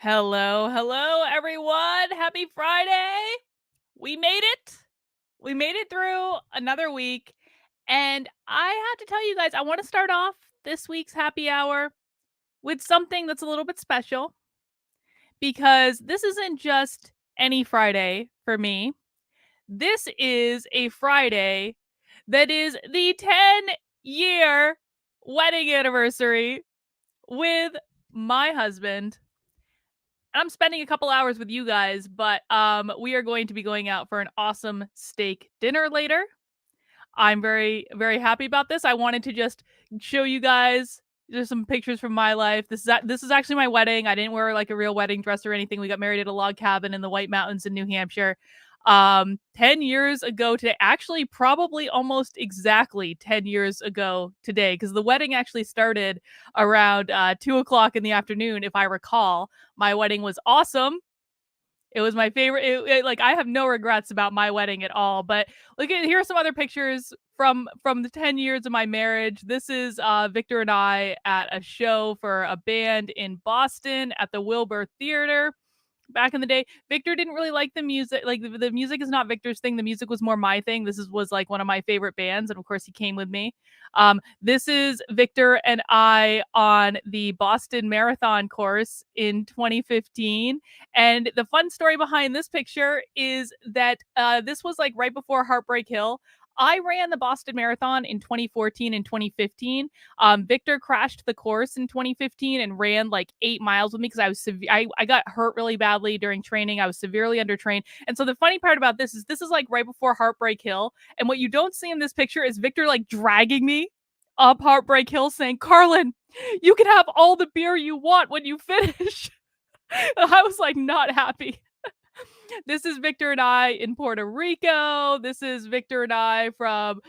Hello, hello, everyone. Happy Friday. We made it. We made it through another week. And I have to tell you guys, I want to start off this week's happy hour with something that's a little bit special because this isn't just any Friday for me. This is a Friday that is the 10-year wedding anniversary with my husband. I'm spending a couple hours with you guys, but we are going to be going out for an awesome steak dinner later. I'm very, very happy about this. I wanted to just show you guys just some pictures from my life. This is actually my wedding. I didn't wear like a real wedding dress or anything. We got married at a log cabin in the White Mountains in New Hampshire. 10 years ago today, actually probably almost exactly 10 years ago today, because the wedding actually started around 2 o'clock in the afternoon, if I recall. My wedding was awesome. It was my favorite. Like, I have no regrets about my wedding at all. But here are some other pictures from the 10 years of my marriage. This is Victor and I at a show for a band in Boston at the Wilbur Theater back in the day. Victor didn't really like the music. Like, the music is not Victor's thing. The music was more my thing. Was like one of my favorite bands, and of course he came with me. This is Victor and I on the Boston Marathon course in 2015. And the fun story behind this picture is that this was like right before Heartbreak Hill. I ran the Boston Marathon in 2014 and 2015. Victor crashed the course in 2015 and ran like 8 miles with me because I got hurt really badly during training. I was severely undertrained. And so the funny part about this is like right before Heartbreak Hill. And what you don't see in this picture is Victor like dragging me up Heartbreak Hill saying, "Carlin, you can have all the beer you want when you finish." I was like not happy. This is Victor and I in Puerto Rico. This is Victor and I from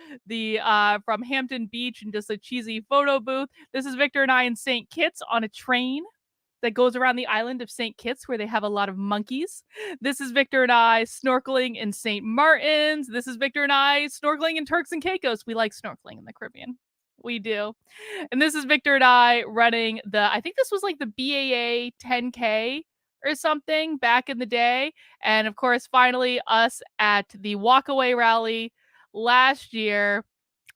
Hampton Beach in just a cheesy photo booth. This is Victor and I in St. Kitts on a train that goes around the island of St. Kitts where they have a lot of monkeys. This is Victor and I snorkeling in St. Martin's. This is Victor and I snorkeling in Turks and Caicos. We like snorkeling in the Caribbean. We do. And this is Victor and I running I think this was like the BAA 10K or something back in the day. And of course, finally, us at the Walkaway Rally last year.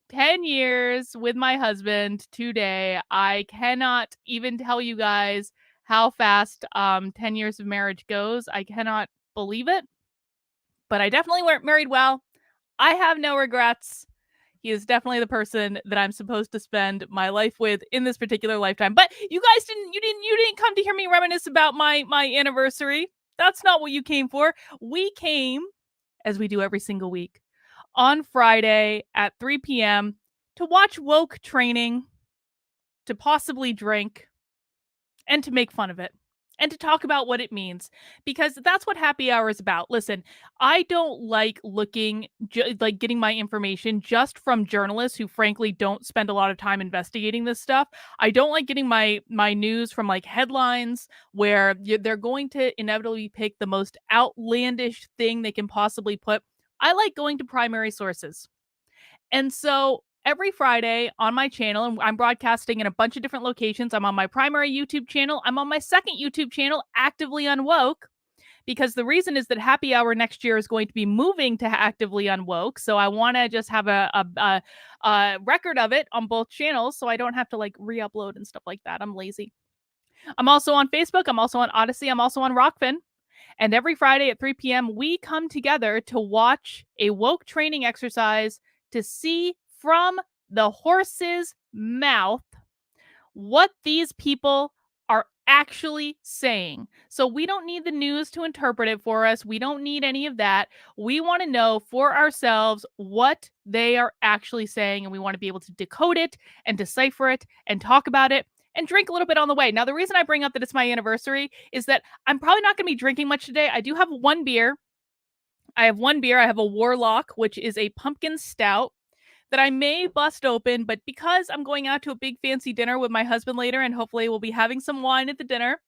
10 years with my husband today. I cannot even tell you guys how fast 10 years of marriage goes. I cannot believe it, but I definitely weren't married well. I have no regrets. He is definitely the person that I'm supposed to spend my life with in this particular lifetime. But you guys didn't come to hear me reminisce about my anniversary. That's not what you came for. We came, as we do every single week, on Friday at 3 p.m. to watch woke training, to possibly drink, and to make fun of it. And to talk about what it means, because that's what happy hour is about. Listen, I don't like getting my information just from journalists who frankly don't spend a lot of time investigating this stuff. I don't like getting my news from like headlines where they're going to inevitably pick the most outlandish thing they can possibly put. I like going to primary sources. And so every Friday on my channel, and I'm broadcasting in a bunch of different locations. I'm on my primary YouTube channel. I'm on my second YouTube channel, Actively Unwoke, because the reason is that happy hour next year is going to be moving to Actively Unwoke. So I want to just have a record of it on both channels so I don't have to like re-upload and stuff like that. I'm lazy. I'm also on Facebook. I'm also on Odyssey. I'm also on Rockfin. And every Friday at 3 p.m., we come together to watch a woke training exercise to see from the horse's mouth what these people are actually saying. So we don't need the news to interpret it for us. We don't need any of that. We want to know for ourselves what they are actually saying, and we want to be able to decode it and decipher it and talk about it and drink a little bit on the way. Now, the reason I bring up that it's my anniversary is that I'm probably not going to be drinking much today. I do have one beer. I have one beer. I have a Warlock, which is a pumpkin stout that I may bust open, but because I'm going out to a big fancy dinner with my husband later, and hopefully we'll be having some wine at the dinner,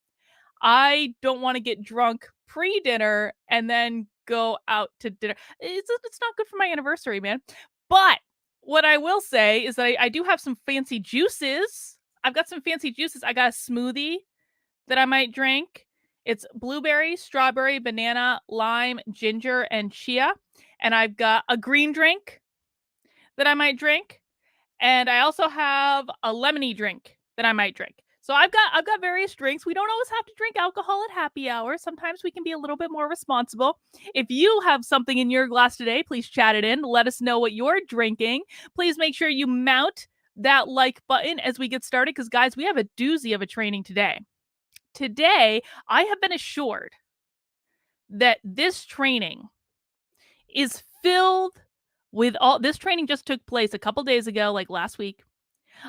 I don't want to get drunk pre-dinner and then go out to dinner. It's not good for my anniversary, man. But what I will say is that I do have some fancy juices. I've got some fancy juices. I got a smoothie that I might drink It's blueberry, strawberry, banana, lime, ginger, and chia. And I've got a green drink that I might drink, and I also have a lemony drink that I might drink. So I've got various drinks. We don't always have to drink alcohol at happy hour. Sometimes we can be a little bit more responsible. If you have something in your glass today, please chat it in. Let us know what you're drinking. Please make sure you mount that like button as we get started, because guys, we have a doozy of a training today. Today, I have been assured that this training is filled with all this training just took place a couple days ago, like last week.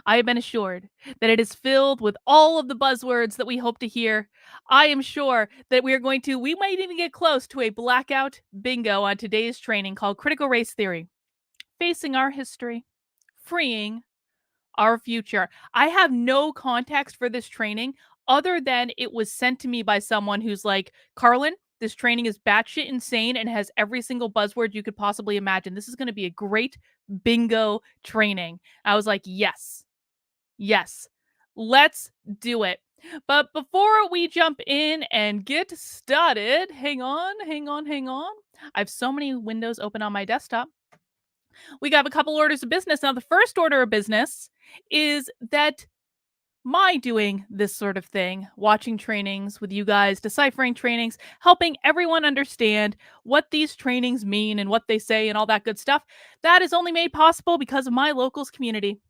I have been assured that it is filled with all of the buzzwords that we hope to hear. I am sure that we might even get close to a blackout bingo on today's training called Critical Race Theory, Facing Our History, Freeing Our Future. I have no context for this training other than it was sent to me by someone who's like, Carlin, this training is batshit insane and has every single buzzword you could possibly imagine. This is going to be a great bingo training. I was like, yes, yes, let's do it. But before we jump in and get started, hang on. I have so many windows open on my desktop. We got a couple orders of business. Now, the first order of business is that my doing this sort of thing, watching trainings with you guys, deciphering trainings, helping everyone understand what these trainings mean and what they say and all that good stuff, that is only made possible because of my locals community.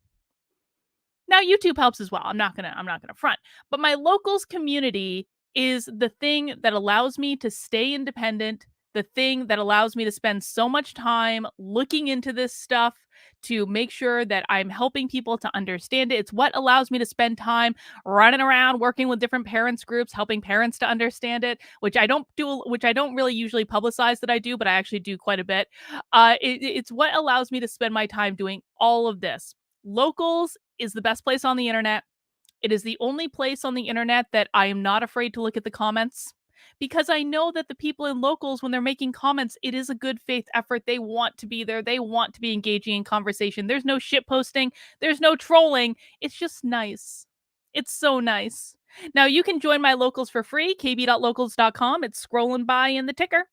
Now YouTube helps as well. I'm not going to front. But my locals community is the thing that allows me to stay independent, the thing that allows me to spend so much time looking into this stuff to make sure that I'm helping people to understand it. It's what allows me to spend time running around working with different parents groups, helping parents to understand it, which I don't really usually publicize that I do, but I actually do quite a bit. It's what allows me to spend my time doing all of this. Locals is the best place on the internet. It is the only place on the internet that I am not afraid to look at the comments, because I know that the people in locals, when they're making comments, it is a good faith effort. They want to be there. They want to be engaging in conversation. There's no shit posting. There's no trolling. It's just nice. It's so nice. Now, you can join my locals for free, kb.locals.com. It's scrolling by in the ticker.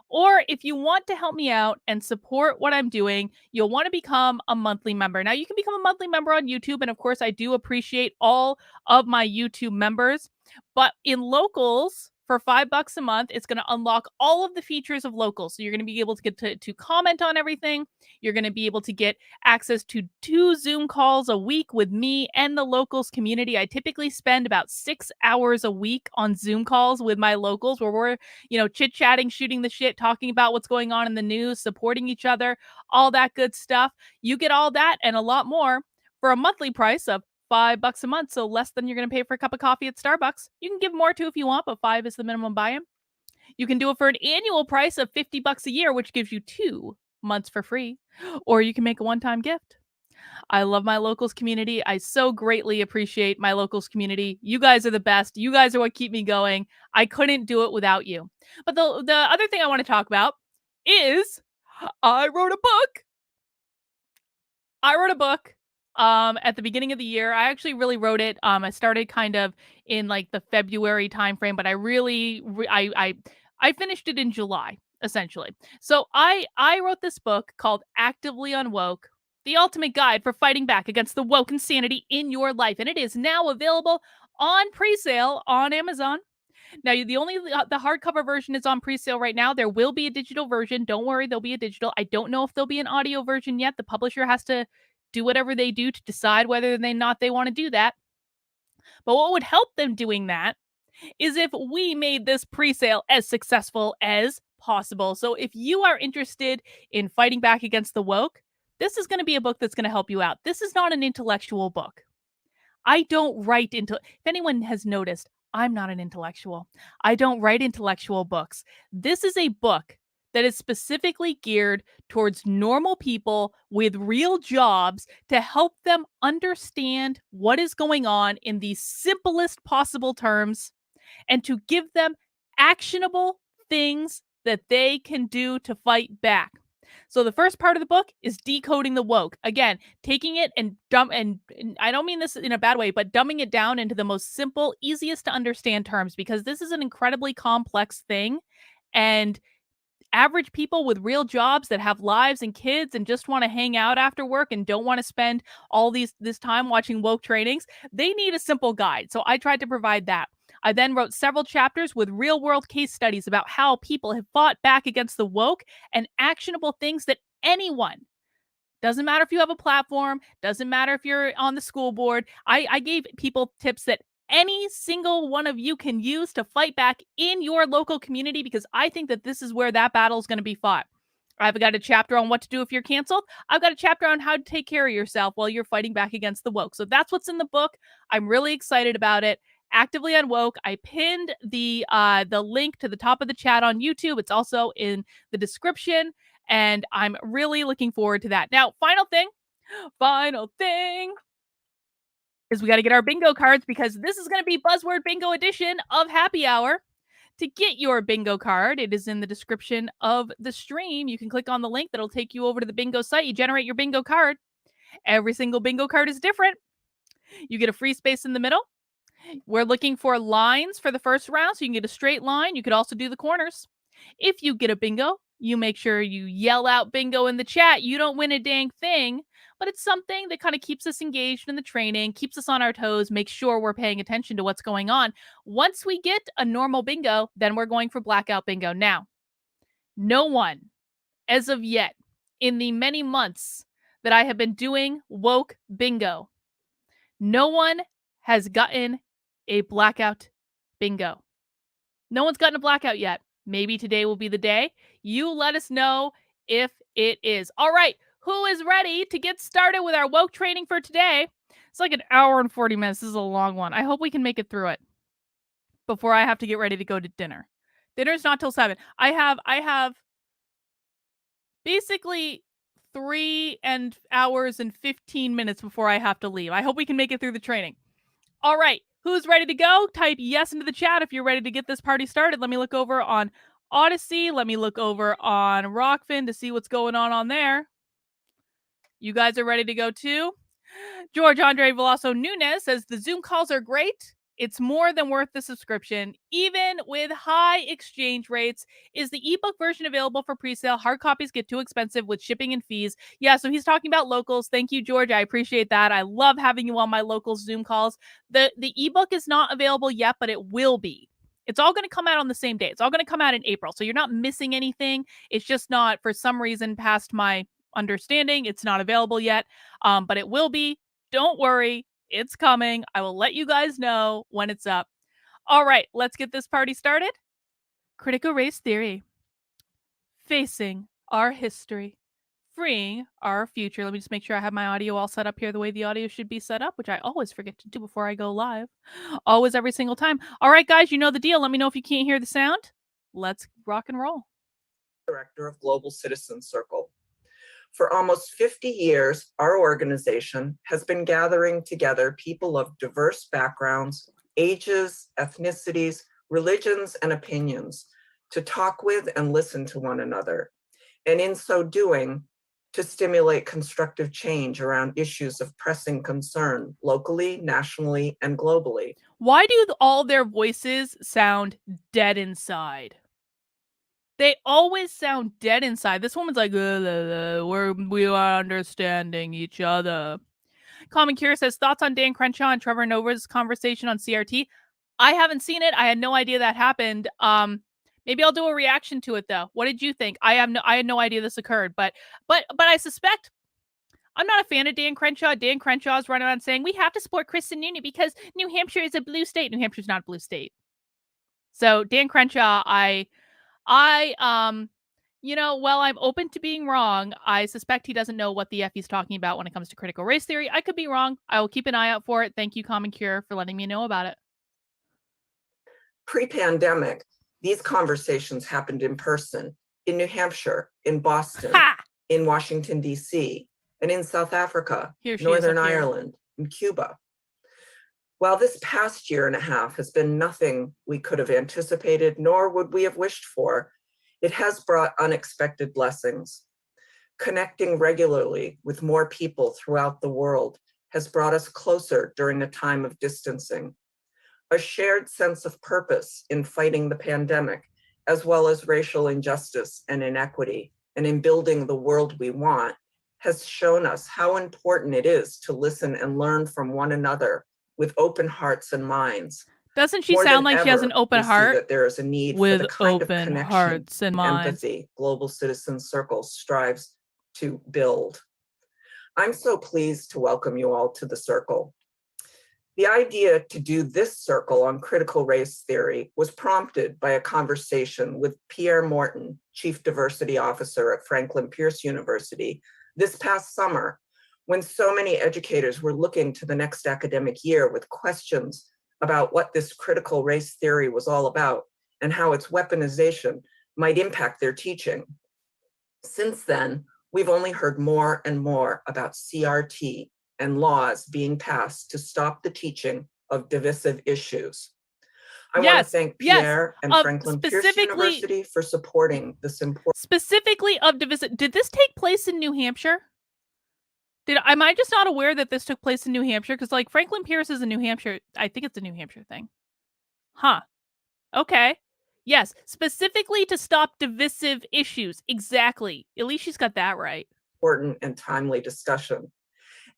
Or if you want to help me out and support what I'm doing, you'll want to become a monthly member. Now, you can become a monthly member on YouTube. And of course, I do appreciate all of my YouTube members. But in locals, for $5 a month, it's going to unlock all of the features of locals. So you're going to be able to get to comment on everything. You're going to be able to get access to 2 Zoom calls a week with me and the locals community. I typically spend about 6 hours a week on Zoom calls with my locals, where we're chit-chatting, shooting the shit, talking about what's going on in the news, supporting each other, all that good stuff. You get all that and a lot more for a monthly price of $5 a month, so less than you're going to pay for a cup of coffee at Starbucks. You can give more too if you want, but 5 is the minimum buy-in. You can do it for an annual price of $50 a year, which gives you 2 months for free, or you can make a one-time gift. I love my locals community. I so greatly appreciate my locals community. You guys are the best. You guys are what keep me going. I couldn't do it without you. But the other thing I want to talk about is I wrote a book. At the beginning of the year. I actually really wrote it. I started kind of in like the February timeframe, but I really I finished it in July essentially. So I wrote this book called Actively Unwoke: The Ultimate Guide for Fighting Back Against the Woke Insanity in Your Life, and it is now available on pre-sale on Amazon. Now, the hardcover version is on pre-sale right now. There will be a digital version. Don't worry, there'll be a digital. I don't know if there'll be an audio version yet. The publisher has to do whatever they do to decide whether they want to do that. But what would help them doing that is if we made this pre-sale as successful as possible. So if you are interested in fighting back against the woke, this is going to be a book that's going to help you out. This is not an intellectual book. I don't write into, if anyone has noticed, I'm not an intellectual. I don't write intellectual books. This is a book that is specifically geared towards normal people with real jobs to help them understand what is going on in the simplest possible terms and to give them actionable things that they can do to fight back. So the first part of the book is decoding the woke. Again, taking it and and I don't mean this in a bad way, but dumbing it down into the most simple, easiest to understand terms, because this is an incredibly complex thing. And average people with real jobs that have lives and kids and just want to hang out after work and don't want to spend all this time watching woke trainings, they need a simple guide. So I tried to provide that. I then wrote several chapters with real world case studies about how people have fought back against the woke and actionable things that anyone, doesn't matter if you have a platform, doesn't matter if you're on the school board. I gave people tips that any single one of you can use to fight back in your local community, because I think that this is where that battle is going to be fought. I've got a chapter on what to do if you're canceled. I've got a chapter on how to take care of yourself while you're fighting back against the woke. So that's what's in the book. I'm really excited about it. Actively Unwoke. I pinned the link to the top of the chat on YouTube. It's also in the description. And I'm really looking forward to that. Now, final thing is we got to get our bingo cards, because this is going to be Buzzword Bingo edition of Happy Hour. To get your bingo card, it is in the description of the stream. You can click on the link that'll take you over to the bingo site. You generate your bingo card. Every single bingo card is different. You get a free space in the middle. We're looking for lines for the first round, so you can get a straight line. You could also do the corners. If you get a bingo, you make sure you yell out bingo in the chat. You don't win a dang thing, but it's something that kind of keeps us engaged in the training, keeps us on our toes, makes sure we're paying attention to what's going on. Once we get a normal bingo, then we're going for blackout bingo. Now, no one, as of yet, in the many months that I have been doing woke bingo, no one has gotten a blackout bingo. No one's gotten a blackout yet. Maybe today will be the day. You let us know if it is. All right, who is ready to get started with our woke training for today? It's like an hour and 40 minutes. This is a long one. I hope we can make it through it before I have to get ready to go to dinner. Dinner's not till 7. I have basically 3 hours and 15 minutes before I have to leave. I hope we can make it through the training. All right, who's ready to go? Type yes into the chat if you're ready to get this party started. Let me look over on Odyssey. Let me look over on Rockfin to see what's going on there. You guys are ready to go too? George Andre Veloso Nunez says the Zoom calls are great. It's more than worth the subscription, even with high exchange rates. Is the ebook version available for pre-sale? Hard copies get too expensive with shipping and fees. Yeah, so he's talking about locals. Thank you, George. I appreciate that. I love having you on my local Zoom calls. The ebook is not available yet, but it will be. It's all going to come out on the same day. It's all going to come out in April. So you're not missing anything. It's just not, for some reason, past my understanding, it's not available yet. But it will be. Don't worry. It's coming. I will let you guys know when it's up. All right, let's get this party started. Critical race theory. Facing our history. Freeing our future. Let me just make sure I have my audio all set up here the way the audio should be set up, which I always forget to do before I go live. Always, every single time. All right, guys, you know the deal. Let me know if you can't hear the sound. Let's rock and roll. Director of Global Citizen Circle. For almost 50 years, our organization has been gathering together people of diverse backgrounds, ages, ethnicities, religions, and opinions to talk with and listen to one another, and in so doing, to stimulate constructive change around issues of pressing concern locally, nationally, and globally. Why do all their voices sound dead inside? They always sound dead inside. This woman's like, we are understanding each other. Common Cure says, thoughts on Dan Crenshaw and Trevor Noah's conversation on CRT? I haven't seen it. I had no idea that happened. Maybe I'll do a reaction to it though. What did you think? I had no idea this occurred, but I suspect I'm not a fan of Dan Crenshaw. Dan Crenshaw's running around saying we have to support Chris Sununu because New Hampshire is a blue state. New Hampshire's not a blue state. So Dan Crenshaw, while I'm open to being wrong, I suspect he doesn't know what the F he's talking about when it comes to critical race theory. I could be wrong. I will keep an eye out for it. Thank you, Common Cure, for letting me know about it. Pre-pandemic, these conversations happened in person in New Hampshire, in Boston, in Washington, D.C., and in South Africa, Northern Ireland, and Cuba. While this past year and a half has been nothing we could have anticipated, nor would we have wished for, it has brought unexpected blessings. Connecting regularly with more people throughout the world has brought us closer during a time of distancing. A shared sense of purpose in fighting the pandemic, as well as racial injustice and inequity, and in building the world we want, has shown us how important it is to listen and learn from one another with open hearts and minds. Doesn't she More sound than like she has an ever, open we see heart? that there is a need for With the kind of open connection hearts and and minds. empathy Global Citizen Circle strives to build. I'm so pleased to welcome you all to the circle. The idea to do this circle on critical race theory was prompted by a conversation with Pierre Morton, Chief Diversity Officer at Franklin Pierce University, this past summer, when so many educators were looking to the next academic year with questions about what this critical race theory was all about and how its weaponization might impact their teaching. Since then, we've only heard more and more about CRT and laws being passed to stop the teaching of divisive issues. I want to Yes, thank yes. Pierre and Franklin Pierce Specifically, University for supporting this important. specifically of divisive. Did this take place in New Hampshire? Am I just not aware that this took place in New Hampshire? Because like Franklin Pierce is in New Hampshire. I think it's a New Hampshire thing. Huh. Okay. Yes, specifically to stop divisive issues. Exactly. At least she's got that right. Important and timely discussion.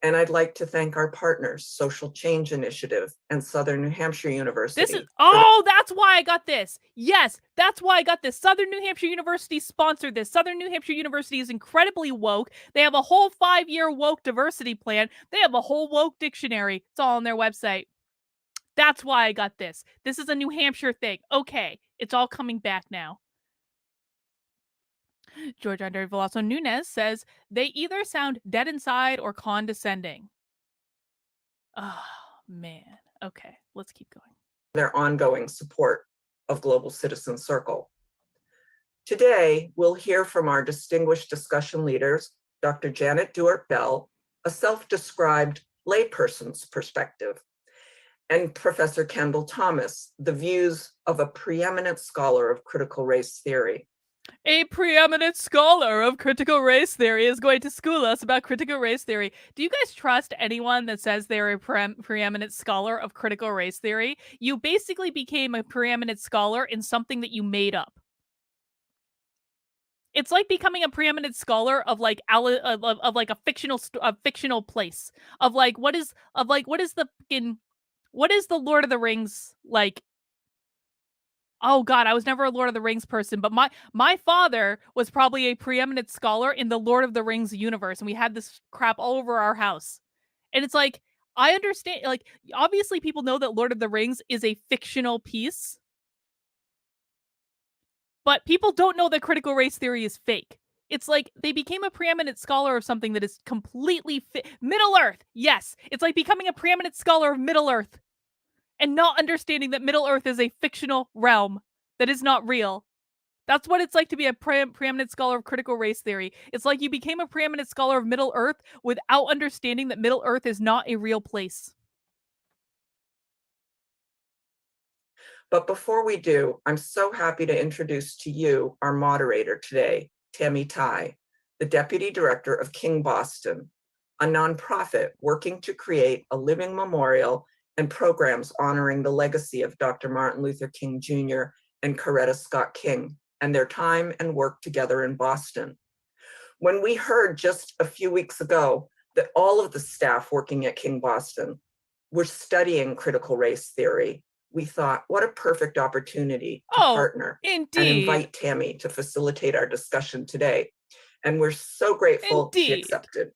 And I'd like to thank our partners, Social Change Initiative and Southern New Hampshire University. This is, oh, that's why I got this. Yes, that's why I got this. Southern New Hampshire University sponsored this. Southern New Hampshire University is incredibly woke. They have a whole 5-year woke diversity plan. They have a whole woke dictionary. It's all on their website. That's why I got this. This is a New Hampshire thing. Okay, it's all coming back now. George Andre Veloso Nunez says they either sound dead inside or condescending. Oh, man. Okay, let's keep going. Their ongoing support of Global Citizen Circle. Today, we'll hear from our distinguished discussion leaders, Dr. Janet Dewart-Bell, a self-described layperson's perspective, and Professor Kendall Thomas, the views of a preeminent scholar of critical race theory. A preeminent scholar of critical race theory is going to school us about critical race theory. Do you guys trust anyone that says they're a preeminent scholar of critical race theory? You basically became a preeminent scholar in something that you made up. It's like becoming a preeminent scholar of like like a fictional place of like what is the Lord of the Rings like. Oh god, I was never a Lord of the Rings person, but my father was probably a preeminent scholar in the Lord of the Rings universe, and we had this crap all over our house. And it's like, I understand, like, obviously people know that Lord of the Rings is a fictional piece, but people don't know that critical race theory is fake. It's like they became a preeminent scholar of something that is completely Middle Earth. Yes, it's like becoming a preeminent scholar of Middle Earth and not understanding that Middle Earth is a fictional realm that is not real. That's what it's like to be a preeminent scholar of critical race theory. It's like you became a preeminent scholar of Middle Earth without understanding that Middle Earth is not a real place. But before we do, I'm so happy to introduce to you our moderator today, Tammy Tai, the Deputy Director of King Boston, a nonprofit working to create a living memorial and programs honoring the legacy of Dr. Martin Luther King Jr. and Coretta Scott King and their time and work together in Boston. When we heard just a few weeks ago that all of the staff working at King Boston were studying critical race theory, we thought, what a perfect opportunity to partner and invite Tammy to facilitate our discussion today. And we're so grateful she accepted.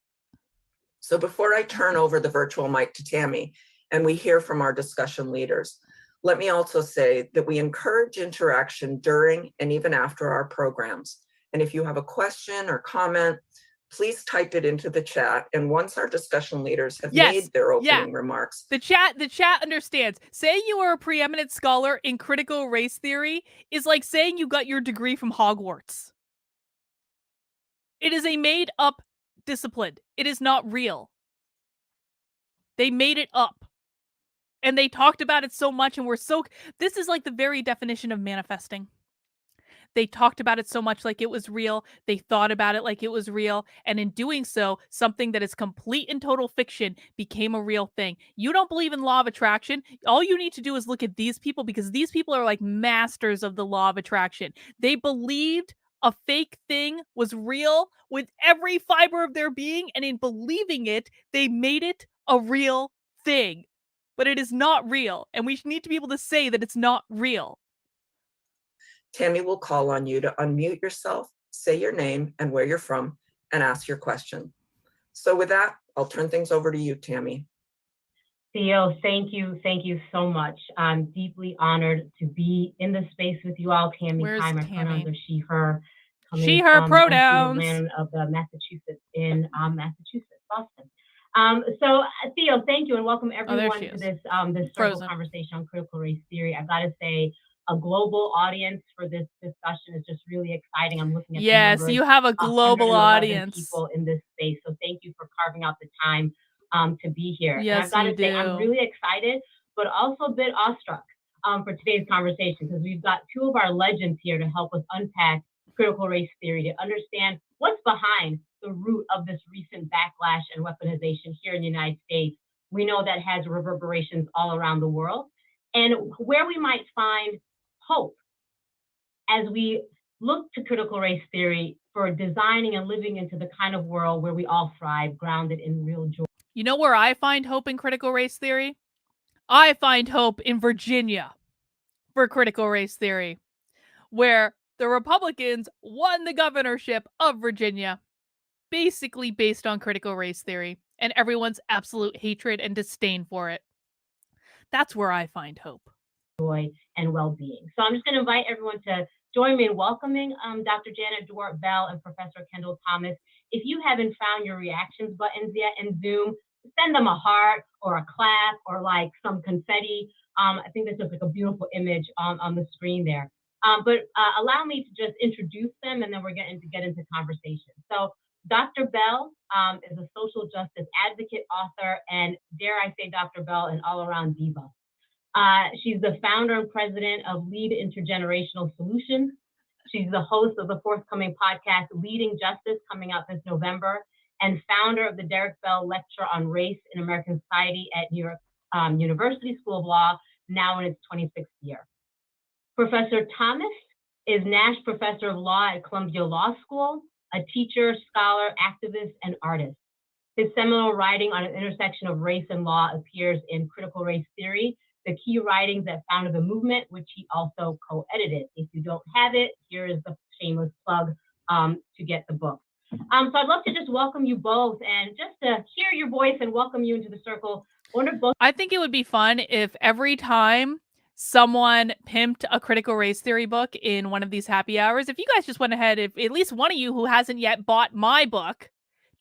So before I turn over the virtual mic to Tammy and we hear from our discussion leaders, let me also say that we encourage interaction during and even after our programs. And if you have a question or comment, please type it into the chat. And once our discussion leaders have made their opening remarks. The chat understands. Saying you are a preeminent scholar in critical race theory is like saying you got your degree from Hogwarts. It is a made up discipline. It is not real. They made it up. And they talked about it so much and this is like the very definition of manifesting. They talked about it so much like it was real. They thought about it like it was real. And in doing so, something that is complete and total fiction became a real thing. You don't believe in law of attraction. All you need to do is look at these people, because these people are like masters of the law of attraction. They believed a fake thing was real with every fiber of their being. And in believing it, they made it a real thing. But it is not real. And we need to be able to say that it's not real. Tammy will call on you to unmute yourself, say your name and where you're from, and ask your question. So with that, I'll turn things over to you, Tammy. Theo, thank you so much. I'm deeply honored to be in this space with you all. Tammy, Where's hi, my Tammy? pronouns are she, her. She, her from pronouns. land of Massachusetts in Massachusetts, Boston. So Theo, thank you and welcome everyone to this circle conversation on critical race theory. I've got to say, a global audience for this discussion is just really exciting. I'm looking at the numbers. You have a global audience. People in this space. So thank you for carving out the time to be here. Yes, and I've got to say, I'm really excited, but also a bit awestruck for today's conversation, because we've got two of our legends here to help us unpack critical race theory, to understand what's behind the root of this recent backlash and weaponization here in the United States. We know that has reverberations all around the world, and where we might find hope as we look to critical race theory for designing and living into the kind of world where we all thrive, grounded in real joy. You know where I find hope in critical race theory? I find hope in Virginia for critical race theory, where the Republicans won the governorship of Virginia, basically based on critical race theory and everyone's absolute hatred and disdain for it. That's where I find hope. Joy and well-being. So I'm just going to invite everyone to join me in welcoming Dr. Janet Dwart-Bell and Professor Kendall Thomas. If you haven't found your reactions buttons yet in Zoom, send them a heart or a clap or like some confetti. I think that's just like a beautiful image on the screen there. But allow me to just introduce them, and then we're getting to get into conversation. So Dr. Bell is a social justice advocate, author, and dare I say, Dr. Bell, an all-around diva. She's the founder and president of Lead Intergenerational Solutions. She's the host of the forthcoming podcast, Leading Justice, coming out this November, and founder of the Derek Bell Lecture on Race in American Society at New York University School of Law, now in its 26th year. Professor Thomas is Nash Professor of Law at Columbia Law School, a teacher, scholar, activist, and artist. His seminal writing on an intersection of race and law appears in Critical Race Theory, the key writings that founded the movement, which he also co-edited. If you don't have it, here is the shameless plug to get the book. So I'd love to just welcome you both and just to hear your voice and welcome you into the circle. I think it would be fun if every time someone pimped a critical race theory book in one of these happy hours, if you guys just went ahead, if at least one of you who hasn't yet bought my book,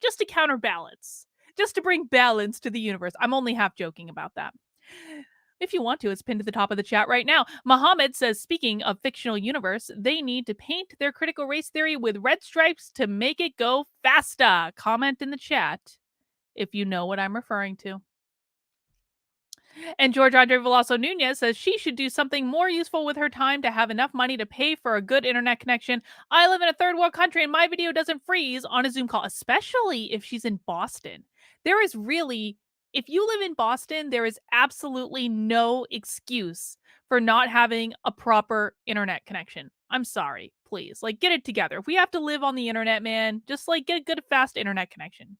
just to counterbalance, just to bring balance to the universe. I'm only half joking about that. If you want to, it's pinned to the top of the chat right now. Muhammad says, speaking of fictional universe, they need to paint their critical race theory with red stripes to make it go faster. Comment in the chat if you know what I'm referring to. And George Andre Veloso Nunez says she should do something more useful with her time to have enough money to pay for a good internet connection. I live in a third world country and my video doesn't freeze on a Zoom call, especially if she's in Boston. There is really, if you live in Boston, there is absolutely no excuse for not having a proper internet connection. I'm sorry, please. Like, get it together. If we have to live on the internet, man, just like get a good, fast internet connection.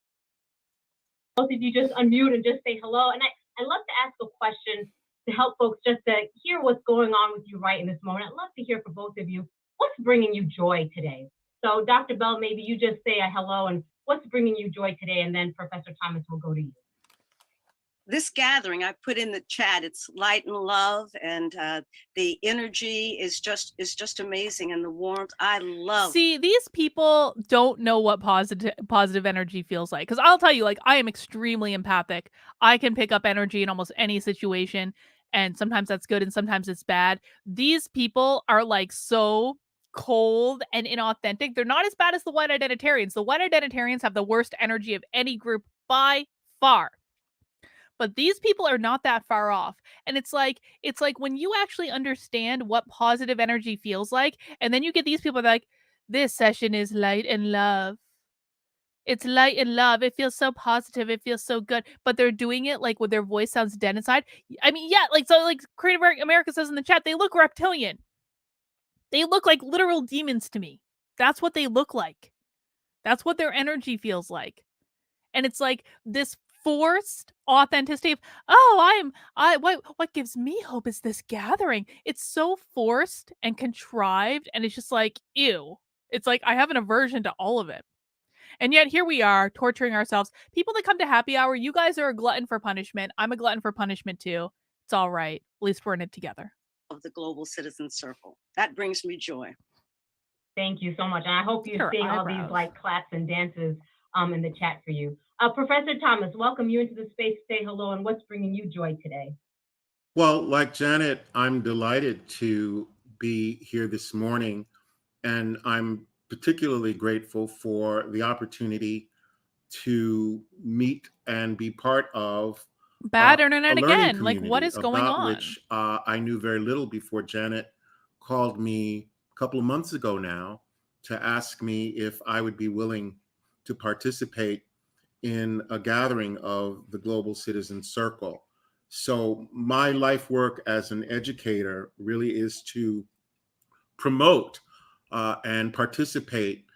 Both of you just unmute and just say hello. And I'd love to ask a question to help folks just to hear what's going on with you right in this moment. I'd love to hear from both of you. What's bringing you joy today? So Dr. Bell, maybe you just say a hello and what's bringing you joy today? And then Professor Thomas will go to you. This gathering, I put in the chat, it's light and love, and the energy is just amazing, and the warmth. I love. See, these people don't know what positive energy feels like. Because I'll tell you, like, I am extremely empathic. I can pick up energy in almost any situation, and sometimes that's good and sometimes it's bad. These people are like so cold and inauthentic. They're not as bad as the white identitarians. The white identitarians have the worst energy of any group by far. But these people are not that far off. And it's like when you actually understand what positive energy feels like, and then you get these people that are like, this session is light and love. It's light and love. It feels so positive. It feels so good. But they're doing it like with their voice sounds dead inside. I mean, yeah, like so like Creative America says in the chat, they look reptilian. They look like literal demons to me. That's what they look like. That's what their energy feels like. And it's like this forced authenticity of, oh, what gives me hope is this gathering. It's so forced and contrived, and it's just like, ew. It's like I have an aversion to all of it. And yet here we are torturing ourselves. People that come to happy hour, you guys are a glutton for punishment. I'm a glutton for punishment too. It's all right. At least we're in it together. Of the Global Citizen Circle. That brings me joy. Thank you so much. And I hope you're Her seeing all eyebrows. these like claps and dances in the chat for you. Professor Thomas, welcome you into the space. Say hello, and what's bringing you joy today? Well, like Janet, I'm delighted to be here this morning, and I'm particularly grateful for the opportunity to meet and be part of Bad a internet learning again. Like, what community is going about on? which I knew very little before Janet called me a couple of months ago now to ask me if I would be willing to participate in a gathering of the Global Citizen Circle. So my life work as an educator really is to promote and participate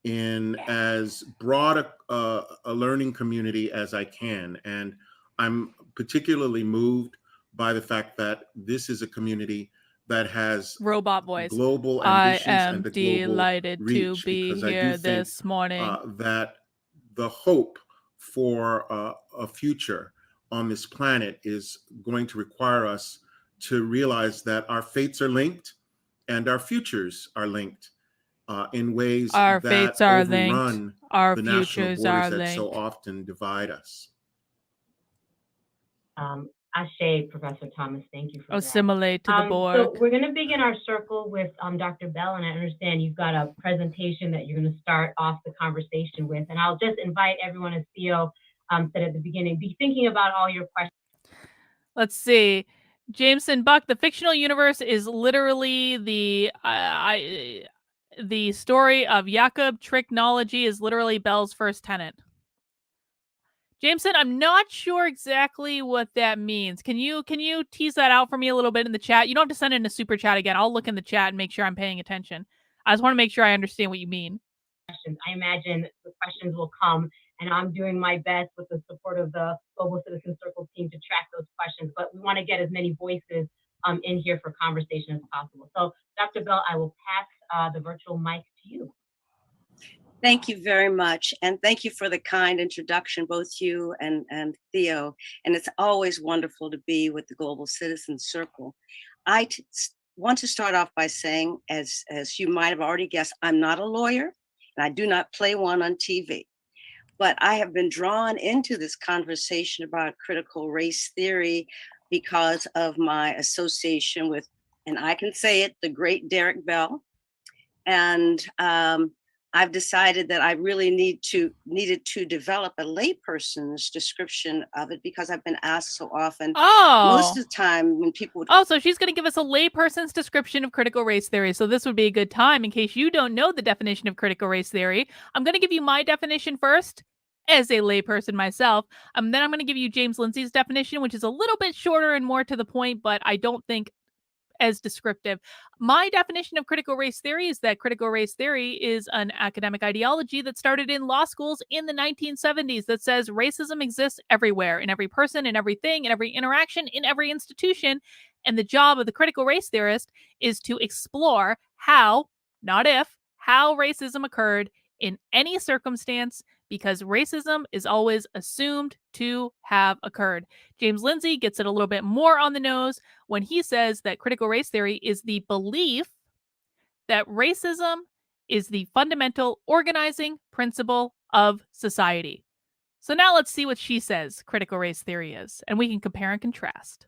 in as broad a learning community as I can. And I'm particularly moved by the fact that this is a community that has Robot voice. global I ambitions and am a global delighted to reach, be because I do here think this morning. that the hope for a future on this planet is going to require us to realize that our fates are linked and our futures are linked in ways Our that fates are linked. overrun Our the national futures borders are that linked. so often divide us. Ashe, Professor Thomas, thank you for that. Assimilate to the Borg. So we're going to begin our circle with Dr. Bell, and I understand you've got a presentation that you're going to start off the conversation with, and I'll just invite everyone, as Theo said at the beginning, be thinking about all your questions. Let's see. Jameson Buck, the fictional universe is literally the story of Jakob. Tricknology is literally Bell's first tenet. Jameson, I'm not sure exactly what that means. Can you tease that out for me a little bit in the chat? You don't have to send in a super chat again. I'll look in the chat and make sure I'm paying attention. I just want to make sure I understand what you mean. I imagine the questions will come, and I'm doing my best with the support of the Global Citizen Circle team to track those questions, but we want to get as many voices in here for conversation as possible. So Dr. Bell, I will pass the virtual mic to you. Thank you very much. And thank you for the kind introduction, both you and Theo. And it's always wonderful to be with the Global Citizen Circle. I want to start off by saying, as you might have already guessed, I'm not a lawyer and I do not play one on TV. But I have been drawn into this conversation about critical race theory because of my association with, and I can say it, the great Derek Bell. And I've decided that I really needed to develop a layperson's description of it, because I've been asked so often. Most of the time when people would... Oh, so she's going to give us a layperson's description of critical race theory. So this would be a good time in case you don't know the definition of critical race theory. I'm going to give you my definition first as a layperson myself. Then I'm going to give you James Lindsay's definition, which is a little bit shorter and more to the point, but I don't think as descriptive. My definition of critical race theory is that critical race theory is an academic ideology that started in law schools in the 1970s that says racism exists everywhere, in every person, in everything, in every interaction, in every institution. And the job of the critical race theorist is to explore how, not if, how racism occurred in any circumstance, because racism is always assumed to have occurred. James Lindsay gets it a little bit more on the nose when he says that critical race theory is the belief that racism is the fundamental organizing principle of society. So now let's see what she says critical race theory is, and we can compare and contrast.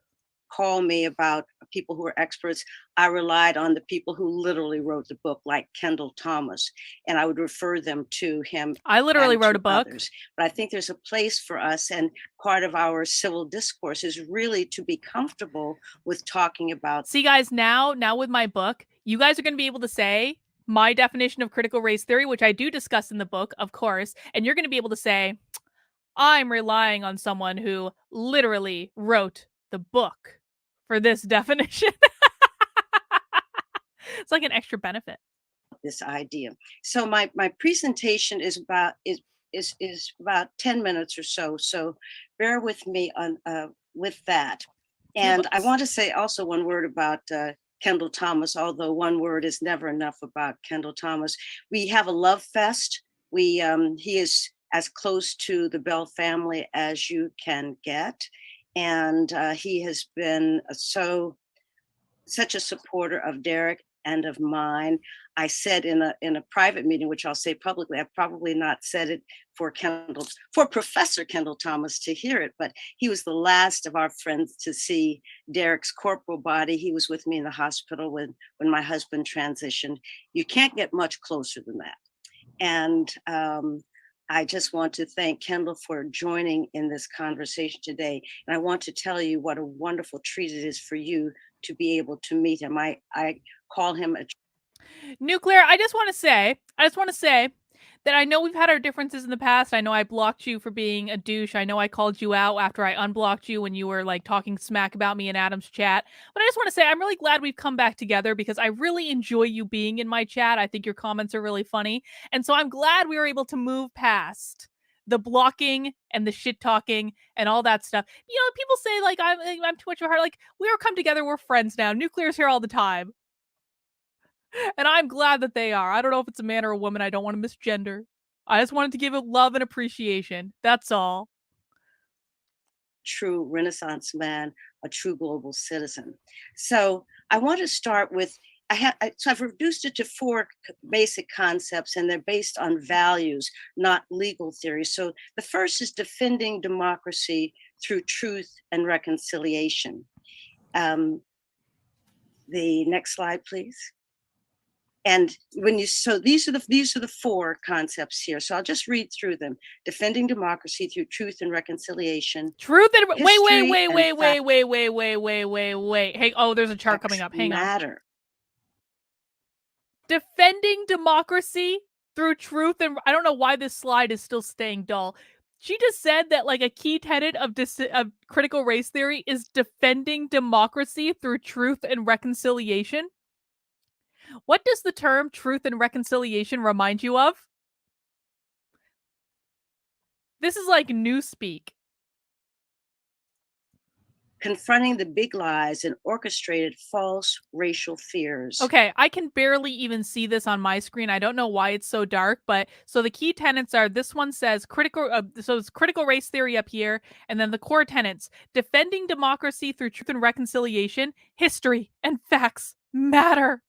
call me about people who are experts, I relied on the people who literally wrote the book, like Kendall Thomas, and I would refer them to him I literally and wrote a to book. others. But I think there's a place for us, and part of our civil discourse is really to be comfortable with talking about. See, guys, now with my book, you guys are going to be able to say my definition of critical race theory, which I do discuss in the book, of course, and you're going to be able to say, I'm relying on someone who literally wrote the book for this definition. It's like an extra benefit. This idea. So my presentation is about 10 minutes or so. So bear with me on with that. And I want to say also one word about Kendall Thomas, although one word is never enough about Kendall Thomas. We have a love fest. He is as close to the Bell family as you can get. And he has been such a supporter of Derek and of mine. I said in a private meeting, which I'll say publicly, I've probably not said it for Professor Kendall Thomas to hear it, but he was the last of our friends to see Derek's corporal body. He was with me in the hospital when my husband transitioned. You can't get much closer than that. And I just want to thank Kendall for joining in this conversation today. And I want to tell you what a wonderful treat it is for you to be able to meet him. I call him a Nuclear, I just want to say that I know we've had our differences in the past. I know I blocked you for being a douche. I know I called you out after I unblocked you when you were like talking smack about me in Adam's chat. But I just want to say I'm really glad we've come back together because I really enjoy you being in my chat. I think your comments are really funny. And so I'm glad we were able to move past the blocking and the shit talking and all that stuff. You know, people say like I'm too much of a heart. Like we are come together. We're friends now. Nuclear's here all the time. And I'm glad that they are. I don't know if it's a man or a woman. I don't want to misgender. I just wanted to give it love and appreciation. That's all. true Renaissance man, a true global citizen. So I want to start with, so I've reduced it to 4 basic concepts, and they're based on values, not legal theory. So the first is defending democracy through truth and reconciliation. The next slide, please. And so these are the 4 concepts here. So I'll just read through them. Defending democracy through truth and reconciliation. Truth and wait. Hey, oh, there's a chart coming up. Hang on. Defending democracy through truth and I don't know why this slide is still staying dull. She just said that like a key tenet of critical race theory is defending democracy through truth and reconciliation. What does the term truth and reconciliation remind you of? This is like newspeak. Confronting the big lies and orchestrated false racial fears. Okay, I can barely even see this on my screen. I don't know why it's so dark, but so the key tenets are, this one says so it's critical race theory up here, and then the core tenets: defending democracy through truth and reconciliation, history and facts matter.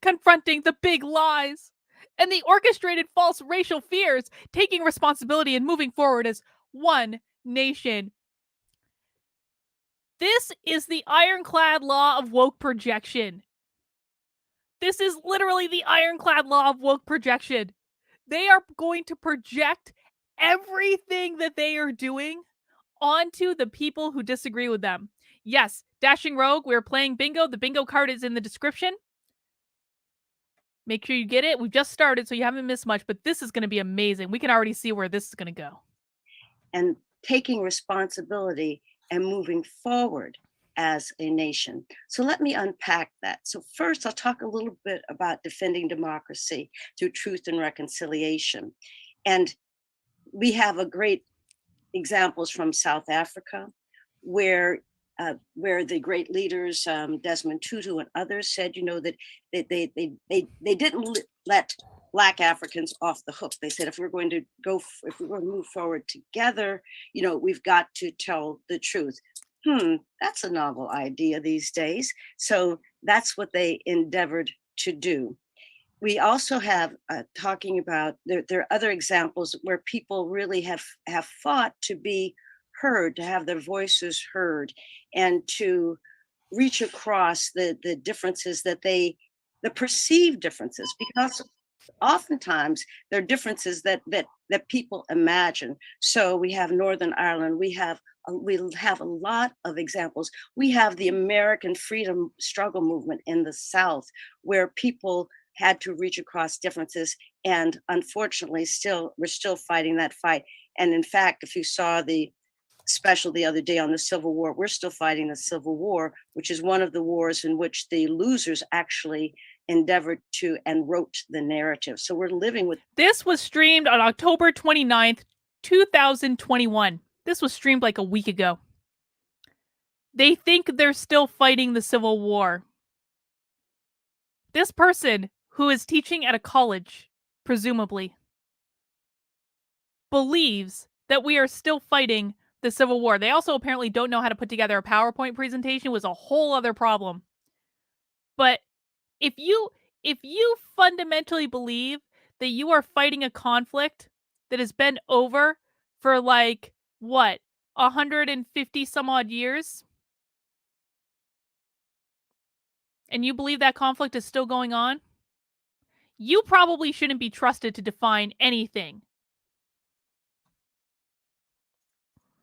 Confronting the big lies and the orchestrated false racial fears, taking responsibility and moving forward as one nation. This is the ironclad law of woke projection. This is literally the ironclad law of woke projection. They are going to project everything that they are doing onto the people who disagree with them. Yes, Dashing Rogue, we're playing bingo. The bingo card is in the description. Make sure you get it. We've just started, so you haven't missed much, but this is going to be amazing. We can already see where this is going to go. And taking responsibility and moving forward as a nation. So let me unpack that. So first, I'll talk a little bit about defending democracy through truth and reconciliation. And we have a great examples from South Africa, where the great leaders, Desmond Tutu and others, said, you know, that they didn't let Black Africans off the hook. They said, if we're going to move forward together, you know, we've got to tell the truth. That's a novel idea these days. So that's what they endeavored to do. We also have talking about, there are other examples where people really have fought to be heard, to have their voices heard, and to reach across the differences that the perceived differences, because oftentimes there are differences that people imagine. So we have Northern Ireland, we have a lot of examples. We have the American freedom struggle movement in the South, where people had to reach across differences, and unfortunately we're still fighting that fight. And in fact, if you saw the special the other day on the Civil War, we're still fighting the Civil War, which is one of the wars in which the losers actually endeavored to and wrote the narrative. So we're living with. This was streamed on October 29th, 2021. This was streamed like a week ago. They think they're still fighting the Civil War. This person, who is teaching at a college, presumably, believes that we are still fighting the Civil War. They also apparently don't know how to put together a PowerPoint presentation, was a whole other problem. But if you fundamentally believe that you are fighting a conflict that has been over for like what, 150 some odd years, and you believe that conflict is still going on, you probably shouldn't be trusted to define anything.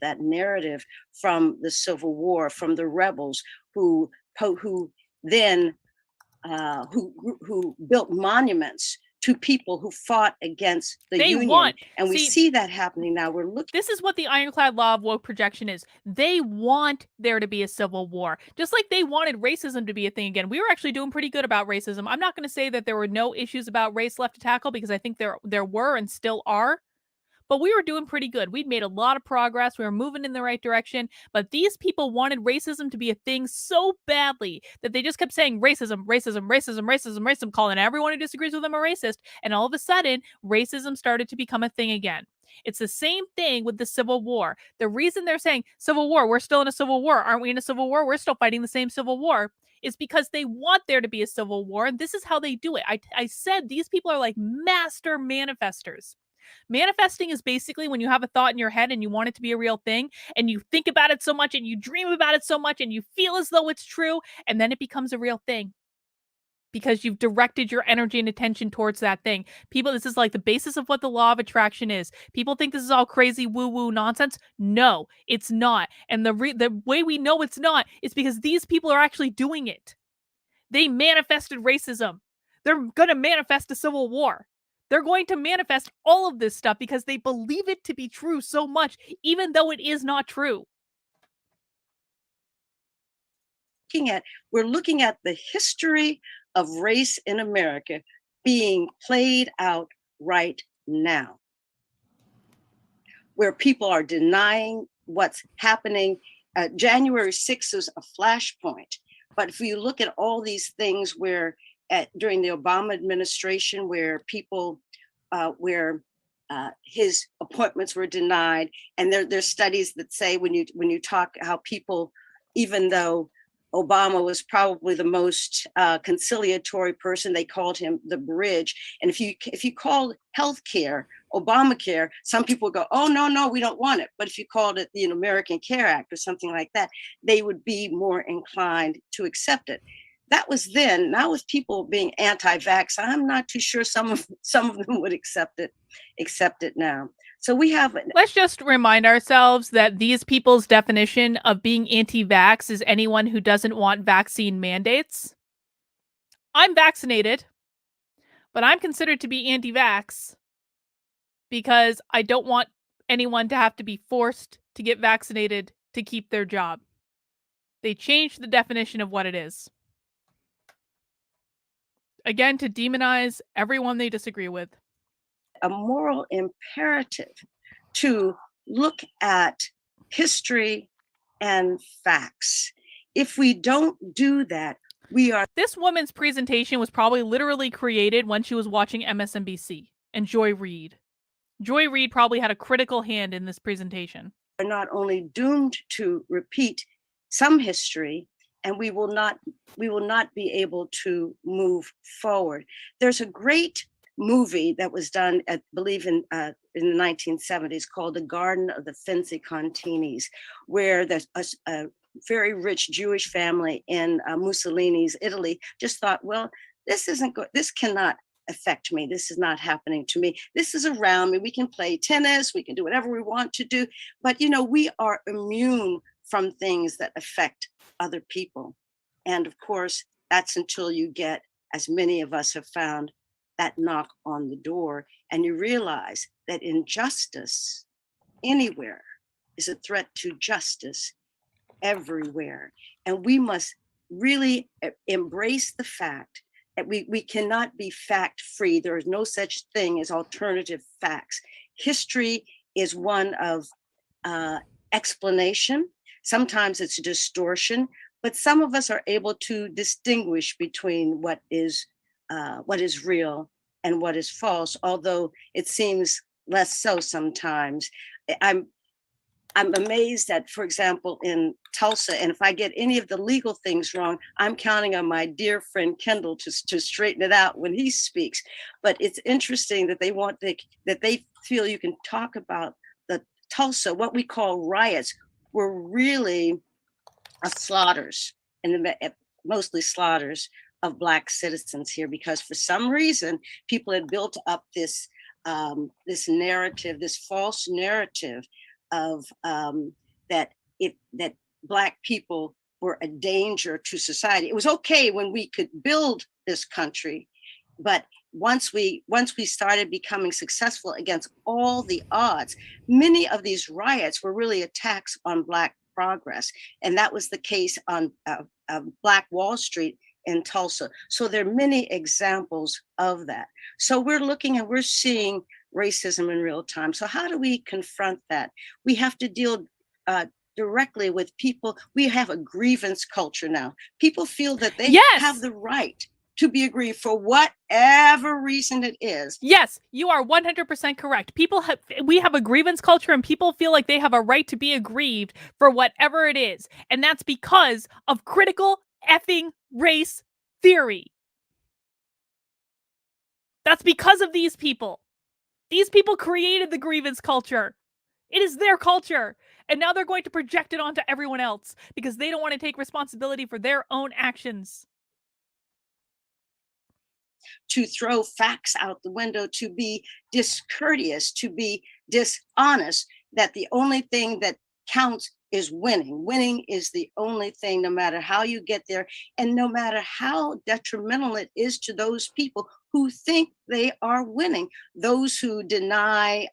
That narrative from the Civil War, from the rebels who then who built monuments to people who fought against the Union. And we see that happening now. We're looking. This is what the ironclad law of woke projection is. They want there to be a civil war, just like they wanted racism to be a thing again. We were actually doing pretty good about racism. I'm not going to say that there were no issues about race left to tackle, because I think there were and still are. But we were doing pretty good. We'd made a lot of progress. We were moving in the right direction. But these people wanted racism to be a thing so badly that they just kept saying racism, racism, racism, racism, racism, calling everyone who disagrees with them a racist. And all of a sudden, racism started to become a thing again. It's the same thing with the Civil War. The reason they're saying Civil War, we're still in a Civil War. Aren't we in a Civil War? We're still fighting the same Civil War. Is because they want there to be a Civil War. And this is how they do it. I said these people are like master manifestors. Manifesting is basically when you have a thought in your head and you want it to be a real thing, and you think about it so much and you dream about it so much and you feel as though it's true, and then it becomes a real thing because you've directed your energy and attention towards that thing. People, this is like the basis of what the law of attraction is. People think this is all crazy woo-woo nonsense. No, it's not. And the way we know it's not is because these people are actually doing it. They manifested racism. They're going to manifest a civil war. They're going to manifest all of this stuff because they believe it to be true so much, even though it is not true. We're looking at the history of race in America being played out right now, where people are denying what's happening. January 6th is a flashpoint. But if you look at all these things where during the Obama administration, where people, his appointments were denied, and there's studies that say when you talk how people, even though Obama was probably the most conciliatory person, they called him the bridge. And if you call healthcare Obamacare, some people go, oh no, we don't want it. But if you called it the American Care Act or something like that, they would be more inclined to accept it. That was then. Now with people being anti-vax, I'm not too sure some of them would accept it now. So we have. Let's just remind ourselves that these people's definition of being anti-vax is anyone who doesn't want vaccine mandates. I'm vaccinated, but I'm considered to be anti-vax because I don't want anyone to have to be forced to get vaccinated to keep their job. They changed the definition of what it is. Again, to demonize everyone they disagree with. A moral imperative to look at history and facts. If we don't do that, we are. This woman's presentation was probably literally created when she was watching MSNBC and Joy Reid. Joy Reid probably had a critical hand in this presentation. Are not only doomed to repeat some history, and we will not be able to move forward. There's a great movie that was done, I believe, in the 1970s called The Garden of the Finzi-Continis, where there's a very rich Jewish family in Mussolini's Italy just thought, well, this isn't good. This cannot affect me. This is not happening to me. This is around me. We can play tennis. We can do whatever we want to do. But, we are immune from things that affect other people. And of course, that's until you get, as many of us have found, that knock on the door, and you realize that injustice anywhere is a threat to justice everywhere. And we must really embrace the fact that we cannot be fact free. There is no such thing as alternative facts. History is one of explanation. Sometimes it's a distortion, but some of us are able to distinguish between what is real and what is false, although it seems less so sometimes. I'm amazed that, for example, in Tulsa, and if I get any of the legal things wrong, I'm counting on my dear friend Kendall to straighten it out when he speaks. But it's interesting that that they feel you can talk about the Tulsa, what we call riots, were really slaughters, and mostly slaughters of Black citizens here, because for some reason people had built up this narrative, this false narrative of that Black people were a danger to society. It was okay when we could build this country, but once we started becoming successful against all the odds, many of these riots were really attacks on Black progress, and that was the case on Black Wall Street in Tulsa. So there are many examples of that. So we're looking and we're seeing racism in real time. So how do we confront that? We have to deal directly with people. We have a grievance culture now. People feel that they have the right to be aggrieved for whatever reason it is. Yes, you are 100% correct. We have a grievance culture, and people feel like they have a right to be aggrieved for whatever it is. And that's because of critical effing race theory. That's because of these people. These people created the grievance culture. It is their culture. And now they're going to project it onto everyone else because they don't want to take responsibility for their own actions. To throw facts out the window, to be discourteous, to be dishonest, that the only thing that counts is winning. Winning is the only thing, no matter how you get there, and no matter how detrimental it is to those people who think they are winning, those who deny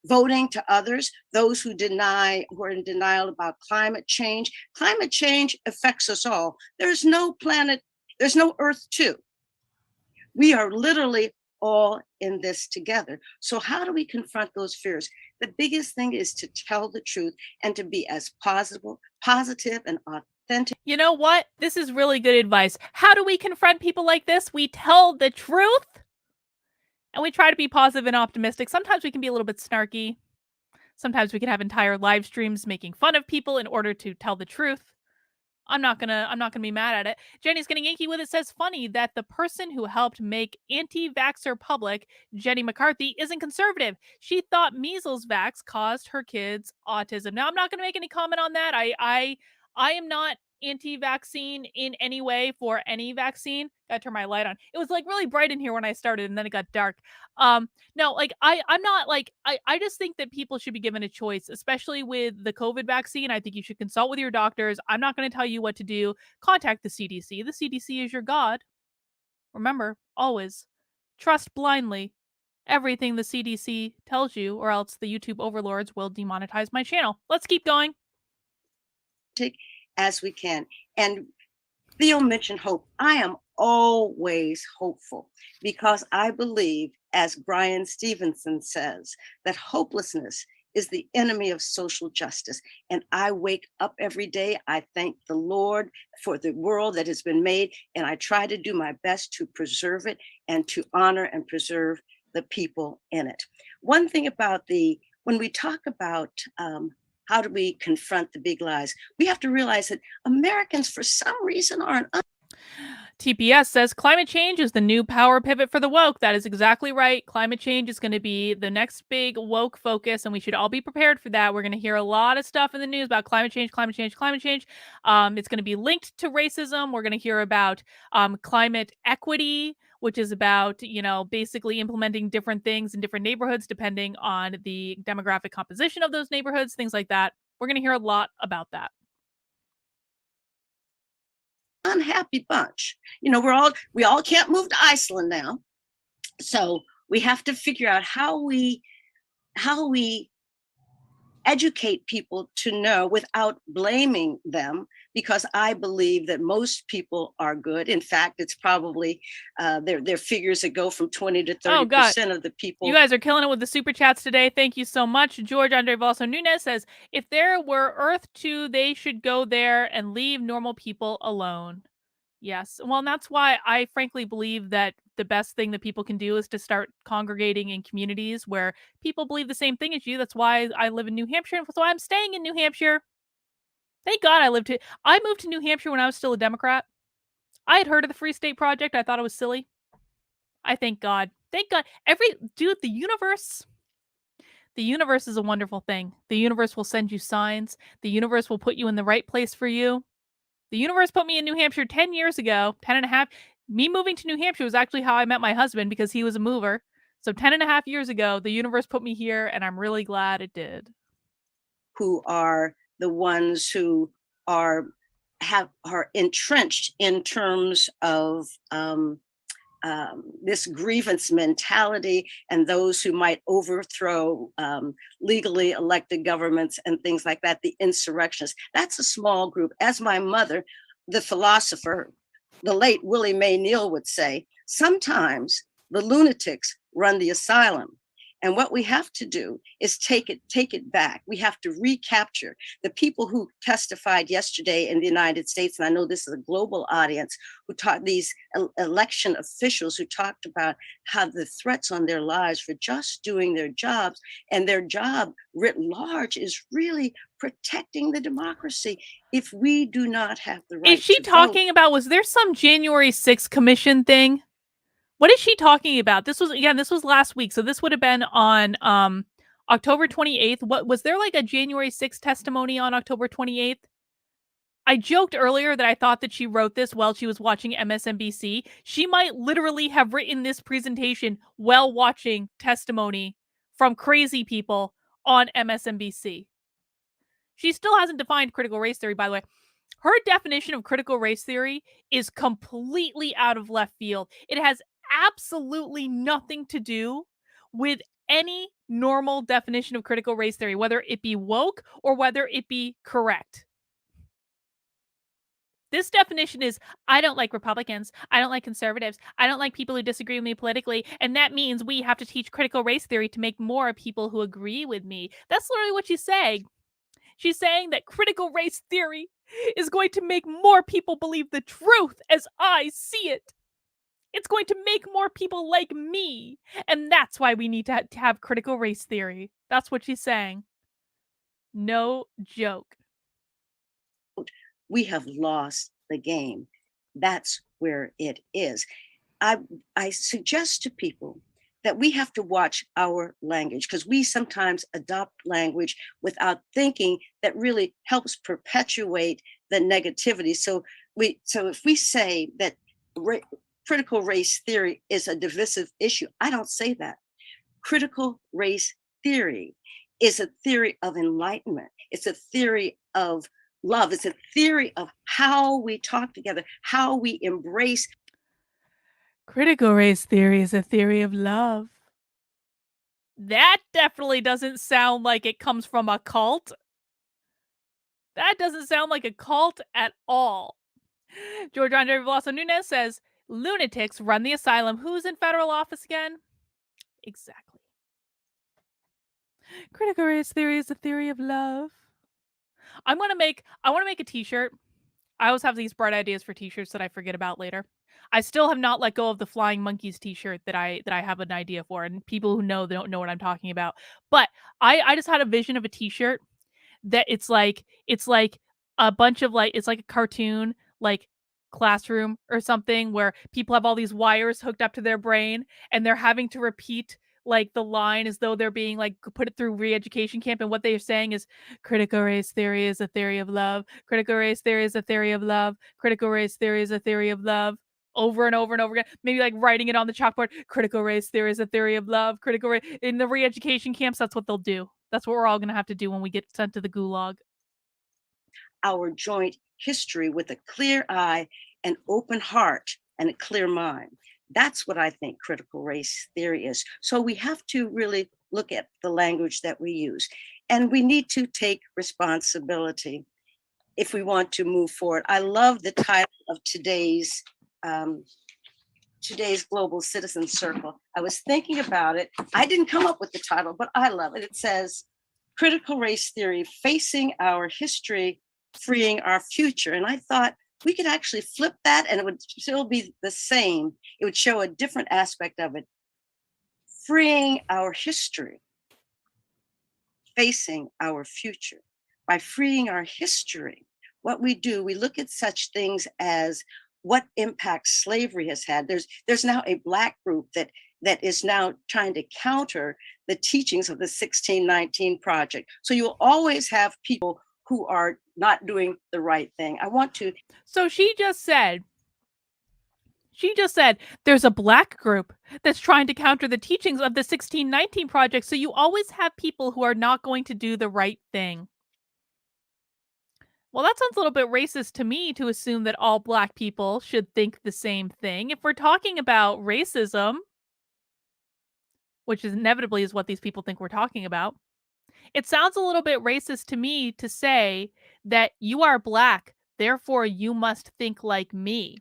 voting to others, those who are in denial about climate change. Climate change affects us all. There's no planet, there's no Earth 2. We are literally all in this together. So how do we confront those fears? The biggest thing is to tell the truth and to be as positive and authentic. You know what? This is really good advice. How do we confront people like this? We tell the truth and we try to be positive and optimistic. Sometimes we can be a little bit snarky. Sometimes we can have entire live streams making fun of people in order to tell the truth. I'm not gonna be mad at it. Jenny's getting inky with it. Says funny that the person who helped make anti-vaxxer public, Jenny McCarthy, isn't conservative. She thought measles vax caused her kids autism. Now I'm not gonna make any comment on that. I am not anti-vaccine in any way for any vaccine. Gotta turn my light on. It was like really bright in here when I started and then it got dark. No, like I'm not like I just think that people should be given a choice, especially with the COVID vaccine. I think you should consult with your doctors. I'm not going to tell you what to do. Contact the CDC. The CDC is your god. Remember, always trust blindly everything the CDC tells you, or else the YouTube overlords will demonetize my channel. Let's keep going. As we can. And Theo mentioned hope. I am always hopeful because I believe, as Brian Stevenson says, that hopelessness is the enemy of social justice. And I wake up every day. I thank the Lord for the world that has been made. And I try to do my best to preserve it and to honor and preserve the people in it. One thing about when we talk about how do we confront the big lies, we have to realize that Americans, for some reason, are TPS says climate change is the new power pivot for the woke. That is exactly right. Climate change is going to be the next big woke focus, and we should all be prepared for that. We're going to hear a lot of stuff in the news about climate change, climate change, climate change. It's going to be linked to racism. We're going to hear about climate equity, which is about, basically implementing different things in different neighborhoods depending on the demographic composition of those neighborhoods, things like that. We're going to hear a lot about that. Unhappy bunch. We all can't move to Iceland now. So we have to figure out how we educate people to know without blaming them, because I believe that most people are good. In fact, it's probably their figures that go from 20 to 30% of the people. You guys are killing it with the super chats today. Thank you so much. George Andre Valso Nunez says, if there were Earth 2, they should go there and leave normal people alone. Yes. Well, and that's why I frankly believe that the best thing that people can do is to start congregating in communities where people believe the same thing as you. That's why I live in New Hampshire. And that's why I'm staying in New Hampshire. Thank God I moved to New Hampshire when I was still a Democrat. I had heard of the Free State Project. I thought it was silly. I thank God. Thank God. The universe is a wonderful thing. The universe will send you signs. The universe will put you in the right place for you. The universe put me in New Hampshire 10 years ago, 10 and a half. Me moving to New Hampshire was actually how I met my husband, because he was a mover. So 10 and a half years ago, the universe put me here, and I'm really glad it did. Who are the ones who are entrenched in terms of this grievance mentality, and those who might overthrow legally elected governments and things like that, the insurrectionists. That's a small group. As my mother, the philosopher, the late Willie Mae Neal, would say, sometimes the lunatics run the asylum. And what we have to do is take it back. We have to recapture the people who testified yesterday in the United States. And I know this is a global audience, who taught these election officials who talked about how the threats on their lives for just doing their jobs, and their job writ large is really protecting the democracy. If we do not have the right is she to talking vote, about, was there some January 6th commission thing? What is she talking about? This was last week. So this would have been on October 28th. What was there, like a January 6th testimony on October 28th? I joked earlier that I thought that she wrote this while she was watching MSNBC. She might literally have written this presentation while watching testimony from crazy people on MSNBC. She still hasn't defined critical race theory, by the way. Her definition of critical race theory is completely out of left field. It has absolutely nothing to do with any normal definition of critical race theory, whether it be woke or whether it be correct. This definition is, I don't like Republicans, I don't like conservatives, I don't like people who disagree with me politically, and that means we have to teach critical race theory to make more people who agree with me. That's literally what she's saying. She's saying that critical race theory is going to make more people believe the truth as I see it. It's going to make more people like me. And that's why we need to have critical race theory. That's what she's saying. No joke. we have lost the game. That's where it is. I suggest to people that we have to watch our language, because we sometimes adopt language without thinking that really helps perpetuate the negativity. So if we say that critical race theory is a divisive issue, I don't say that. Critical race theory is a theory of enlightenment. It's a theory of love. It's a theory of how we talk together, how we embrace. Critical race theory is a theory of love. That definitely doesn't sound like it comes from a cult. That doesn't sound like a cult at all. George Andre Veloso Nunez says, lunatics run the asylum. Who's in federal office again? Exactly. Critical race theory is a theory of love. I want to make a t-shirt. I always have these bright ideas for t-shirts that I forget about later. I still have not let go of the flying monkeys t-shirt that I have an idea for, and people who know, they don't know what I'm talking about. But I just had a vision of a t-shirt that it's like a bunch of, like, it's like a cartoon, like classroom or something where people have all these wires hooked up to their brain and they're having to repeat like the line as though they're being like put it through re-education camp, and what they're saying is critical race theory is a theory of love, critical race theory is a theory of love, critical race theory is a theory of love, over and over and over again, maybe like writing it on the chalkboard, critical race theory is a theory of love, critical race. In the re-education camps, that's what they'll do. That's what we're all going to have to do when we get sent to the gulag. Our joint history with a clear eye, an open heart, and a clear mind. That's what I think critical race theory is. So we have to really look at the language that we use, and we need to take responsibility if we want to move forward. I love the title of today's Global Citizen Circle. I was thinking about it. I didn't come up with the title, but I love it. It says, Critical Race Theory, Facing Our History, Freeing Our Future. And I thought we could actually flip that and it would still be the same. It would show a different aspect of it. Freeing our history, facing our future. By freeing our history, what we do, we look at such things as what impact slavery has had. There's now a Black group that is now trying to counter the teachings of the 1619 Project. So you'll always have people who are not doing the right thing. So she just said there's a Black group that's trying to counter the teachings of the 1619 Project. So you always have people who are not going to do the right thing. Well, that sounds a little bit racist to me to assume that all Black people should think the same thing. If we're talking about racism, which is inevitably is what these people think we're talking about, it sounds a little bit racist to me to say that you are Black, therefore you must think like me.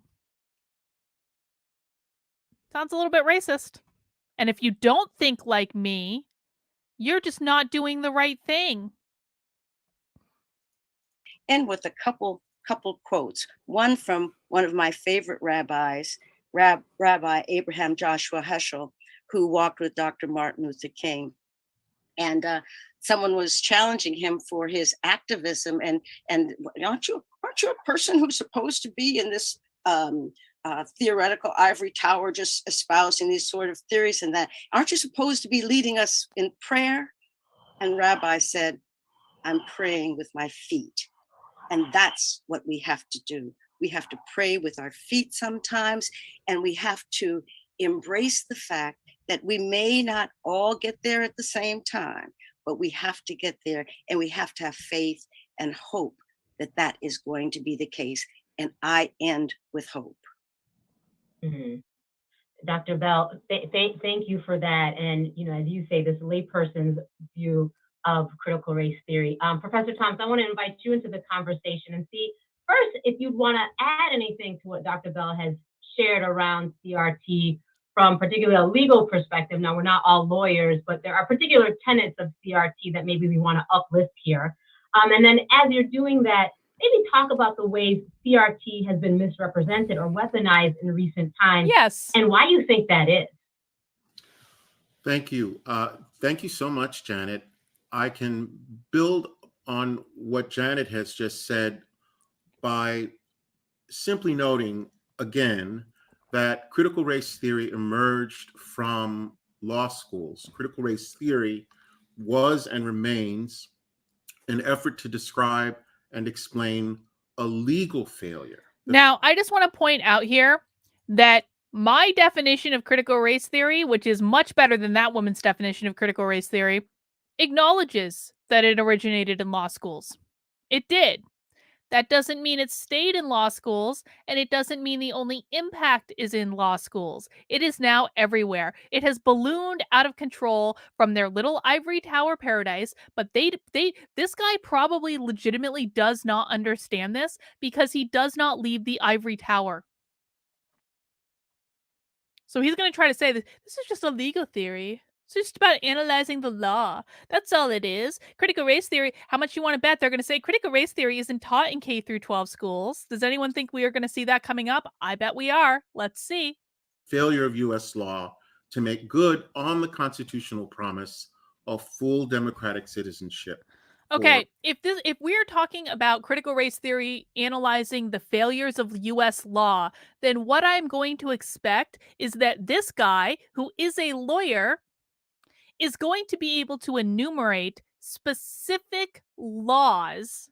Sounds a little bit racist. And if you don't think like me, you're just not doing the right thing. End with a couple quotes. One from one of my favorite rabbis, Rabbi Abraham Joshua Heschel, who walked with Dr. Martin Luther King. And someone was challenging him for his activism. And aren't you a person who's supposed to be in this theoretical ivory tower, just espousing these sort of theories and that? Aren't you supposed to be leading us in prayer? And Rabbi said, I'm praying with my feet. And that's what we have to do. We have to pray with our feet sometimes, and we have to embrace the fact that we may not all get there at the same time, but we have to get there, and we have to have faith and hope that that is going to be the case. And I end with hope. Mm-hmm. Dr. Bell, thank you for that. And, as you say, this layperson's view of critical race theory. Professor Thomas, I want to invite you into the conversation and see first if you'd want to add anything to what Dr. Bell has shared around CRT from particularly a legal perspective. Now, we're not all lawyers, but there are particular tenets of CRT that maybe we want to uplift here. And then as you're doing that, maybe talk about the ways CRT has been misrepresented or weaponized in recent times. Yes. And why you think that is. Thank you. Thank you so much, Janet. I can build on what Janet has just said by simply noting again that critical race theory emerged from law schools. Critical race theory was and remains an effort to describe and explain a legal failure. Now, I just want to point out here that my definition of critical race theory, which is much better than that woman's definition of critical race theory, acknowledges that it originated in law schools. It did. That doesn't mean it stayed in law schools, and it doesn't mean the only impact is in law schools. It is now everywhere. It has ballooned out of control from their little ivory tower paradise, but this guy probably legitimately does not understand this because he does not leave the ivory tower. So he's going to try to say that this is just a legal theory. It's just about analyzing the law. That's all it is. Critical race theory, how much you want to bet they're going to say critical race theory isn't taught in K through 12 schools. Does anyone think we are going to see that coming up? I bet we are. Let's see. Failure of US law to make good on the constitutional promise of full democratic citizenship. Okay, if we're talking about critical race theory analyzing the failures of US law, then what I'm going to expect is that this guy, who is a lawyer, is going to be able to enumerate specific laws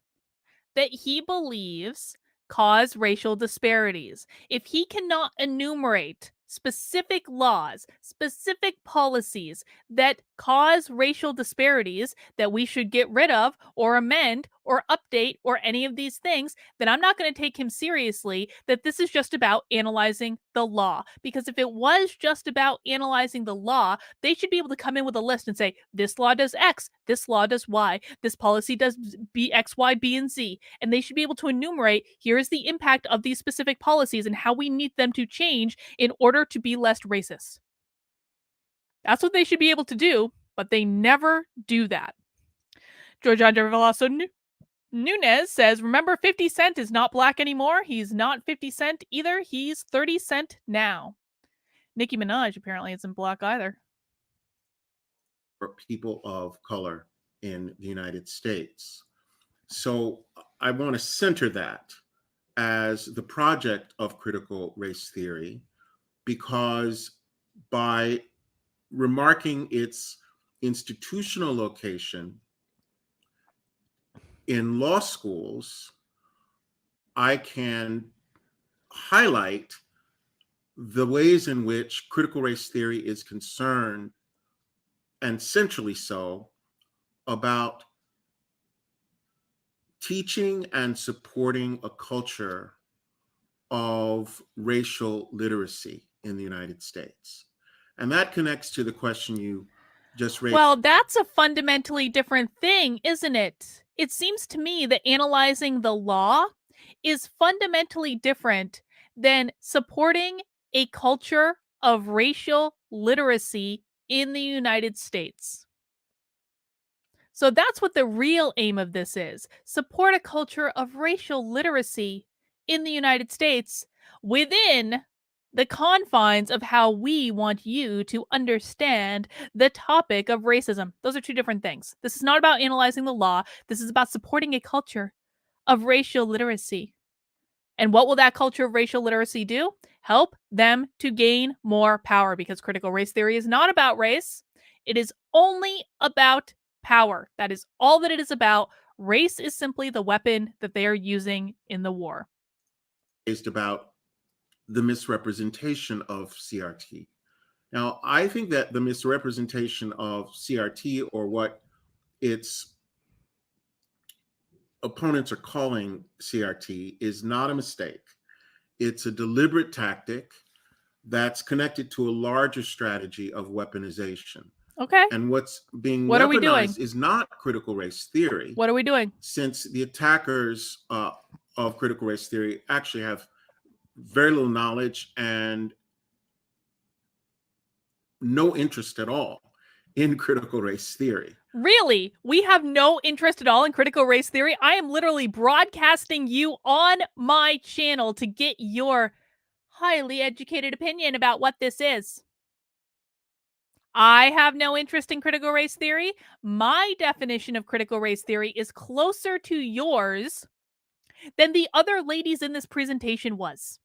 that he believes cause racial disparities. If he cannot enumerate specific laws, specific policies that cause racial disparities that we should get rid of or amend or update or any of these things, then I'm not going to take him seriously that this is just about analyzing the law. Because if it was just about analyzing the law, they should be able to come in with a list and say, this law does X, this law does Y, this policy does B, X, Y, B, and Z. And they should be able to enumerate, here is the impact of these specific policies and how we need them to change in order to be less racist. That's what they should be able to do, but they never do that. George Andre Veloso Nunez says, remember 50 Cent is not black anymore. He's not 50 Cent either. He's 30 Cent now. Nicki Minaj apparently isn't black either. For people of color in the United States. So I want to center that as the project of critical race theory, because by remarking its institutional location in law schools, I can highlight the ways in which critical race theory is concerned, and centrally so, about teaching and supporting a culture of racial literacy in the United States. And that connects to the question you just raised. Well, that's a fundamentally different thing, isn't it? It seems to me that analyzing the law is fundamentally different than supporting a culture of racial literacy in the United States. So that's what the real aim of this is. Support a culture of racial literacy in the United States within the confines of how we want you to understand the topic of racism. Those are two different things. This is not about analyzing the law. This is about supporting a culture of racial literacy. And what will that culture of racial literacy do? Help them to gain more power, because critical race theory is not about race. It is only about power. That is all that it is about. Race is simply the weapon that they are using in the war. Raised about the misrepresentation of CRT. Now, I think that the misrepresentation of CRT, or what its opponents are calling CRT, is not a mistake. It's a deliberate tactic that's connected to a larger strategy of weaponization. Okay. And what's being What are we doing? weaponized is not critical race theory. What are we doing? Since the attackers of critical race theory actually have very little knowledge and no interest at all in critical race theory. Really? We have no interest at all in critical race theory? I am literally broadcasting you on my channel to get your highly educated opinion about what this is. I have no interest in critical race theory. My definition of critical race theory is closer to yours than the other ladies in this presentation was.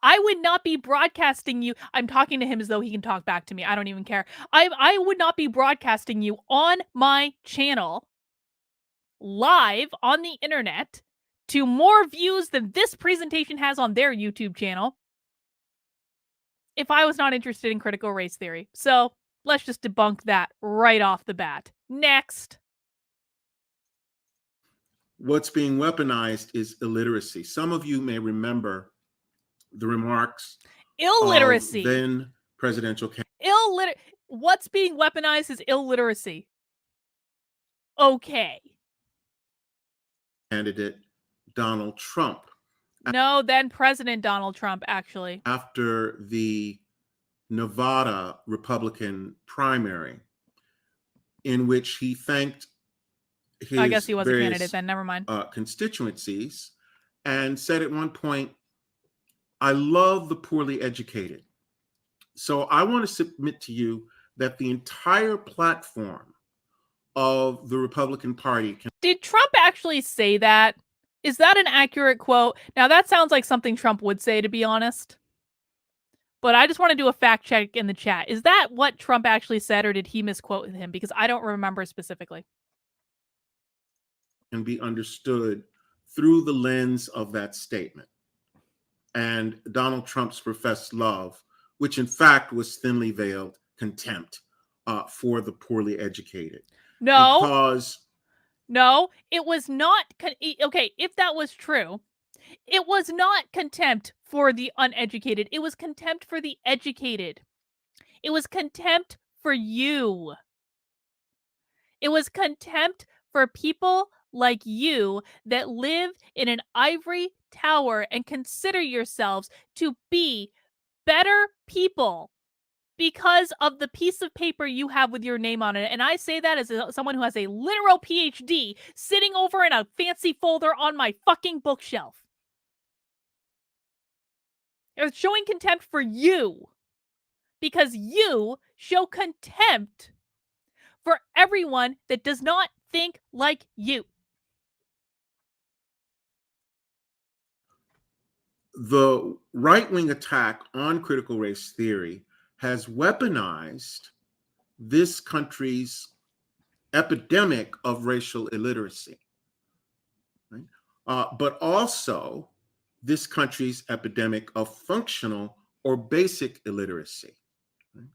I would not be broadcasting you. I'm talking to him as though he can talk back to me. I don't even care. I would not be broadcasting you on my channel live on the internet to more views than this presentation has on their YouTube channel if I was not interested in critical race theory. So let's just debunk that right off the bat. Next. What's being weaponized is illiteracy. Some of you may remember the remarks Illiteracy. of then presidential What's being weaponized is illiteracy. Okay. Candidate Donald Trump. No, then President Donald Trump, actually. After the Nevada Republican primary, in which he thanked his I guess he was a various, candidate then, never mind. constituencies, and said at one point, I love the poorly educated. So I want to submit to you that the entire platform of the Republican Party. Did Trump actually say that? Is that an accurate quote? Now, that sounds like something Trump would say, to be honest. But I just want to do a fact check in the chat. Is that what Trump actually said, or did he misquote him? Because I don't remember specifically. Can be understood through the lens of that statement and Donald Trump's professed love, which in fact was thinly veiled contempt for the poorly educated. No. Because no, it was not. Okay, if that was true, it was not contempt for the uneducated. It was contempt for the educated. It was contempt for you. It was contempt for people like you that live in an ivory tower and consider yourselves to be better people because of the piece of paper you have with your name on it. And I say that as someone who has a literal PhD sitting over in a fancy folder on my fucking bookshelf. It's showing contempt for you because you show contempt for everyone that does not think like you. The right-wing attack on critical race theory has weaponized this country's epidemic of racial illiteracy, right? But also this country's epidemic of functional or basic illiteracy. Right?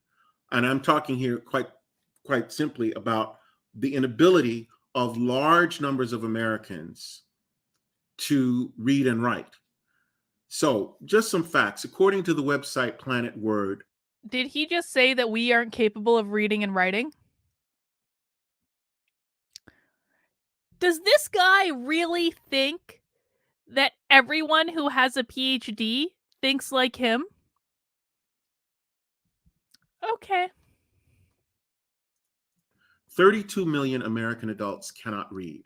And I'm talking here quite simply about the inability of large numbers of Americans to read and write. So, just some facts. According to the website Planet Word, did he just say that we aren't capable of reading and writing? Does this guy really think that everyone who has a PhD thinks like him? Okay. 32 million American adults cannot read,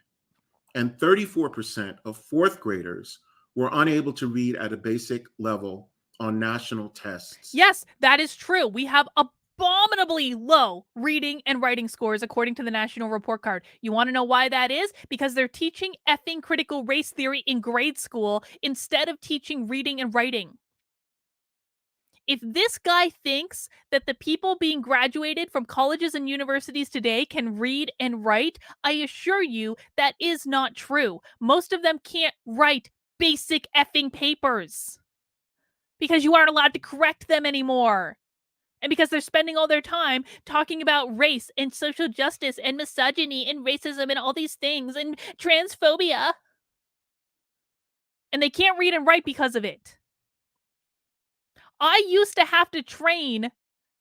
and 34% of fourth graders were unable to read at a basic level on national tests. Yes, that is true. We have abominably low reading and writing scores according to the National Report Card. You want to know why that is? Because they're teaching effing critical race theory in grade school instead of teaching reading and writing. If this guy thinks that the people being graduated from colleges and universities today can read and write, I assure you that is not true. Most of them can't write basic effing papers because you aren't allowed to correct them anymore. And because they're spending all their time talking about race and social justice and misogyny and racism and all these things and transphobia. And they can't read and write because of it. I used to have to train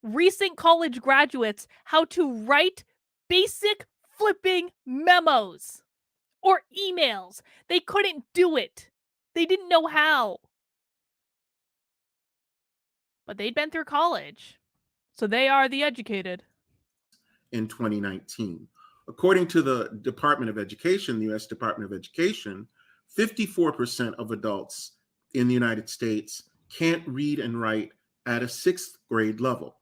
recent college graduates how to write basic flipping memos or emails. They couldn't do it. They didn't know how. But they'd been through college. So they are the educated. In 2019. According to the Department of Education, the US Department of Education, 54% of adults in the United States can't read and write at a sixth grade level.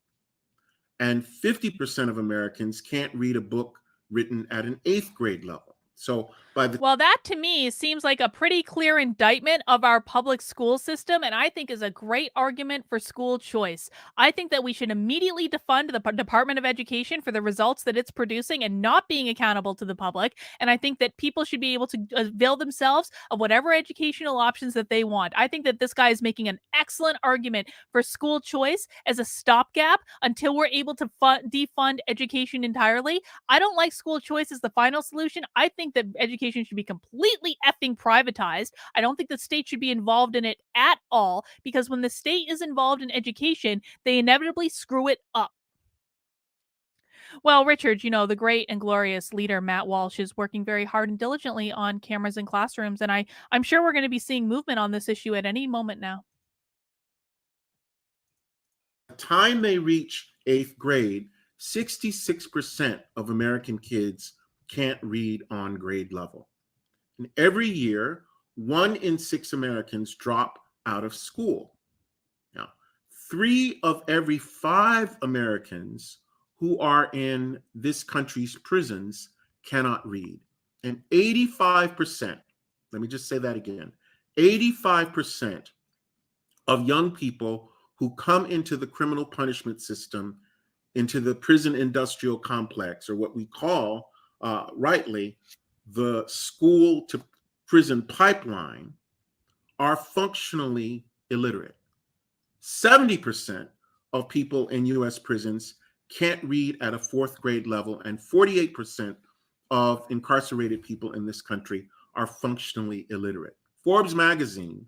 And 50% of Americans can't read a book written at an eighth grade level. So well, that to me seems like a pretty clear indictment of our public school system, and I think is a great argument for school choice. I think that we should immediately defund the Department of Education for the results that it's producing and not being accountable to the public. And I think that people should be able to avail themselves of whatever educational options that they want. I think that this guy is making an excellent argument for school choice as a stopgap until we're able to defund education entirely. I don't like school choice as the final solution. I think that education should be completely effing privatized. I don't think the state should be involved in it at all, because when the state is involved in education, they inevitably screw it up. Well, Richard, you know, the great and glorious leader Matt Walsh is working very hard and diligently on cameras in classrooms, and I'm sure we're going to be seeing movement on this issue at any moment now. By the time they reach eighth grade, 66% of American kids can't read on grade level. And every year, 1 in 6 Americans drop out of school. Now, 3 of every 5 Americans who are in this country's prisons cannot read. And 85%, let me just say that again, 85% of young people who come into the criminal punishment system, into the prison industrial complex, or what we call rightly the school to prison pipeline, are functionally illiterate. 70% of people in US prisons can't read at a fourth grade level, and 48% of incarcerated people in this country are functionally illiterate. Forbes magazine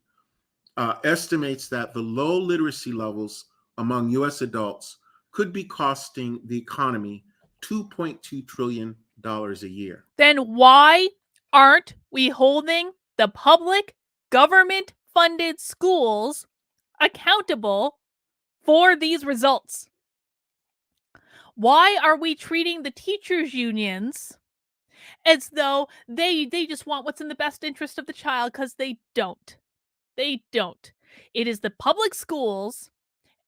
estimates that the low literacy levels among US adults could be costing the economy $2.2 trillion a year. Then why aren't we holding the public government funded schools accountable for these results? Why are we treating the teachers' unions as though they just want what's in the best interest of the child? Because they don't. They don't. It is the public schools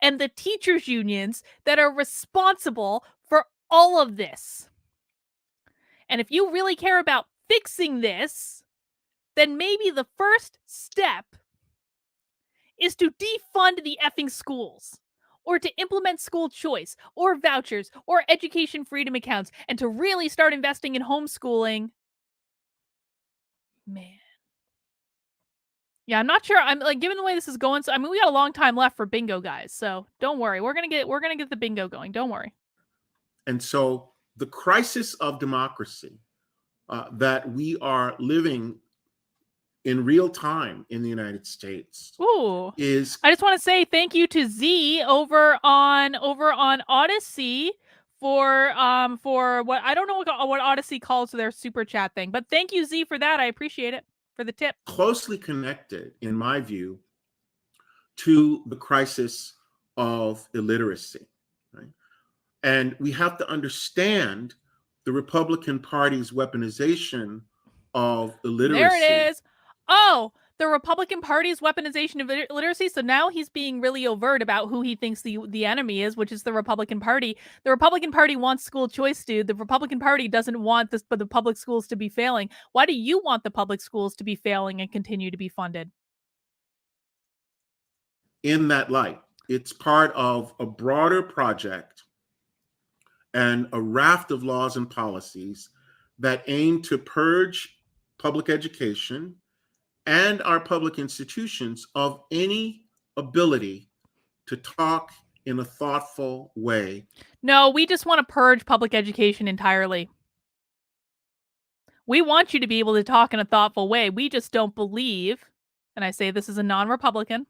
and the teachers' unions that are responsible for all of this. And if you really care about fixing this, then maybe the first step is to defund the effing schools, or to implement school choice, or vouchers, or education freedom accounts, and to really start investing in homeschooling. Man. Yeah, I'm not sure. I'm like, given the way this is going, so I mean, we got a long time left for bingo, guys. So don't worry. We're gonna get the bingo going. Don't worry. And so the crisis of democracy that we are living in real time in the United States is. I just want to say thank you to Z over on Odyssey for what I don't know what Odyssey calls their super chat thing, but thank you, Z, for that. I appreciate it, for the tip. Closely connected, in my view, to the crisis of illiteracy, right? And we have to understand the Republican Party's weaponization of illiteracy. There it is. Oh, the Republican Party's weaponization of literacy. So now he's being really overt about who he thinks the enemy is, which is the Republican Party. The Republican Party wants school choice, dude. The Republican Party doesn't want this, but the public schools to be failing. Why do you want the public schools to be failing and continue to be funded? In that light, it's part of a broader project and a raft of laws and policies that aim to purge public education and our public institutions of any ability to talk in a thoughtful way. No, we just want to purge public education entirely. We want you to be able to talk in a thoughtful way. We just don't believe, and I say this as a non-Republican,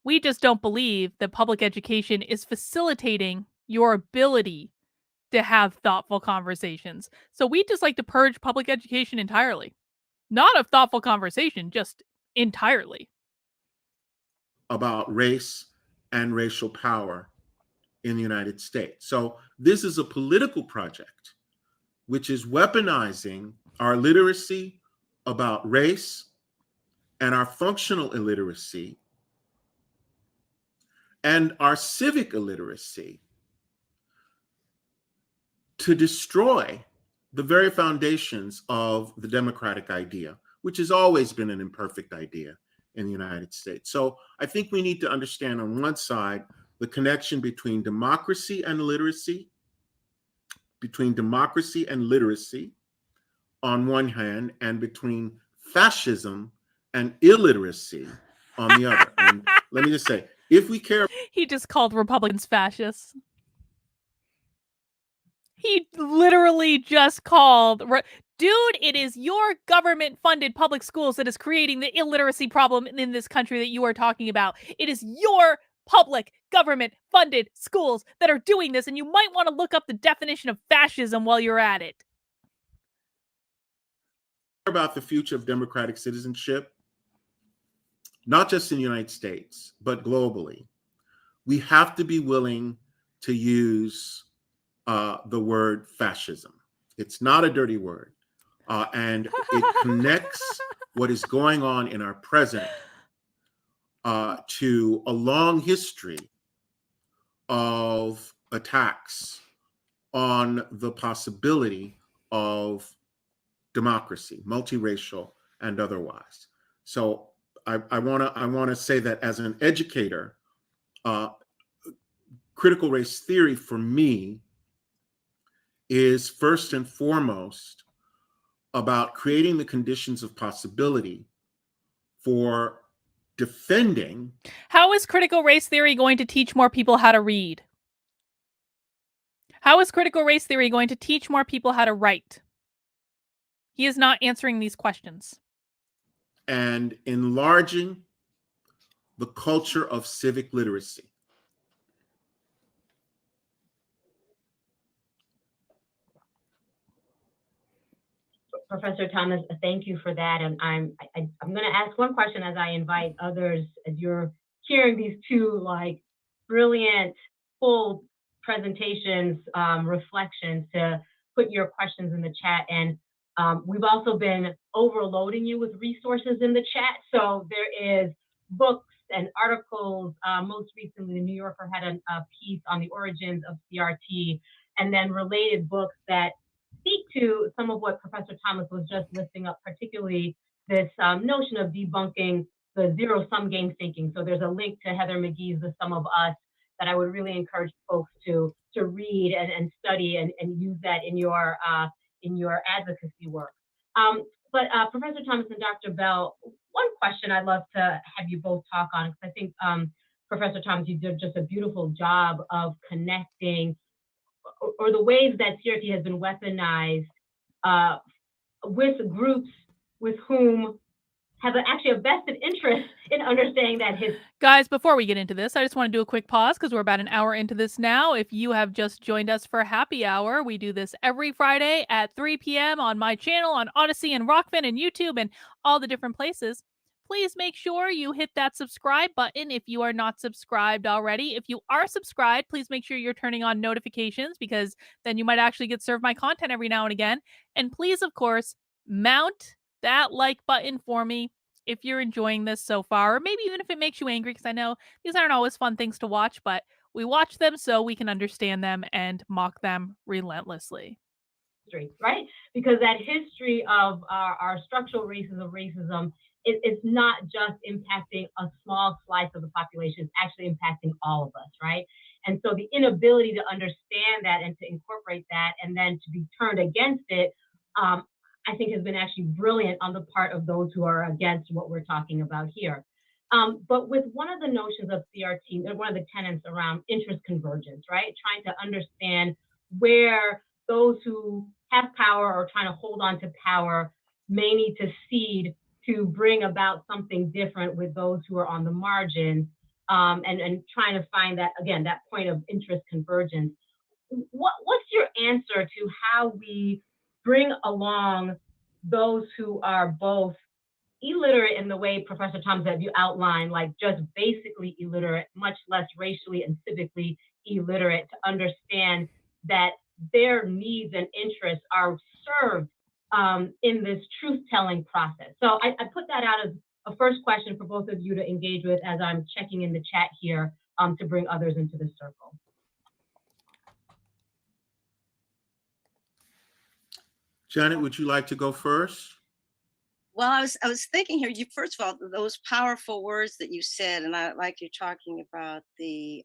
we just don't believe that public education is facilitating your ability to have thoughtful conversations. So we just like to purge public education entirely. Not of thoughtful conversation, just entirely. About race and racial power in the United States. So this is a political project which is weaponizing our literacy about race and our functional illiteracy and our civic illiteracy to destroy the very foundations of the democratic idea, which has always been an imperfect idea in the United States. So I think we need to understand on one side the connection between democracy and literacy, between democracy and literacy on one hand, and between fascism and illiteracy on the other. And let me just say, if we care... He just called Republicans fascists. He literally just called... Dude, it is your government-funded public schools that is creating the illiteracy problem in this country that you are talking about. It is your public government-funded schools that are doing this, and you might want to look up the definition of fascism while you're at it. About the future of democratic citizenship, not just in the United States, but globally, we have to be willing to use the word fascism. It's not a dirty word. And it connects what is going on in our present to a long history of attacks on the possibility of democracy, multiracial and otherwise. So I want to say that as an educator, critical race theory for me is first and foremost about creating the conditions of possibility for defending. How is critical race theory going to teach more people how to read? How is critical race theory going to teach more people how to write? He is not answering these questions. And enlarging the culture of civic literacy. Professor Thomas, thank you for that. And I'm going to ask one question as I invite others, as you're hearing these two like brilliant, full presentations, reflections, to put your questions in the chat. And we've also been overloading you with resources in the chat. So there is books and articles. Most recently, the New Yorker had a piece on the origins of CRT, and then related books that speak to some of what Professor Thomas was just listing up, particularly this notion of debunking the zero-sum game thinking. So there's a link to Heather McGee's The Sum of Us that I would really encourage folks to read and study and use that in your advocacy work. But Professor Thomas and Dr. Bell, one question I'd love to have you both talk on, because I think Professor Thomas, you did just a beautiful job of connecting or the ways that CRT has been weaponized with groups with whom have actually a vested interest in understanding that his. Guys, before we get into this, I just want to do a quick pause because we're about an hour into this now. If you have just joined us for happy hour, we do this every Friday at 3 p.m. on my channel, on Odyssey and Rockfin and YouTube and all the different places. Please make sure you hit that subscribe button if you are not subscribed already. If you are subscribed, please make sure you're turning on notifications, because then you might actually get served my content every now and again. And please, of course, mount that like button for me if you're enjoying this so far, or maybe even if it makes you angry, because I know these aren't always fun things to watch, but we watch them so we can understand them and mock them relentlessly. Right? Because that history of our structural racism is not just impacting a small slice of the population, it's actually impacting all of us, right? And so the inability to understand that and to incorporate that and then to be turned against it, I think has been actually brilliant on the part of those who are against what we're talking about here. But with one of the notions of CRT, one of the tenets around interest convergence, right? Trying to understand where those who have power or trying to hold on to power may need to cede to bring about something different with those who are on the margin, and trying to find that, again, that point of interest convergence. What's your answer to how we bring along those who are both illiterate in the way, Professor Thomas, that you outlined, like just basically illiterate, much less racially and civically illiterate, to understand that their needs and interests are served in this truth-telling process? So I put that out as a first question for both of you to engage with as I'm checking in the chat here to bring others into the circle. Janet, would you like to go first? Well, I was thinking here, first of all, those powerful words that you said, and I like you talking about the,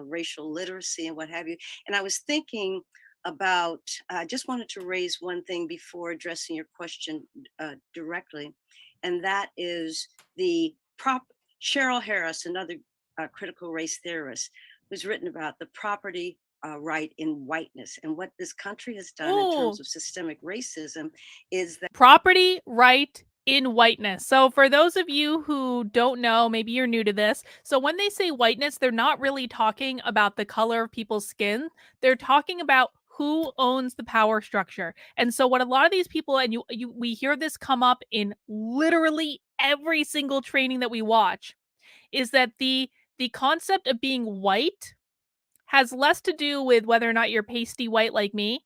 racial literacy and what have you. And I was thinking about, I just wanted to raise one thing before addressing your question directly, and that is the Cheryl Harris, another critical race theorist, who's written about the property right in whiteness. And what this country has done in terms of systemic racism is that property right in whiteness. So for those of you who don't know, maybe you're new to this. So when they say whiteness, they're not really talking about the color of people's skin. They're talking about who owns the power structure. And so what a lot of these people, and we hear this come up in literally every single training that we watch, is that the concept of being white has less to do with whether or not you're pasty white like me,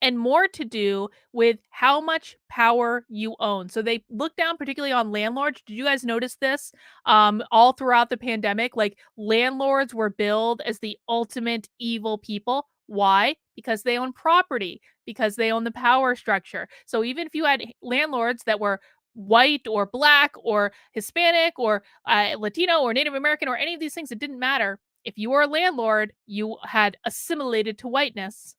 and more to do with how much power you own. So they look down particularly on landlords. Did you guys notice this? All throughout the pandemic, like landlords were billed as the ultimate evil people. Why? Because they own property, because they own the power structure. So even if you had landlords that were white or black or Hispanic or Latino or Native American or any of these things, it didn't matter. If you were a landlord, you had assimilated to whiteness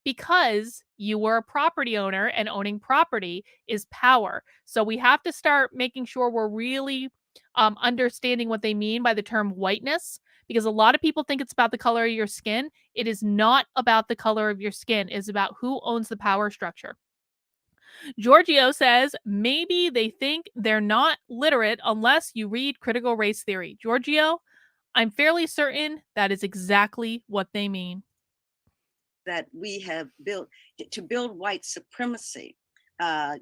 because you were a property owner, and owning property is power. So we have to start making sure we're really understanding what they mean by the term whiteness, because a lot of people think it's about the color of your skin. It is not about the color of your skin. It's about who owns the power structure. Giorgio says maybe they think they're not literate unless you read critical race theory. Giorgio, I'm fairly certain that is exactly what they mean. That we have built to build white supremacy.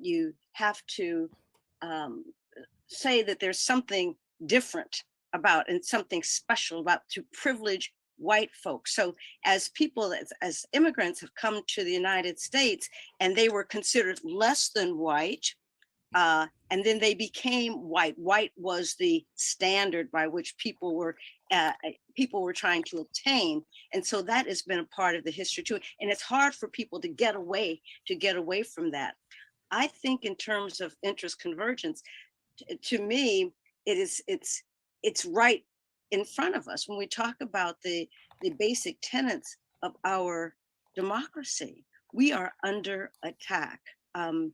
You have to say that there's something different about and something special about to privilege white folks. So as people, as immigrants have come to the United States and they were considered less than white, and then they became white. White was the standard by which people were trying to obtain, and so that has been a part of the history too. And it's hard for people to get away from that. I think in terms of interest convergence, to me, it's right in front of us when we talk about the basic tenets of our democracy. We are under attack. Can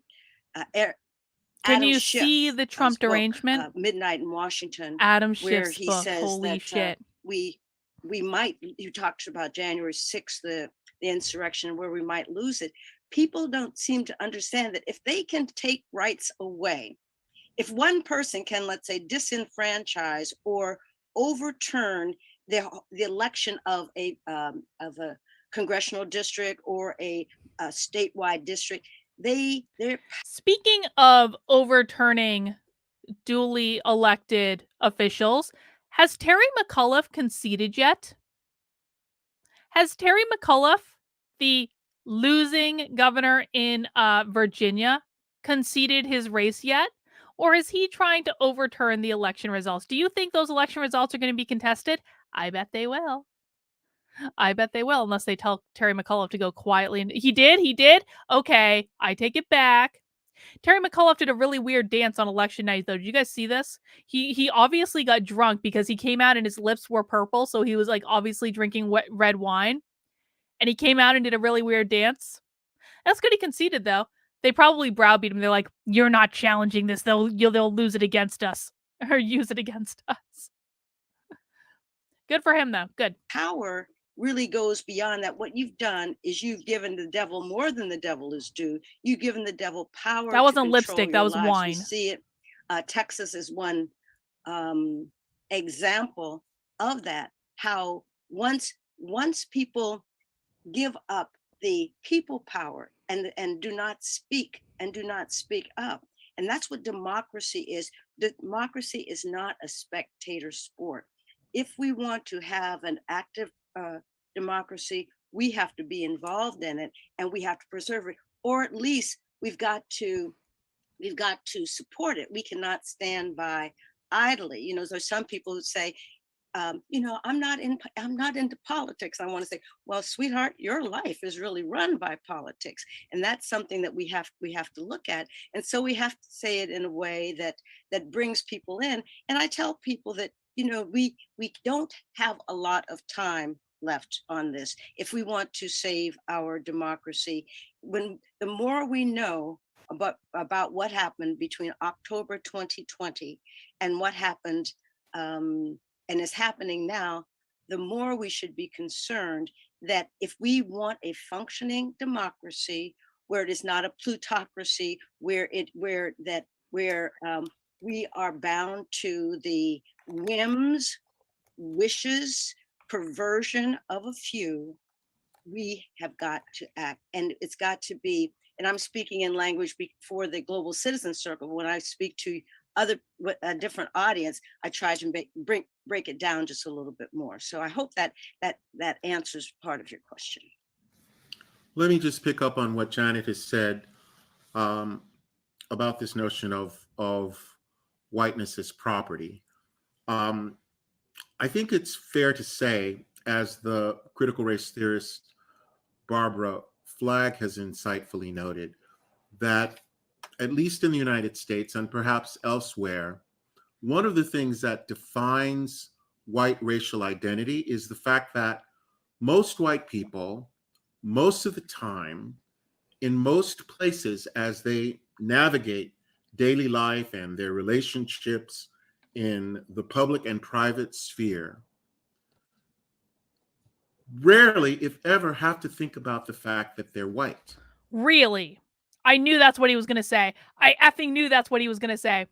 Adam you Schiff see the Trump spoke, derangement? Midnight in Washington, Adam where Schiff's he book. says Holy that shit. we might, he talks about January 6th, the insurrection, where we might lose it. People don't seem to understand that if they can take rights away, if one person can, let's say, disenfranchise or overturn the election of a congressional district or a statewide district, they're Speaking of overturning duly elected officials, has Terry McAuliffe conceded yet? Has Terry McAuliffe, the losing governor in Virginia, conceded his race yet? Or is he trying to overturn the election results? Do you think those election results are going to be contested? I bet they will. I bet they will, unless they tell Terry McAuliffe to go quietly. And he did. Okay, I take it back. Terry McAuliffe did a really weird dance on election night, though. Did you guys see this? He obviously got drunk because he came out and his lips were purple, so he was like obviously drinking red wine. And he came out and did a really weird dance. That's good. He conceded, though. They probably browbeat him. They're like, "You're not challenging this. They'll lose it against us or use it against us." Good for him, though. Good. power really goes beyond that. What you've done is you've given the devil more than the devil is due. You've given the devil power. That wasn't to lipstick. That was lives. wine. We see it. Texas is one example of that. How once people give up the people power and do not speak up, and that's what democracy is. Democracy is not a spectator sport. If we want to have an active democracy, we have to be involved in it, and we have to preserve it, or at least we've got to support it. We cannot stand by idly. You know, there's some people who say, I'm not into politics. I want to say, well, sweetheart, your life is really run by politics, and that's something that we have to look at. And so we have to say it in a way that brings people in. And I tell people that we don't have a lot of time left on this if we want to save our democracy. When the more we know about what happened between October 2020 and what happened and is happening now, the more we should be concerned that if we want a functioning democracy where it is not a plutocracy, where we are bound to the whims, wishes, perversion of a few, we have got to act. And it's got to be, and I'm speaking in language for the Global Citizen Circle. When I speak to a different audience, I try to break it down just a little bit more. So I hope that answers part of your question. Let me just pick up on what Janet has said about this notion of whiteness as property. I think it's fair to say, as the critical race theorist Barbara Flagg has insightfully noted, that at least in the United States and perhaps elsewhere, one of the things that defines white racial identity is the fact that most white people, most of the time, in most places, as they navigate daily life and their relationships in the public and private sphere, rarely, if ever, have to think about the fact that they're white. Really? I knew that's what he was going to say. I effing knew that's what he was going to say.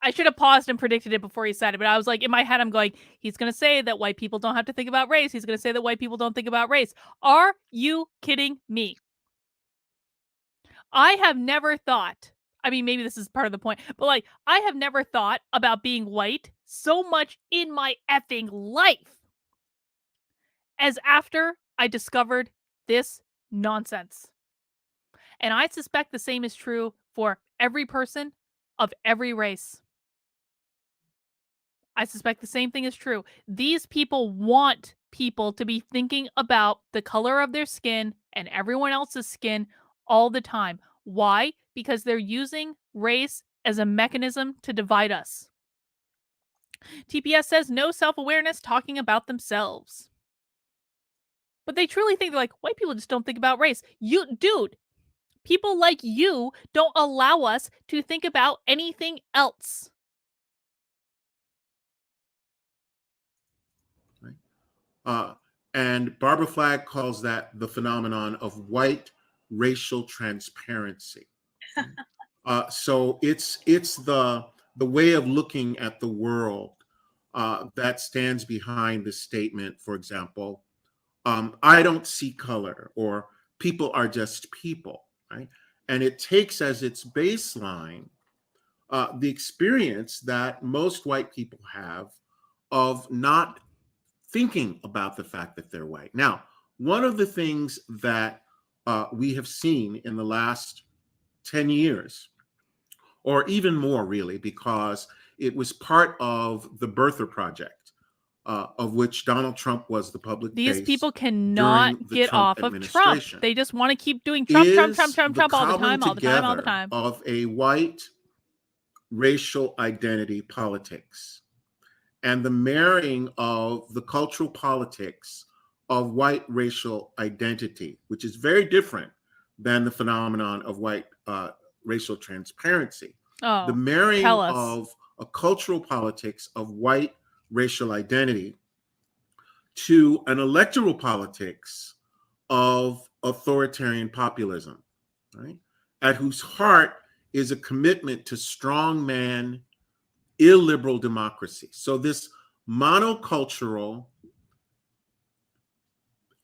I should have paused and predicted it before he said it, but I was like, in my head, I'm going, he's going to say that white people don't have to think about race. He's going to say that white people don't think about race. Are you kidding me? I have never thought, I mean, maybe this is part of the point, but like, I have never thought about being white so much in my effing life as after I discovered this nonsense. And I suspect the same is true for every person of every race. I suspect the same thing is true. These people want people to be thinking about the color of their skin and everyone else's skin all the time. Why? Because they're using race as a mechanism to divide us. TPS says no self-awareness, talking about themselves. But they truly think, they're like, white people just don't think about race. You, dude, people like you don't allow us to think about anything else. And Barbara Flagg calls that the phenomenon of white racial transparency. So it's the way of looking at the world that stands behind the statement, for example, I don't see color, or people are just people, right? And it takes as its baseline the experience that most white people have of not thinking about the fact that they're white. Now, one of the things that we have seen in the last 10 years, or even more really, because it was part of the Birther Project, of which Donald Trump was the public These face people during cannot the get Trump off of Trump. administration. They just want to keep doing Trump, Trump, Trump, Is Trump, the Trump all the cobbling time, all the time, all the together time. of a white racial identity politics and the marrying of the cultural politics of white racial identity, which is very different than the phenomenon of white racial transparency. Oh, The marrying tell us. of a cultural politics of white racial identity to an electoral politics of authoritarian populism, right? At whose heart is a commitment to strongman illiberal democracy. So this monocultural,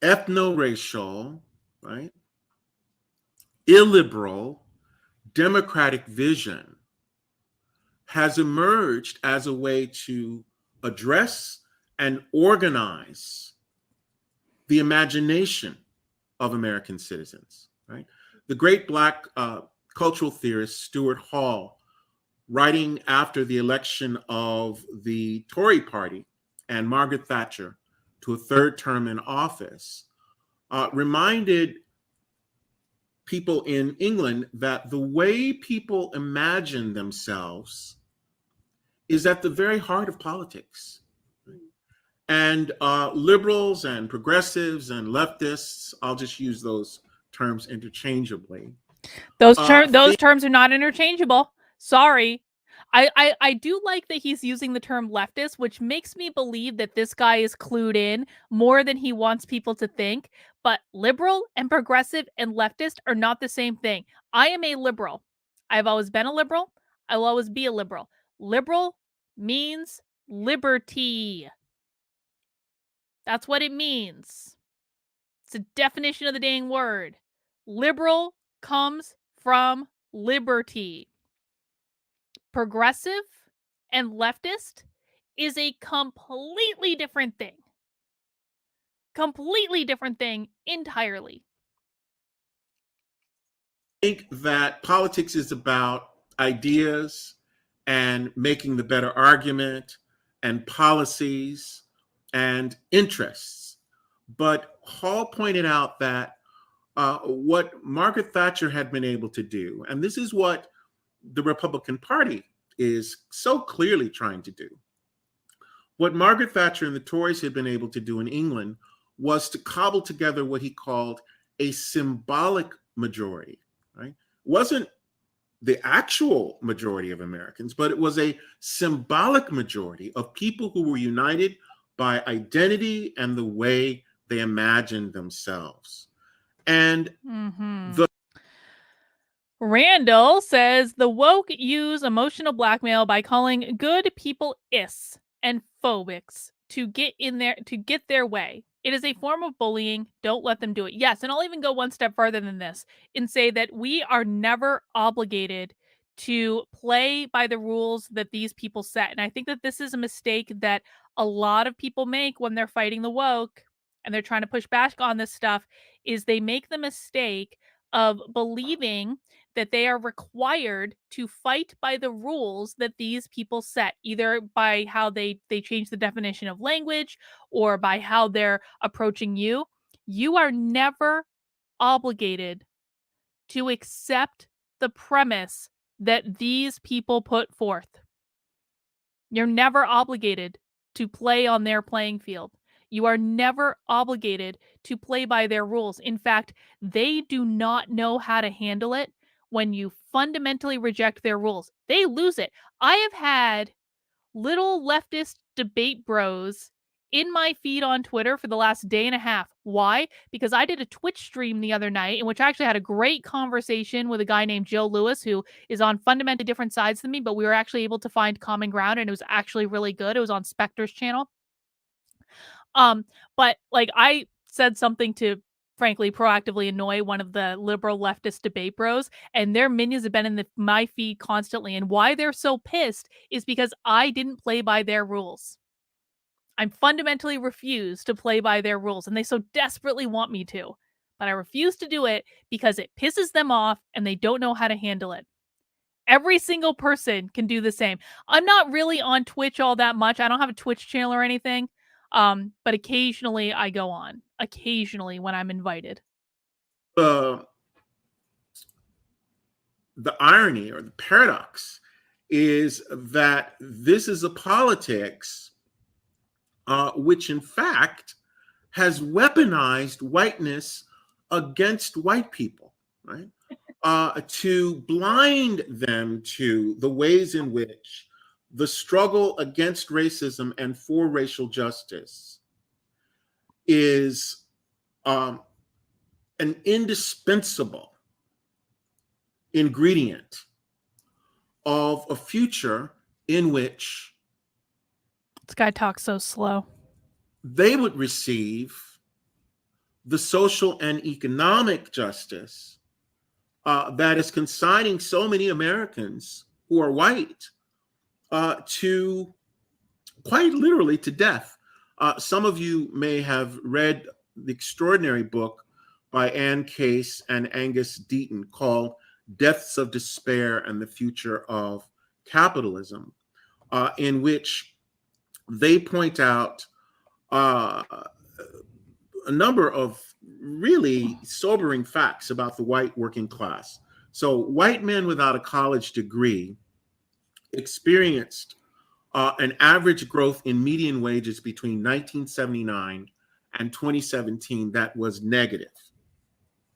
ethno-racial, right, illiberal, democratic vision has emerged as a way to address and organize the imagination of American citizens, right? The great Black cultural theorist Stuart Hall, writing after the election of the Tory party and Margaret Thatcher to a third term in office, reminded people in England that the way people imagine themselves is at the very heart of politics. And liberals and progressives and leftists, I'll just use those terms interchangeably. Those terms are not interchangeable. Sorry. I do like that he's using the term leftist, which makes me believe that this guy is clued in more than he wants people to think. But liberal and progressive and leftist are not the same thing. I am a liberal. I've always been a liberal. I will always be a liberal. Liberal means liberty. That's what it means. It's a definition of the dang word. Liberal comes from liberty. Progressive and leftist is a completely different thing. Completely different thing entirely. I think that politics is about ideas and making the better argument and policies and interests. But Hall pointed out that what Margaret Thatcher had been able to do, and this is what the Republican Party is so clearly trying to do. What Margaret Thatcher and the Tories had been able to do in England was to cobble together what he called a symbolic majority, right? It wasn't the actual majority of Americans, but it was a symbolic majority of people who were united by identity and the way they imagined themselves. And the Randall says the woke use emotional blackmail by calling good people is and phobics to get their way. It is a form of bullying. Don't let them do it. Yes, and I'll even go one step further than this and say that we are never obligated to play by the rules that these people set. And I think that this is a mistake that a lot of people make when they're fighting the woke and they're trying to push back on this stuff, is they make the mistake of believing that they are required to fight by the rules that these people set, either by how they change the definition of language or by how they're approaching you. You are never obligated to accept the premise that these people put forth. You're never obligated to play on their playing field. You are never obligated to play by their rules. In fact, they do not know how to handle it when you fundamentally reject their rules. They lose it. I have had little leftist debate bros in my feed on Twitter for the last day and a half. Why? Because I did a Twitch stream the other night in which I actually had a great conversation with a guy named Joe Lewis, who is on fundamentally different sides than me, but we were actually able to find common ground, and it was actually really good. It was on Spectre's channel. But like, I said something to frankly proactively annoy one of the liberal leftist debate bros, and their minions have been in my feed constantly. And why they're so pissed is because I didn't play by their rules. I'm fundamentally refuse to play by their rules, and they so desperately want me to, but I refuse to do it because it pisses them off and they don't know how to handle it. Every single person can do the same. I'm not really on Twitch all that much. I don't have a Twitch channel or anything. But occasionally I go on. Occasionally when I'm invited. The irony or the paradox is that this is a politics which in fact has weaponized whiteness against white people, right? To blind them to the ways in which the struggle against racism and for racial justice is an indispensable ingredient of a future in which this guy talks so slow. They would receive the social and economic justice that is consigning so many Americans who are white to quite literally to death. Some of you may have read the extraordinary book by Anne Case and Angus Deaton called Deaths of Despair and the Future of Capitalism, in which they point out a number of really sobering facts about the white working class. So white men without a college degree experienced an average growth in median wages between 1979 and 2017 that was negative,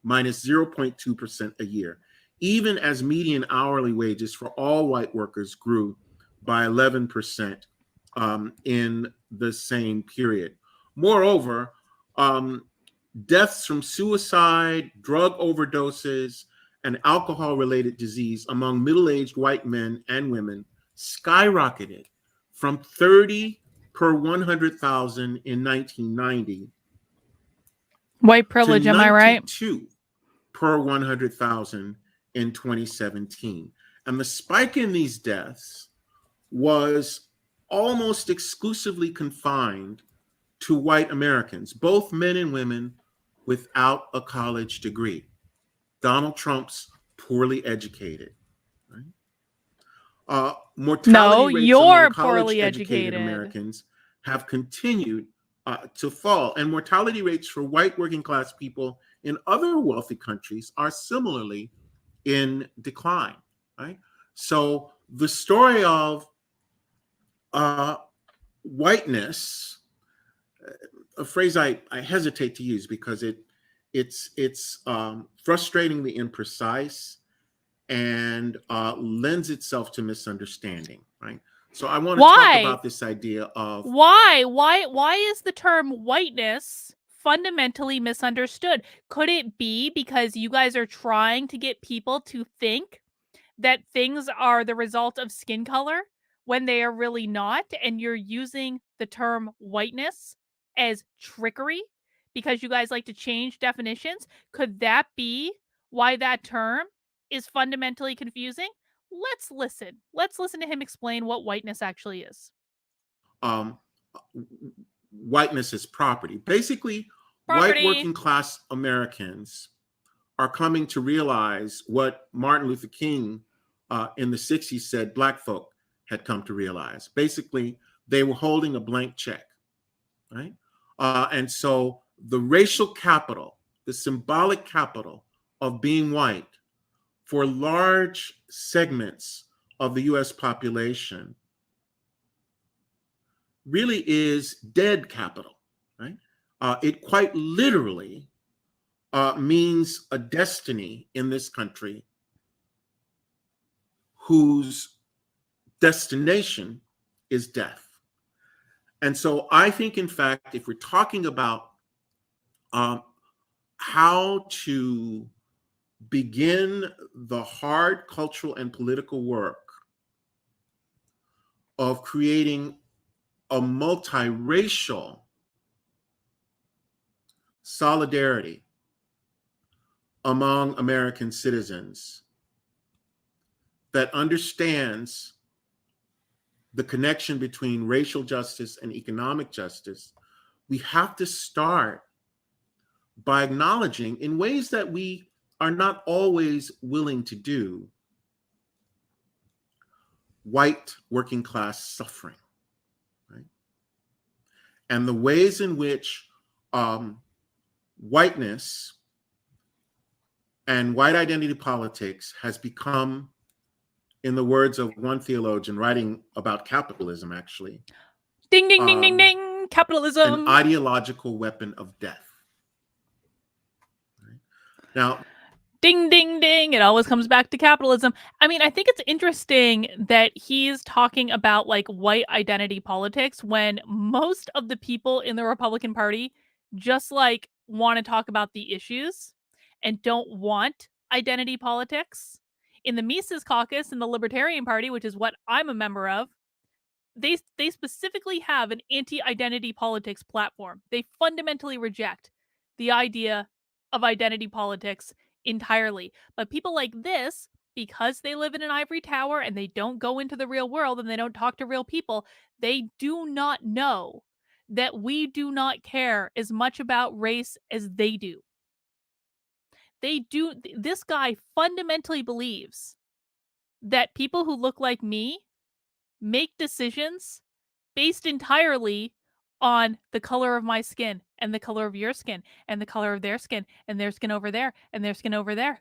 minus 0.2% a year, even as median hourly wages for all white workers grew by 11% in the same period. Moreover, deaths from suicide, drug overdoses, and alcohol-related disease among middle-aged white men and women skyrocketed from 30 per 100,000 in 1990 White privilege, am I right? 92 per 100,000 in 2017. And the spike in these deaths was almost exclusively confined to white Americans, both men and women without a college degree. Donald Trump's poorly educated. Right? Mortality rates you're among poorly college-educated educated. Americans have continued to fall. And mortality rates for white working class people in other wealthy countries are similarly in decline, right? So the story of whiteness, a phrase I hesitate to use because it's frustratingly imprecise and lends itself to misunderstanding, right? So I want to talk Why? about this idea of Why is the term whiteness fundamentally misunderstood? Could it be because you guys are trying to get people to think that things are the result of skin color when they are really not, and you're using the term whiteness as trickery because you guys like to change definitions? Could that be why that term is fundamentally confusing? Let's listen. Let's listen to him explain what whiteness actually is. um, whiteness as property. Basically, white Property. working class Americans are coming to realize what Martin Luther King in the 60s said Black folk had come to realize. Basically, they were holding a blank check, right? And so the racial capital, the symbolic capital of being white for large segments of the US population really is dead capital, right? It quite literally means a destiny in this country whose destination is death. And so I think, in fact, if we're talking about how to begin the hard cultural and political work of creating a multiracial solidarity among American citizens that understands the connection between racial justice and economic justice, we have to start by acknowledging, in ways that we are not always willing to do, white working class suffering, right? And the ways in which whiteness and white identity politics has become, in the words of one theologian writing about capitalism, actually, Ding, ding, ding, ding, ding. Capitalism. an ideological weapon of death. Right? Now, ding, ding, ding. It always comes back to capitalism. I mean, I think it's interesting that he's talking about like white identity politics when most of the people in the Republican Party just like want to talk about the issues and don't want identity politics. In the Mises Caucus in the Libertarian Party, which is what I'm a member of, they specifically have an anti-identity politics platform. They fundamentally reject the idea of identity politics entirely. But people like this, because they live in an ivory tower and they don't go into the real world and they don't talk to real people, they do not know that we do not care as much about race as they do. They do. This guy fundamentally believes that people who look like me make decisions based entirely on the color of my skin and the color of your skin and the color of their skin and their skin over there and their skin over there.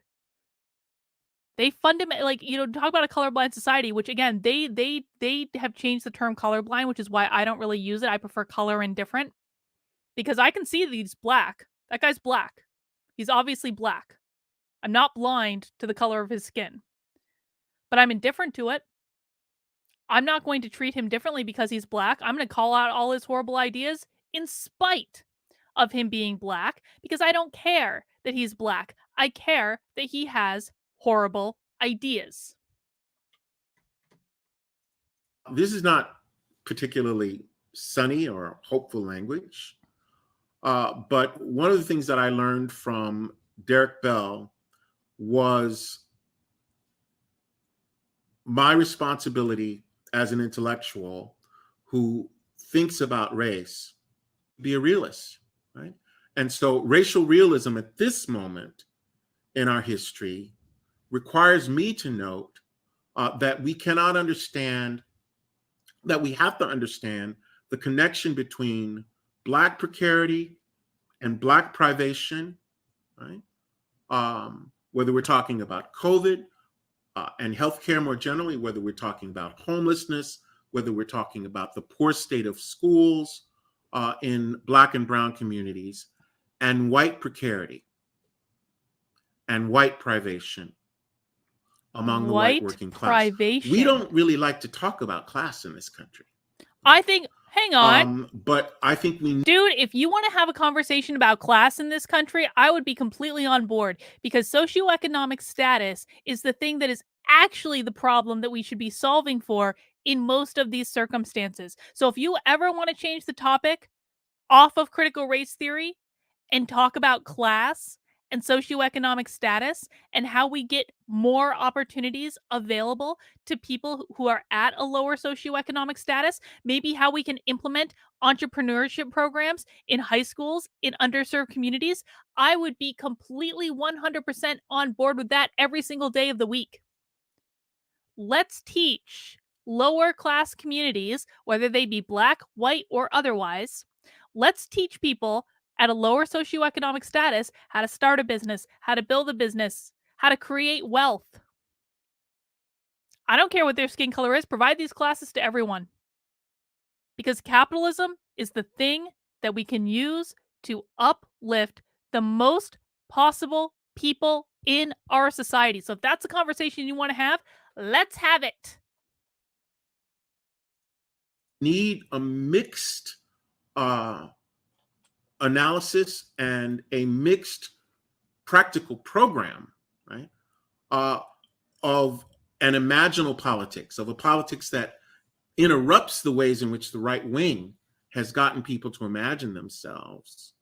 They fundamentally, like, you know, talk about a colorblind society, which again, they have changed the term colorblind, which is why I don't really use it. I prefer color indifferent because I can see that he's black. That guy's black. He's obviously black. I'm not blind to the color of his skin, but I'm indifferent to it. I'm not going to treat him differently because he's black. I'm going to call out all his horrible ideas in spite of him being black because I don't care that he's black. I care that he has horrible ideas. this is not particularly sunny or hopeful language, but one of the things that I learned from Derek Bell was my responsibility as an intellectual who thinks about race, be a realist, right? And so racial realism at this moment in our history requires me to note that we cannot understand, that we have to understand the connection between Black precarity and Black privation, right? Whether we're talking about COVID and healthcare more generally, whether we're talking about homelessness, whether we're talking about the poor state of schools in Black and brown communities, and white precarity and white privation among the white White working class. privation. We don't really like to talk about class in this country. I think, hang on. But I think we Dude, if you want to have a conversation about class in this country, I would be completely on board, because socioeconomic status is the thing that is actually the problem that we should be solving for in most of these circumstances. So if you ever want to change the topic off of critical race theory and talk about class and socioeconomic status and how we get more opportunities available to people who are at a lower socioeconomic status, maybe how we can implement entrepreneurship programs in high schools in underserved communities, I would be completely 100% on board with that every single day of the week. Let's teach lower class communities, whether they be Black, white, or otherwise, let's teach people at a lower socioeconomic status how to start a business, how to build a business, how to create wealth. I don't care what their skin color is, provide these classes to everyone. Because capitalism is the thing that we can use to uplift the most possible people in our society. So if that's a conversation you want to have, let's have it. need a mixed analysis and a mixed practical program, right, of an imaginal politics, of a politics that interrupts the ways in which the right wing has gotten people to imagine themselves,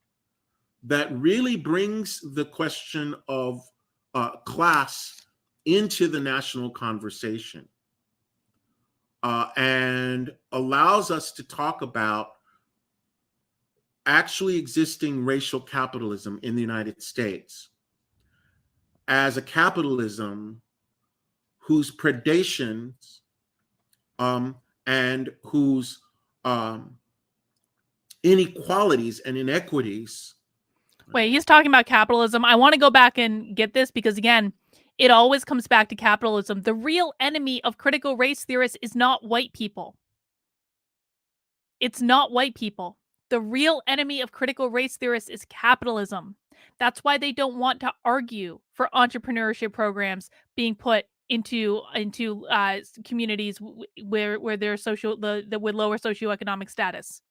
that really brings the question of class into the national conversation and allows us to talk about actually existing racial capitalism in the United States as a capitalism whose predations and whose inequalities and inequities. Wait, he's talking about capitalism. I want to go back and get this because, again, it always comes back to capitalism. The real enemy of critical race theorists is not white people. It's not white people. The real enemy of critical race theorists is capitalism. That's why they don't want to argue for entrepreneurship programs being put into communities where they're with lower socioeconomic status.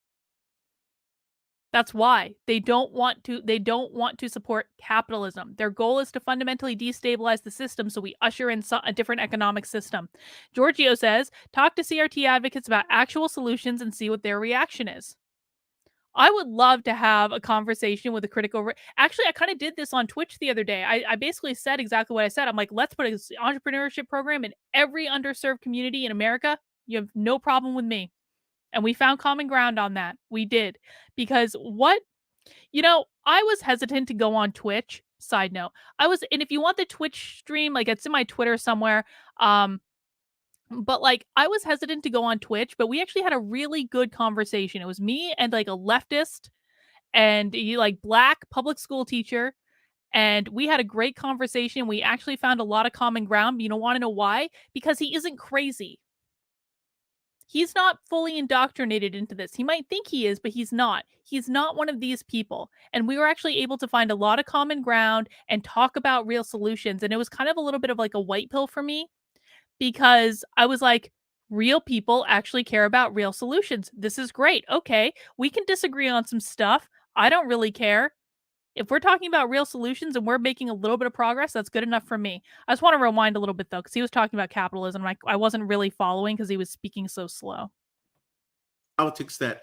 That's why they don't want to support capitalism. Their goal is to fundamentally destabilize the system so we usher in a different economic system. Giorgio says, talk to CRT advocates about actual solutions and see what their reaction is. I would love to have a conversation with a critical... Actually, I kind of did this on Twitch the other day. I basically said exactly what I said. I'm like, let's put an entrepreneurship program in every underserved community in America. You have no problem with me. And we found common ground on that. We did. Because I was hesitant to go on Twitch. Side note. And if you want the Twitch stream, like it's in my Twitter somewhere. But like I was hesitant to go on Twitch, but we actually had a really good conversation. It was me and like a leftist and like Black public school teacher. And we had a great conversation. We actually found a lot of common ground. But you don't want to know why? Because he isn't crazy. He's not fully indoctrinated into this. He might think he is, but he's not. He's not one of these people. And we were actually able to find a lot of common ground and talk about real solutions. And it was kind of a little bit of like a white pill for me because I was like, real people actually care about real solutions. This is great. Okay, we can disagree on some stuff. I don't really care. If we're talking about real solutions and we're making a little bit of progress, that's good enough for me. I just want to rewind a little bit, though, because he was talking about capitalism. I wasn't really following because he was speaking so slow. Politics that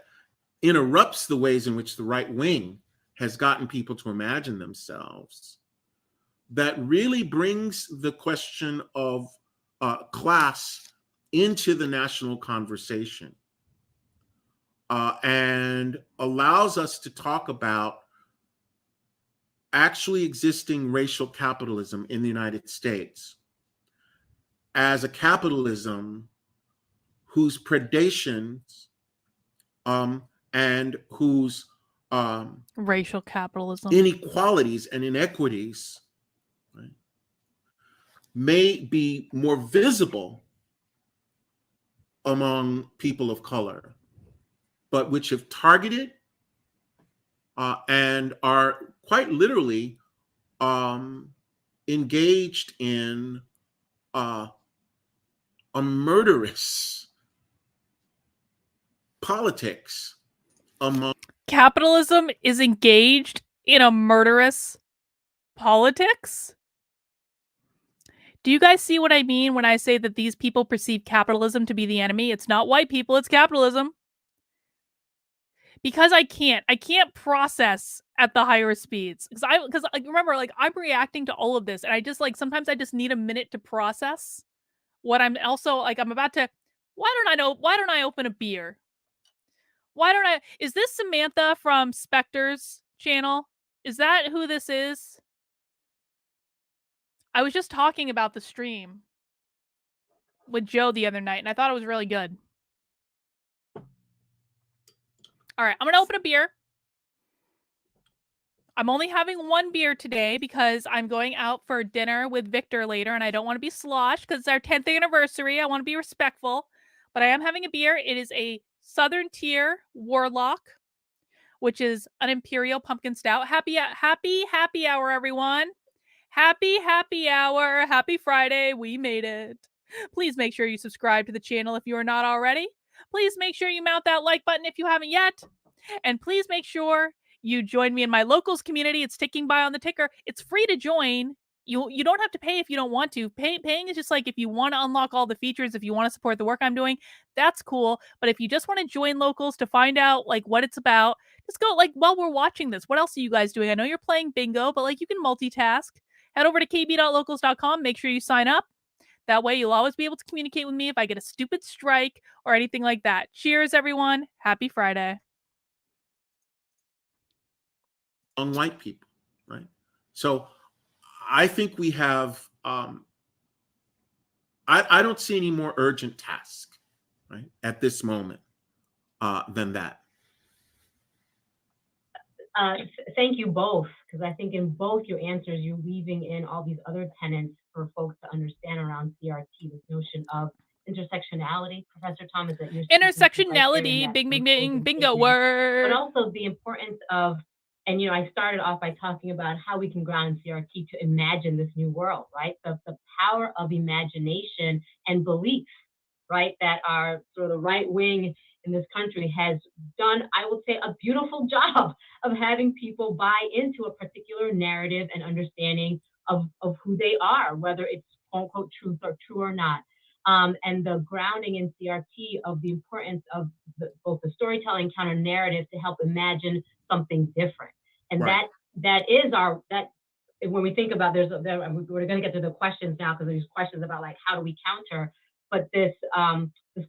interrupts the ways in which the right wing has gotten people to imagine themselves, that really brings the question of class into the national conversation and allows us to talk about actually existing racial capitalism in the United States as a capitalism whose predations and whose Racial capitalism. inequalities and inequities, right, may be more visible among people of color, but which have targeted and are quite literally engaged in a murderous politics among. Capitalism is engaged in a murderous politics? Do you guys see what I mean when I say that these people perceive capitalism to be the enemy? It's not white people, it's capitalism. Because I can't process at the higher speeds. Because remember, like, I'm reacting to all of this, and I just, like, sometimes I just need a minute to process what I'm also, like, I'm about to. Why don't I open a beer? Why don't I? Is this Samantha from Spectre's channel? Is that who this is? I was just talking about the stream with Joe the other night, and I thought it was really good. All right, I'm gonna open a beer. I'm only having one beer today because I'm going out for dinner with Victor later, and I don't want to be sloshed because it's our 10th anniversary. I want to be respectful, but I am having a beer. It is a Southern Tier Warlock, which is an Imperial Pumpkin Stout. Happy hour, everyone. Happy hour. Happy Friday. We made it. Please make sure you subscribe to the channel if you are not already. Please make sure you mount that like button if you haven't yet. And please make sure you join me in my locals community. It's ticking by on the ticker. It's free to join. You don't have to pay if you don't want to. Paying is just like if you want to unlock all the features, if you want to support the work I'm doing, that's cool. But if you just want to join locals to find out like what it's about, just go like while we're watching this. What else are you guys doing? I know you're playing bingo, but like you can multitask. Head over to kb.locals.com. Make sure you sign up. That way you'll always be able to communicate with me if I get a stupid strike or anything like that. Cheers, everyone. Happy Friday. On white people, right? So I think we have, I don't see any more urgent task, right, at this moment than that. Thank you both, because I think in both your answers, you're weaving in all these other tenets for folks to understand around CRT, this notion of intersectionality, Professor Thomas, that you're intersectionality, bingo word. But also the importance of, and I started off by talking about how we can ground CRT to imagine this new world, right? The power of imagination and belief, right? That our sort of right wing in this country has done, I would say, a beautiful job of having people buy into a particular narrative and understanding of who they are, whether it's quote unquote true or not. And the grounding in CRT of the importance of both the storytelling counter narrative to help imagine something different. And right. that is when we think about we're going to get to the questions now because there's questions about like how do we counter, but this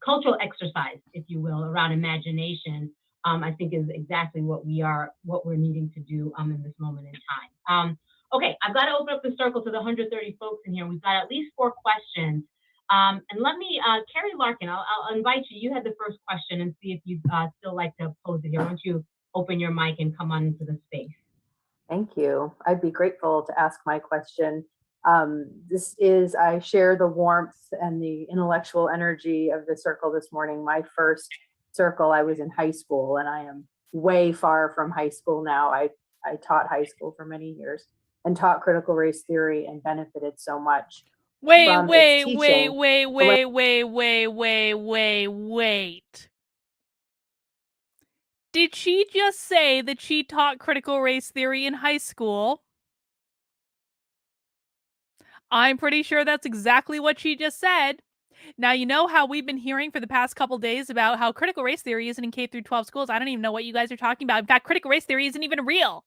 cultural exercise, if you will, around imagination, I think is exactly what we're needing to do in this moment in time. Okay, I've got to open up the circle to the 130 folks in here. We've got at least 4 questions. And let me, Carrie Larkin, I'll invite you. You had the first question and see if you'd still like to pose it here. Why don't you open your mic and come on into the space? Thank you. I'd be grateful to ask my question. I share the warmth and the intellectual energy of the circle this morning. My first circle, I was in high school, and I am way far from high school now. I taught high school for many years and taught critical race theory and benefited so much. Wait. Did she just say that she taught critical race theory in high school? I'm pretty sure that's exactly what she just said. Now, you know how we've been hearing for the past couple days about how critical race theory isn't in K through 12 schools. I don't even know what you guys are talking about. In fact, critical race theory isn't even real,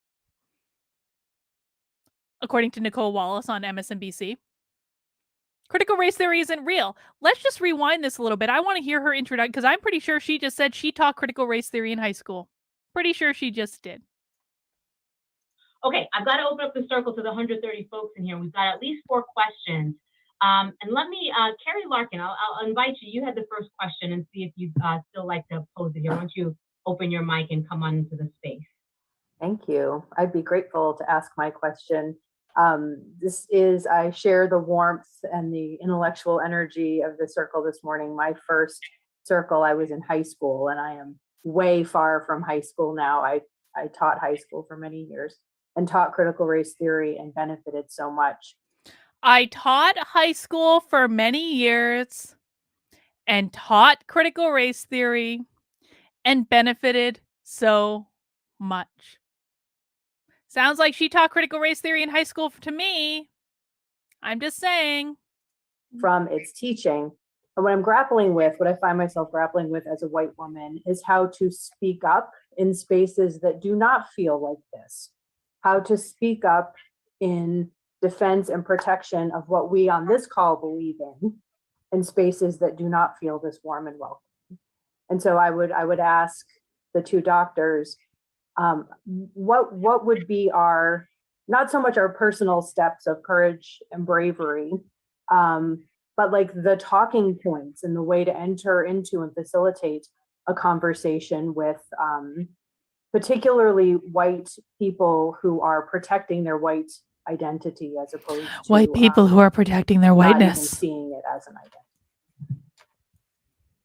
according to Nicole Wallace on MSNBC. Critical race theory isn't real. Let's just rewind this a little bit. I want to hear her introduction because I'm pretty sure she just said she taught critical race theory in high school. Pretty sure she just did. Okay, I've got to open up the circle to the 130 folks in here. We've got at least 4 questions. And let me, Carrie Larkin, I'll invite you. You had the first question and see if you'd still like to pose it here. Why don't you open your mic and come on into the space? Thank you. I'd be grateful to ask my question. I share the warmth and the intellectual energy of the circle this morning. My first circle, I was in high school, and I am way far from high school now. I taught high school for many years and taught critical race theory and benefited so much. I taught high school for many years and taught critical race theory and benefited so much. Sounds like she taught critical race theory in high school to me. I'm just saying. From its teaching. And what I'm grappling with, what I find myself grappling with as a white woman, is how to speak up in spaces that do not feel like this. How to speak up in defense and protection of what we on this call believe in spaces that do not feel this warm and welcome. And so I would ask the two doctors, what would be our, not so much our personal steps of courage and bravery, but like the talking points and the way to enter into and facilitate a conversation with particularly white people who are protecting their white identity as opposed to white people who are protecting their not even whiteness. seeing it as an identity.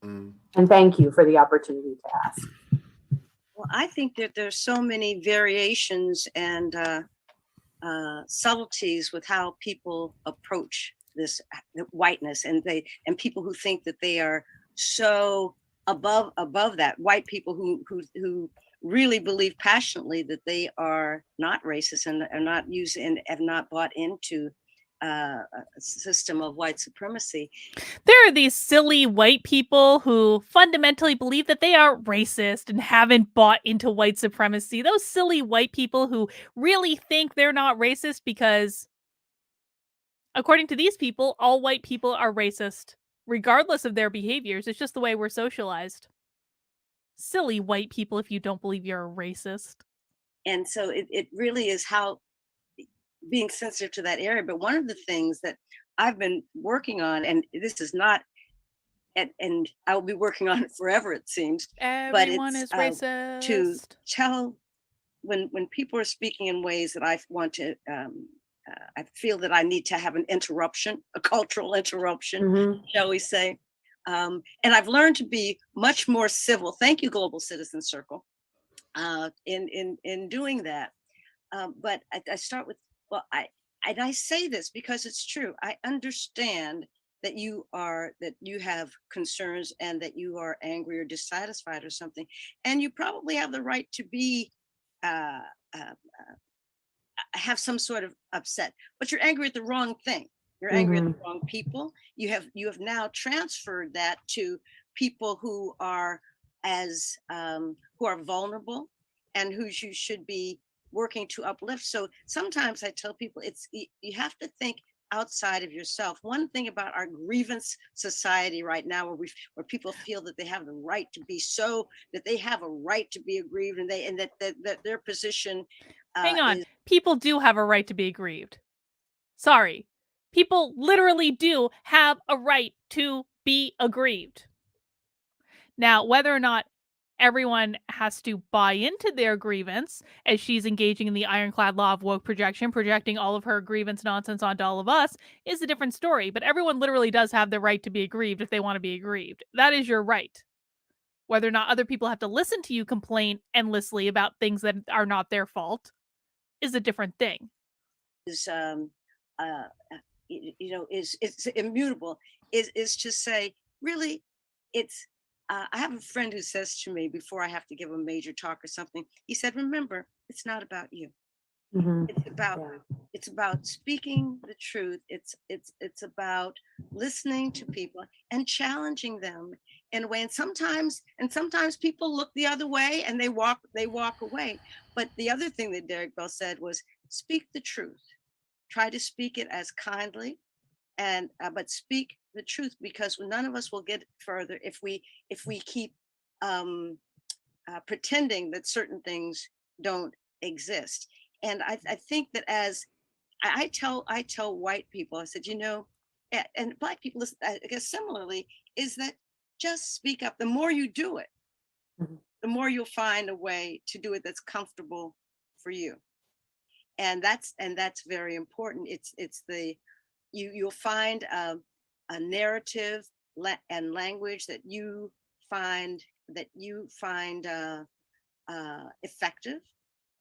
Mm. And thank you for the opportunity to ask. Well, I think that there's so many variations and subtleties with how people approach this whiteness, and people who think that they are so above that. White people who really believe passionately that they are not racist and are not using and have not bought into a system of white supremacy. There are these silly white people who fundamentally believe that they are racist and haven't bought into white supremacy. Those silly white people who really think they're not racist because, according to these people, all white people are racist, regardless of their behaviors. It's just the way we're socialized. Silly white people if you don't believe you're a racist. And so it really is how being sensitive to that area. But one of the things that I've been working on, and this is not, and I will be working on it forever, it seems. Everyone but is it's racist. to tell when people are speaking in ways that I want to, I feel that I need to have an interruption, a cultural interruption, shall we say. And I've learned to be much more civil. Thank you, Global Citizen Circle, in doing that. But I start with, well, I say this because it's true. I understand that you have concerns and that you are angry or dissatisfied or something, and you probably have the right to be have some sort of upset, but you're angry at the wrong thing. You're angry at the wrong people. You have now transferred that to people who are who are vulnerable and who you should be working to uplift. So sometimes I tell people you have to think outside of yourself. One thing about our grievance society right now, where people feel that they have the right to be that they have a right to be aggrieved, and that their position. Hang on, people do have a right to be aggrieved. Sorry, people literally do have a right to be aggrieved. Now, whether or not everyone has to buy into their grievance, as she's engaging in the ironclad law of woke projection, projecting all of her grievance nonsense onto all of us, is a different story. But everyone literally does have the right to be aggrieved if they want to be aggrieved. That is your right. Whether or not other people have to listen to you complain endlessly about things that are not their fault is a different thing. Is it's immutable. Is to say, really, it's. I have a friend who says to me before I have to give a major talk or something, he said, remember, it's not about you. It's about speaking the truth. It's about listening to people and challenging them in a way. And sometimes people look the other way and they walk away. But the other thing that Derek Bell said was, speak the truth. Try to speak it as kindly, and but speak the truth, because none of us will get further if we keep pretending that certain things don't exist. And I think that as I tell white people, I said, and black people, I guess similarly, is that just speak up. The more you do it, the more you'll find a way to do it that's comfortable for you. And that's very important. It's the you'll find a narrative and language that you find effective,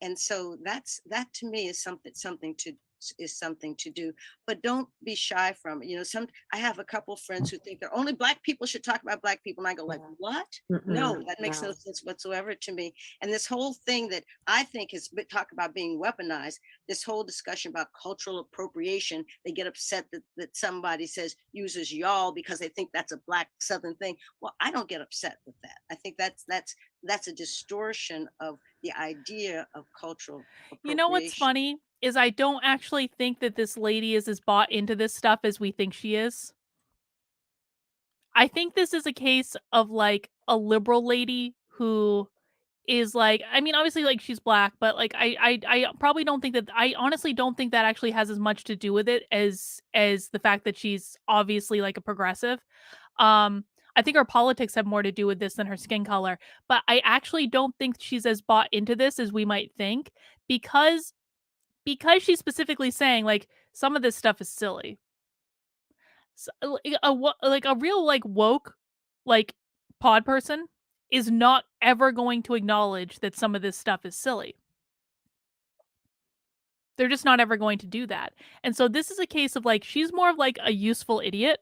and so that to me is something to do. But don't be shy from it. You know, I have a couple friends who think that only Black people should talk about Black people, and I go like, what? No, that makes no sense whatsoever to me. And this whole thing that I think is talk about being weaponized, this whole discussion about cultural appropriation, they get upset that somebody uses y'all because they think that's a Black Southern thing. Well, I don't get upset with that. I think that's a distortion of the idea of cultural appropriation. You know what's funny is I don't actually think that this lady is as bought into this stuff as we think she is. I think this is a case of like a liberal lady who is like, I mean, obviously like she's Black, but like I probably don't think that, I honestly don't think that actually has as much to do with it as the fact that she's obviously like a progressive. I think her politics have more to do with this than her skin color, but I actually don't think she's as bought into this as we might think, because she's specifically saying like some of this stuff is silly. So, like a real like woke like pod person is not ever going to acknowledge that some of this stuff is silly. They're just not ever going to do that. And so this is a case of like she's more of like a useful idiot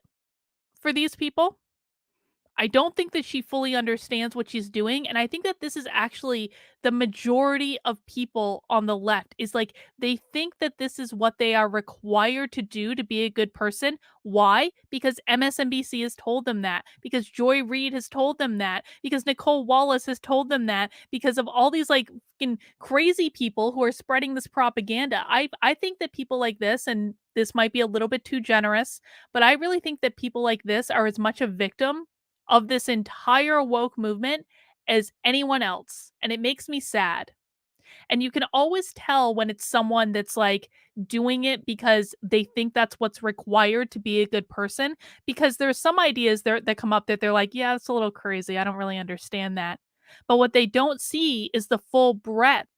for these people. I don't think that she fully understands what she's doing, and I think that this is actually the majority of people on the left, is like they think that this is what they are required to do to be a good person. Why? Because MSNBC has told them that, because Joy Reid has told them that, because Nicole Wallace has told them that, because of all these like fucking crazy people who are spreading this propaganda. I think that people like this, and this might be a little bit too generous, but I really think that people like this are as much a victim of this entire woke movement as anyone else. And it makes me sad. And you can always tell when it's someone that's like doing it because they think that's what's required to be a good person. Because there's some ideas that come up that they're like, yeah, it's a little crazy. I don't really understand that. But what they don't see is the full breadth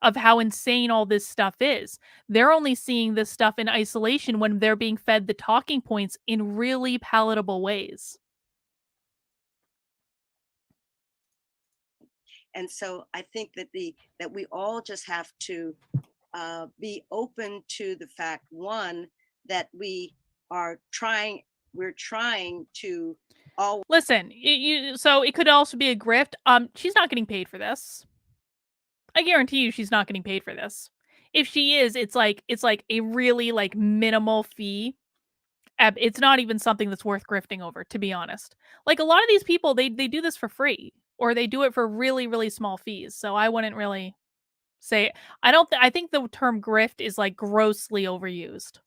of how insane all this stuff is. They're only seeing this stuff in isolation when they're being fed the talking points in really palatable ways. And so I think that we all just have to be open to the fact, one, that we're trying to all listen. So it could also be a grift. She's not getting paid for this. I guarantee you, she's not getting paid for this. If she is, it's like a really like minimal fee. It's not even something that's worth grifting over, to be honest. Like a lot of these people, they do this for free, or they do it for really, really small fees. So I wouldn't really say, I think the term grift is like grossly overused.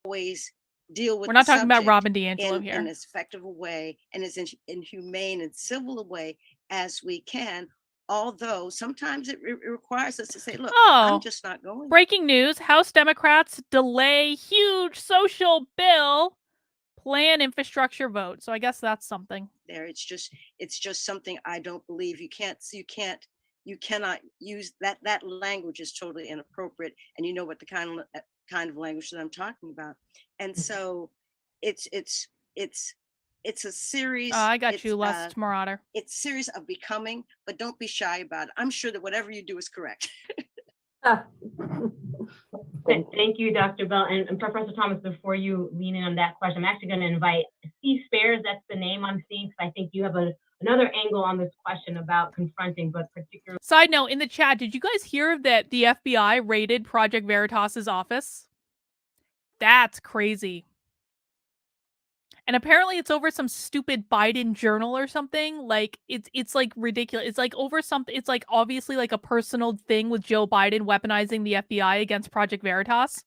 always deal with We're not the talking about subject Robin DiAngelo in here. as effective a way and as humane and civil a way as we can. Although sometimes it requires us to say, look, I'm just not going. Breaking news, House Democrats delay huge social bill plan infrastructure vote. So I guess that's something. There, it's just something I don't believe. You cannot use that. That language is totally inappropriate, and you know what the kind of language that I'm talking about. And so it's a series. I got you, Lust Marauder. It's a series of becoming, but don't be shy about it. I'm sure that whatever you do is correct. Thank you, Dr. Bell. And Professor Thomas, before you lean in on that question, I'm actually going to invite C. Spares, that's the name I'm seeing, because I think you have another angle on this question about confronting, but particularly. Side note, in the chat, did you guys hear that the FBI raided Project Veritas's office? That's crazy. And apparently it's over some stupid Biden journal or something. Like it's like ridiculous. It's like over something. It's like obviously like a personal thing with Joe Biden weaponizing the FBI against Project Veritas.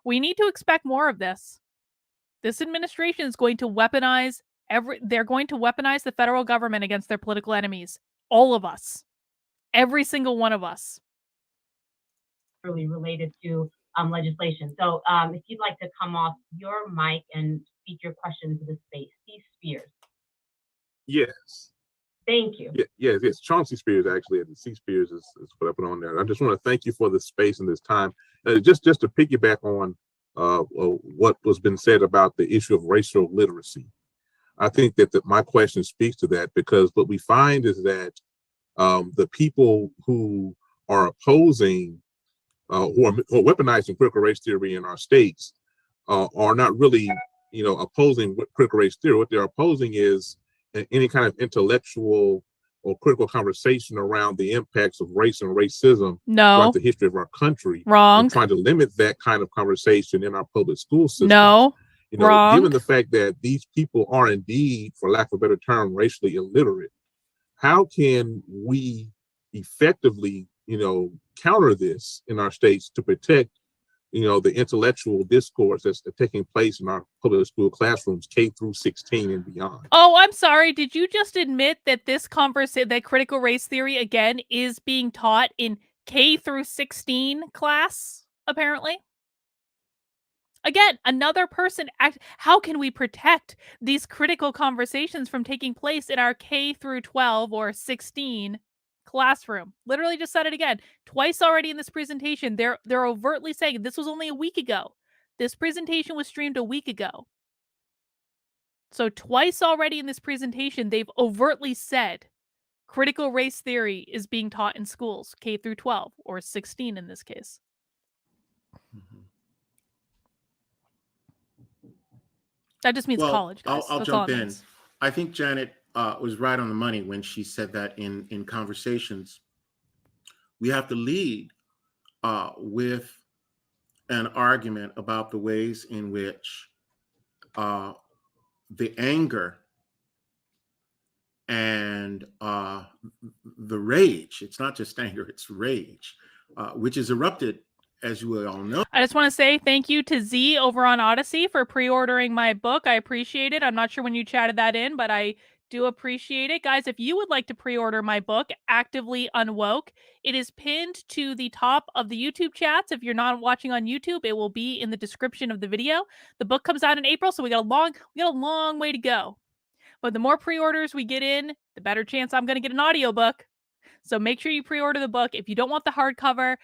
We need to expect more of this. This administration is going to weaponize they're going to weaponize the federal government against their political enemies. All of us. Every single one of us. Really related to legislation. So if you'd like to come off your mic and speak your question to the space, Steve Spears. Yes. Thank you. Yes. Chauncey Spears, actually, and C Spears is what I put on there. I just want to thank you for the space and this time. Just to piggyback on what was been said about the issue of racial literacy. I think that my question speaks to that, because what we find is that the people who are opposing, who are weaponizing critical race theory in our states, are not really, opposing critical race theory. What they're opposing is any kind of intellectual or critical conversation around the impacts of race and racism throughout the history of our country. Wrong. And trying to limit that kind of conversation in our public school system. No. Wrong. Given the fact that these people are indeed, for lack of a better term, racially illiterate, how can we effectively, counter this in our states to protect, the intellectual discourse that's taking place in our public school classrooms, K through 16 and beyond? Oh, I'm sorry. Did you just admit that this conversation, that critical race theory, again, is being taught in K through 16 class, apparently? Again, another person. How can we protect these critical conversations from taking place in our K through 12 or 16 classroom? Literally just said it again twice already in this presentation. They're overtly saying this was only a week ago. This presentation was streamed a week ago. So twice already in this presentation, they've overtly said critical race theory is being taught in schools, K through 12 or 16 in this case. That just means college, guys. I'll jump in. I think Janet was right on the money when she said that in conversations, we have to lead with an argument about the ways in which the anger and the rage, it's not just anger, it's rage, which is erupted, as you all know. I just want to say thank you to Z over on Odyssey for pre-ordering my book. I appreciate it. I'm not sure when you chatted that in, but I do appreciate it. Guys, if you would like to pre-order my book, Actively Unwoke, it is pinned to the top of the YouTube chats. If you're not watching on YouTube, it will be in the description of the video. The book comes out in April, so we got a long way to go. But the more pre-orders we get in, the better chance I'm going to get an audiobook. So make sure you pre-order the book. If you don't want the hardcover,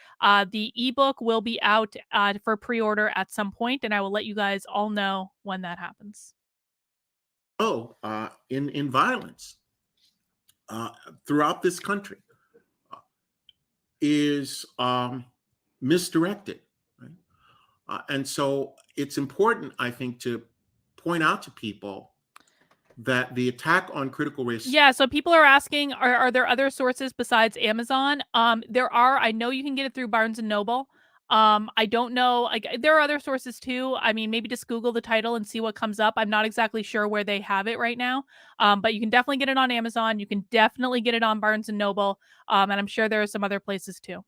the ebook will be out for pre-order at some point, and I will let you guys all know when that happens. In violence throughout this country is misdirected, right? And so it's important, I think, to point out to people that the attack on critical race. Yeah, so people are asking, are there other sources besides Amazon? There are. I know you can get it through Barnes and Noble. I don't know. Like, there are other sources too. I mean, maybe just Google the title and see what comes up. I'm not exactly sure where they have it right now. But you can definitely get it on Amazon. You can definitely get it on Barnes and Noble. And I'm sure there are some other places too.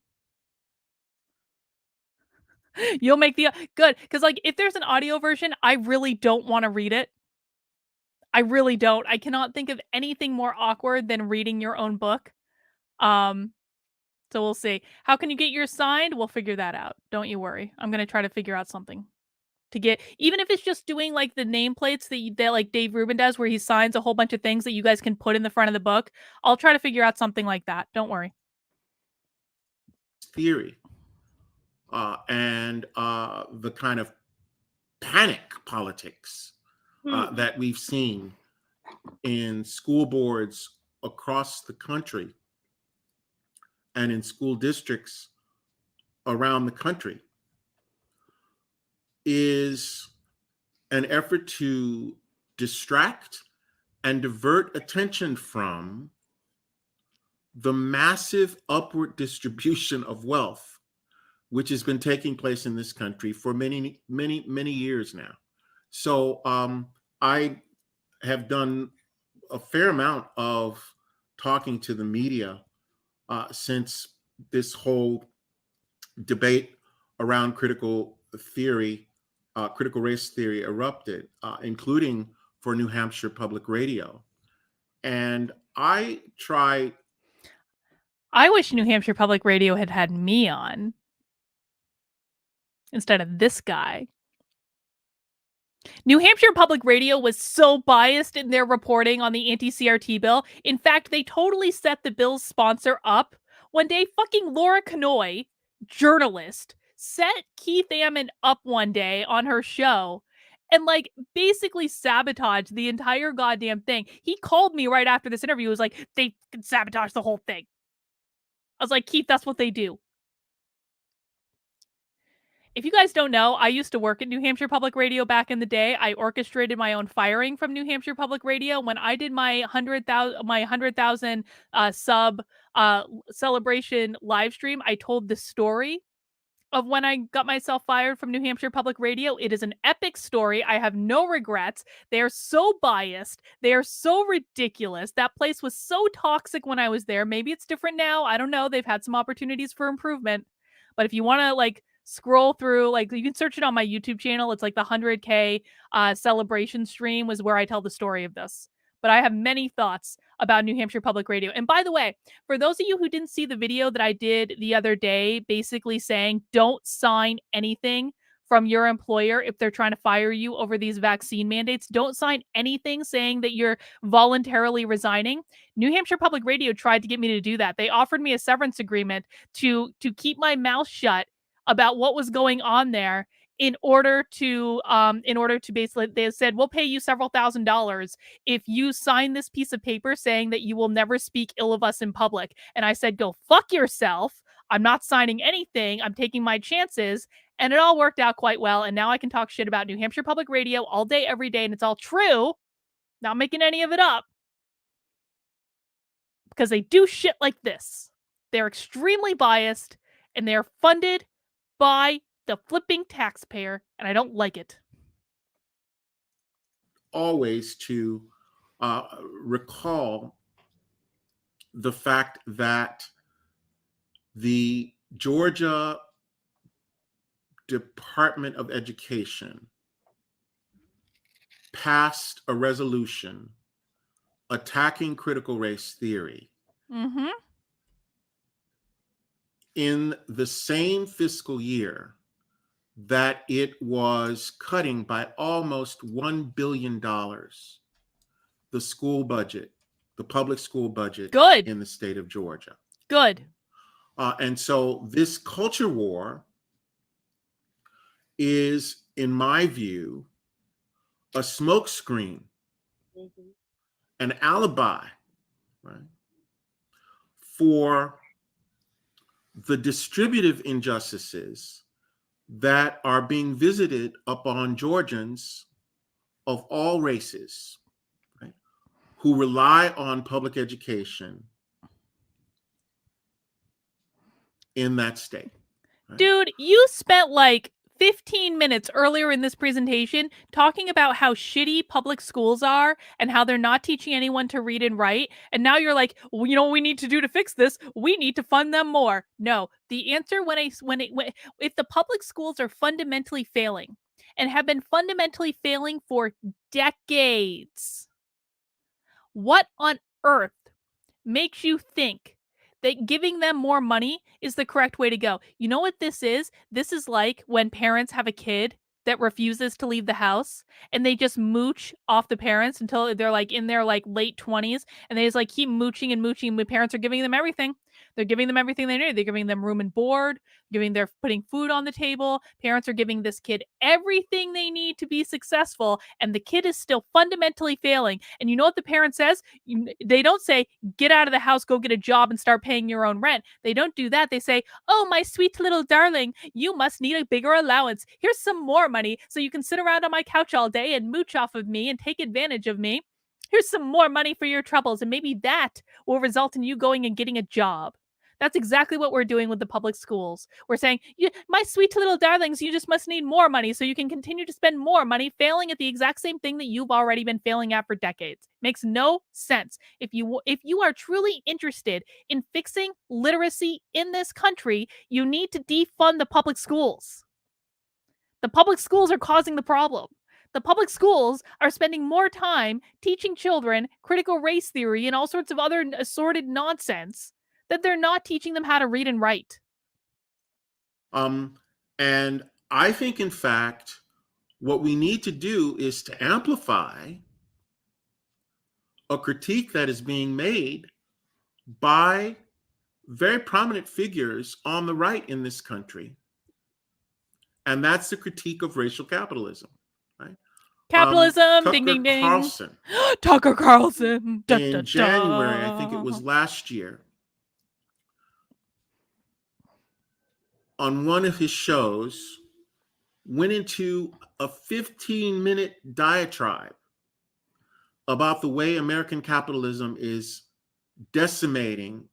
You'll make the good, because like if there's an audio version, I really don't want to read it. I really don't. I cannot think of anything more awkward than reading your own book. So we'll see. How can you get yours signed? We'll figure that out. Don't you worry. I'm going to try to figure out something to get, even if it's just doing like the nameplates that like Dave Rubin does, where he signs a whole bunch of things that you guys can put in the front of the book. I'll try to figure out something like that. Don't worry. Theory and the kind of panic politics that we've seen in school boards across the country and in school districts around the country is an effort to distract and divert attention from the massive upward distribution of wealth, which has been taking place in this country for many, many, many years now. So I have done a fair amount of talking to the media since this whole debate around critical race theory erupted, including for New Hampshire Public Radio. And I wish New Hampshire Public Radio had had me on instead of this guy. New Hampshire Public Radio was so biased in their reporting on the anti-CRT bill. In fact, they totally set the bill's sponsor up. One day, fucking Laura Kanoy, journalist, set Keith Ammon up one day on her show and like basically sabotaged the entire goddamn thing. He called me right after this interview. He was like, they sabotaged the whole thing. I was like, Keith, that's what they do. If you guys don't know, I used to work at New Hampshire Public Radio back in the day. I orchestrated my own firing from New Hampshire Public Radio when I did my 100,000 sub celebration live stream. I told the story of when I got myself fired from New Hampshire Public Radio. It is an epic story. I have no regrets. They are so biased. They are so ridiculous. That place was so toxic when I was there. Maybe it's different now. I don't know. They've had some opportunities for improvement. But if you want to like scroll through, like you can search it on my YouTube channel. It's like the 100K celebration stream was where I tell the story of this. But I have many thoughts about New Hampshire Public Radio. And by the way, for those of you who didn't see the video that I did the other day, basically saying don't sign anything from your employer if they're trying to fire you over these vaccine mandates. Don't sign anything saying that you're voluntarily resigning. New Hampshire Public Radio tried to get me to do that. They offered me a severance agreement to keep my mouth shut about what was going on there in order to basically, they said, we'll pay you several $1,000s if you sign this piece of paper saying that you will never speak ill of us in public. And I said, go fuck yourself. I'm not signing anything. I'm taking my chances. And it all worked out quite well. And now I can talk shit about New Hampshire Public Radio all day, every day. And it's all true. Not making any of it up. Because they do shit like this. They're extremely biased and they're funded by the flipping taxpayer, and I don't like it. Always to recall the fact that the Georgia Department of Education passed a resolution attacking critical race theory in the same fiscal year that it was cutting by almost $1 billion the school budget, the public school budget in the state of Georgia. Good. And so this culture war is, in my view, a smokescreen, an alibi, right, for the distributive injustices that are being visited upon Georgians of all races, right, who rely on public education in that state. Right? Dude, you spent like 15 minutes earlier in this presentation talking about how shitty public schools are and how they're not teaching anyone to read and write. And now you're like, well, you know what we need to do to fix this? We need to fund them more. No, the answer if the public schools are fundamentally failing and have been fundamentally failing for decades, what on earth makes you think that giving them more money is the correct way to go? You know what this is? This is like when parents have a kid that refuses to leave the house and they just mooch off the parents until they're like in their like late 20s and they just like keep mooching and mooching. The parents are giving them everything. They're giving them everything they need. They're giving them room and board, they're putting food on the table. Parents are giving this kid everything they need to be successful, and the kid is still fundamentally failing. And you know what the parent says? They don't say, get out of the house, go get a job and start paying your own rent. They don't do that. They say, oh, my sweet little darling, you must need a bigger allowance. Here's some more money so you can sit around on my couch all day and mooch off of me and take advantage of me. Here's some more money for your troubles, and maybe that will result in you going and getting a job. That's exactly what we're doing with the public schools. We're saying, my sweet little darlings, you just must need more money so you can continue to spend more money failing at the exact same thing that you've already been failing at for decades. Makes no sense. If you are truly interested in fixing literacy in this country, you need to defund the public schools. The public schools are causing the problem. The public schools are spending more time teaching children critical race theory and all sorts of other assorted nonsense that they're not teaching them how to read and write. And I think, in fact, What we need to do is to amplify a critique that is being made by very prominent figures on the right in this country. And that's the critique of racial capitalism, right? Capitalism, ding, Tucker ding, ding. Carlson, Tucker Carlson. Da, da, in da. January, I think it was last year, on one of his shows, went into a 15-minute diatribe about the way American capitalism is decimating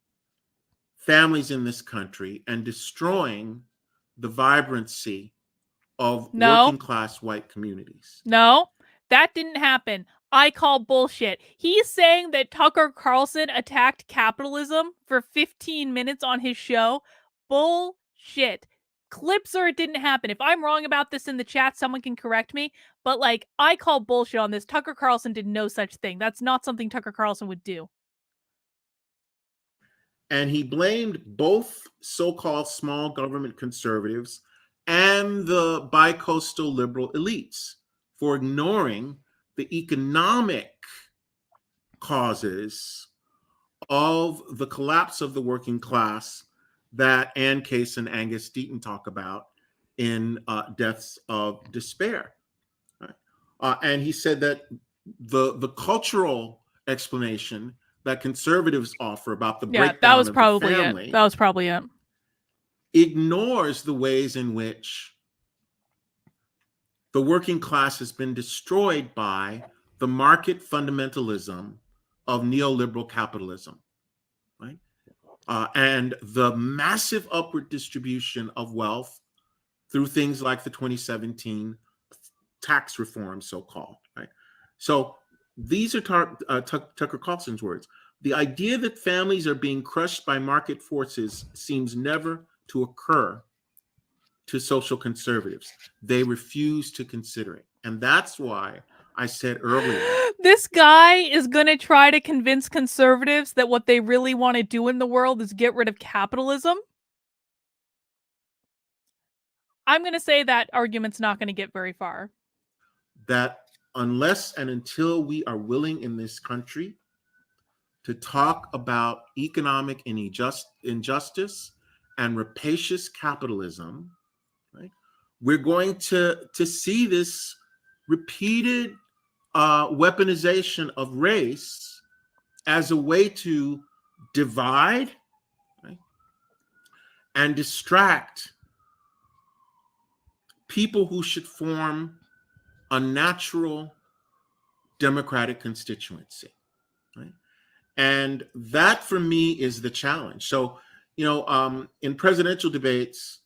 families in this country and destroying the vibrancy of working class white communities. No, that didn't happen. I call bullshit. He's saying that Tucker Carlson attacked capitalism for 15 minutes on his show. Bullshit. Clips or it didn't happen. If I'm wrong about this in the chat, someone can correct me. But like, I call bullshit on this. Tucker Carlson did no such thing. That's not something Tucker Carlson would do. And he blamed both so-called small government conservatives and the bi-coastal liberal elites for ignoring the economic causes of the collapse of the working class that Ann Case and Angus Deaton talk about in Deaths of Despair. Right? And he said that the cultural explanation that conservatives offer about the breakdown that was of probably the family it. That was probably it. Ignores the ways in which the working class has been destroyed by the market fundamentalism of neoliberal capitalism, right? And the massive upward distribution of wealth through things like the 2017 tax reform, so-called, right? So these are Tucker Carlson's words. The idea that families are being crushed by market forces seems never to occur to social conservatives. They refuse to consider it. And that's why I said earlier, this guy is going to try to convince conservatives that what they really want to do in the world is get rid of capitalism. I'm going to say that argument's not going to get very far. That unless and until we are willing in this country to talk about economic injustice and rapacious capitalism, right, we're going to see this repeated weaponization of race as a way to divide, right, and distract people who should form a natural democratic constituency, right? And that for me is the challenge. So, in presidential debates,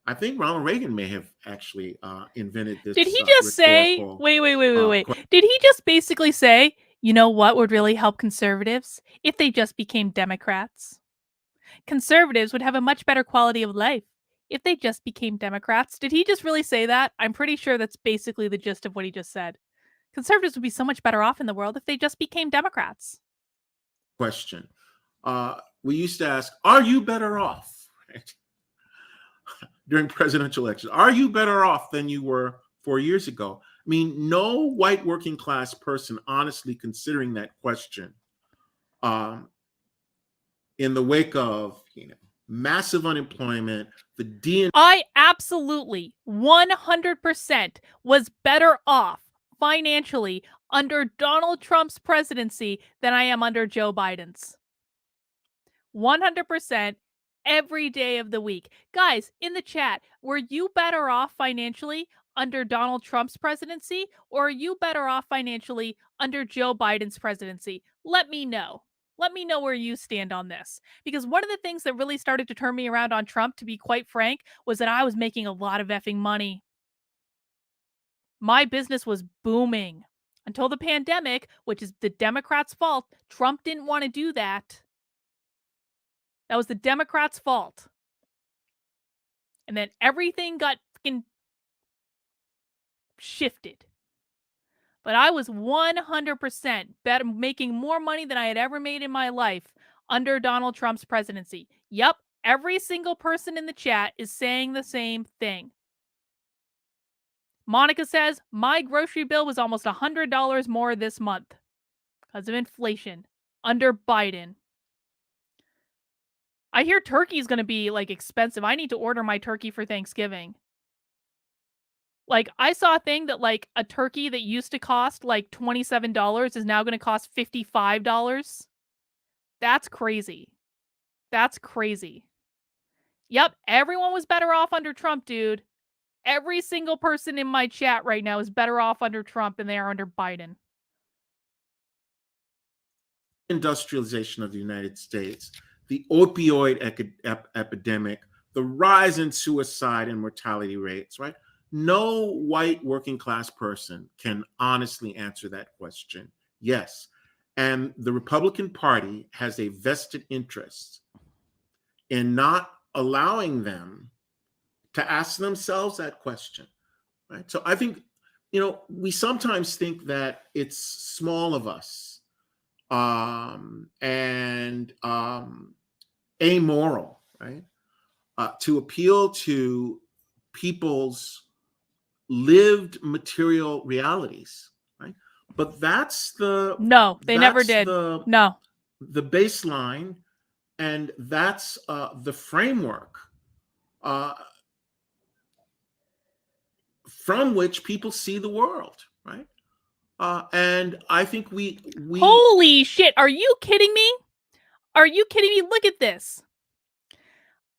I think Ronald Reagan may have actually invented this. Did he just say, wait. Did he just basically say, you know what would really help conservatives? If they just became Democrats. Conservatives would have a much better quality of life if they just became Democrats. Did he just really say that? I'm pretty sure that's basically the gist of what he just said. Conservatives would be so much better off in the world if they just became Democrats. Question. We used to ask, are you better off? Right? During presidential elections, are you better off than you were 4 years ago? I mean, no white working class person honestly considering that question in the wake of, massive unemployment, I absolutely 100% was better off financially under Donald Trump's presidency than I am under Joe Biden's. 100% every day of the week. Guys, in the chat, were you better off financially under Donald Trump's presidency, or are you better off financially under Joe Biden's presidency? Let me know. Let me know where you stand on this. Because one of the things that really started to turn me around on Trump, to be quite frank, was that I was making a lot of effing money. My business was booming. Until the pandemic, which is the Democrats' fault. Trump didn't want to do that. That was the Democrats' fault. And then everything got fucking shifted. But I was 100% better, making more money than I had ever made in my life under Donald Trump's presidency. Yep, every single person in the chat is saying the same thing. Monica says, my grocery bill was almost $100 more this month because of inflation under Biden. I hear turkey is going to be like expensive. I need to order my turkey for Thanksgiving. Like, I saw a thing that like a turkey that used to cost like $27 is now going to cost $55. That's crazy. That's crazy. Yep, everyone was better off under Trump, dude. Every single person in my chat right now is better off under Trump than they are under Biden. Industrialization of the United States, the opioid epidemic, the rise in suicide and mortality rates, right? No white working class person can honestly answer that question. Yes. And the Republican Party has a vested interest in not allowing them to ask themselves that question, right? So I think, we sometimes think that it's small of us and amoral, right? To appeal to people's lived material realities, right? But that's No, they never did. No. The baseline, and that's the framework from which people see the world, right? And I think we Holy shit, are you kidding me? Are you kidding me? Look at this.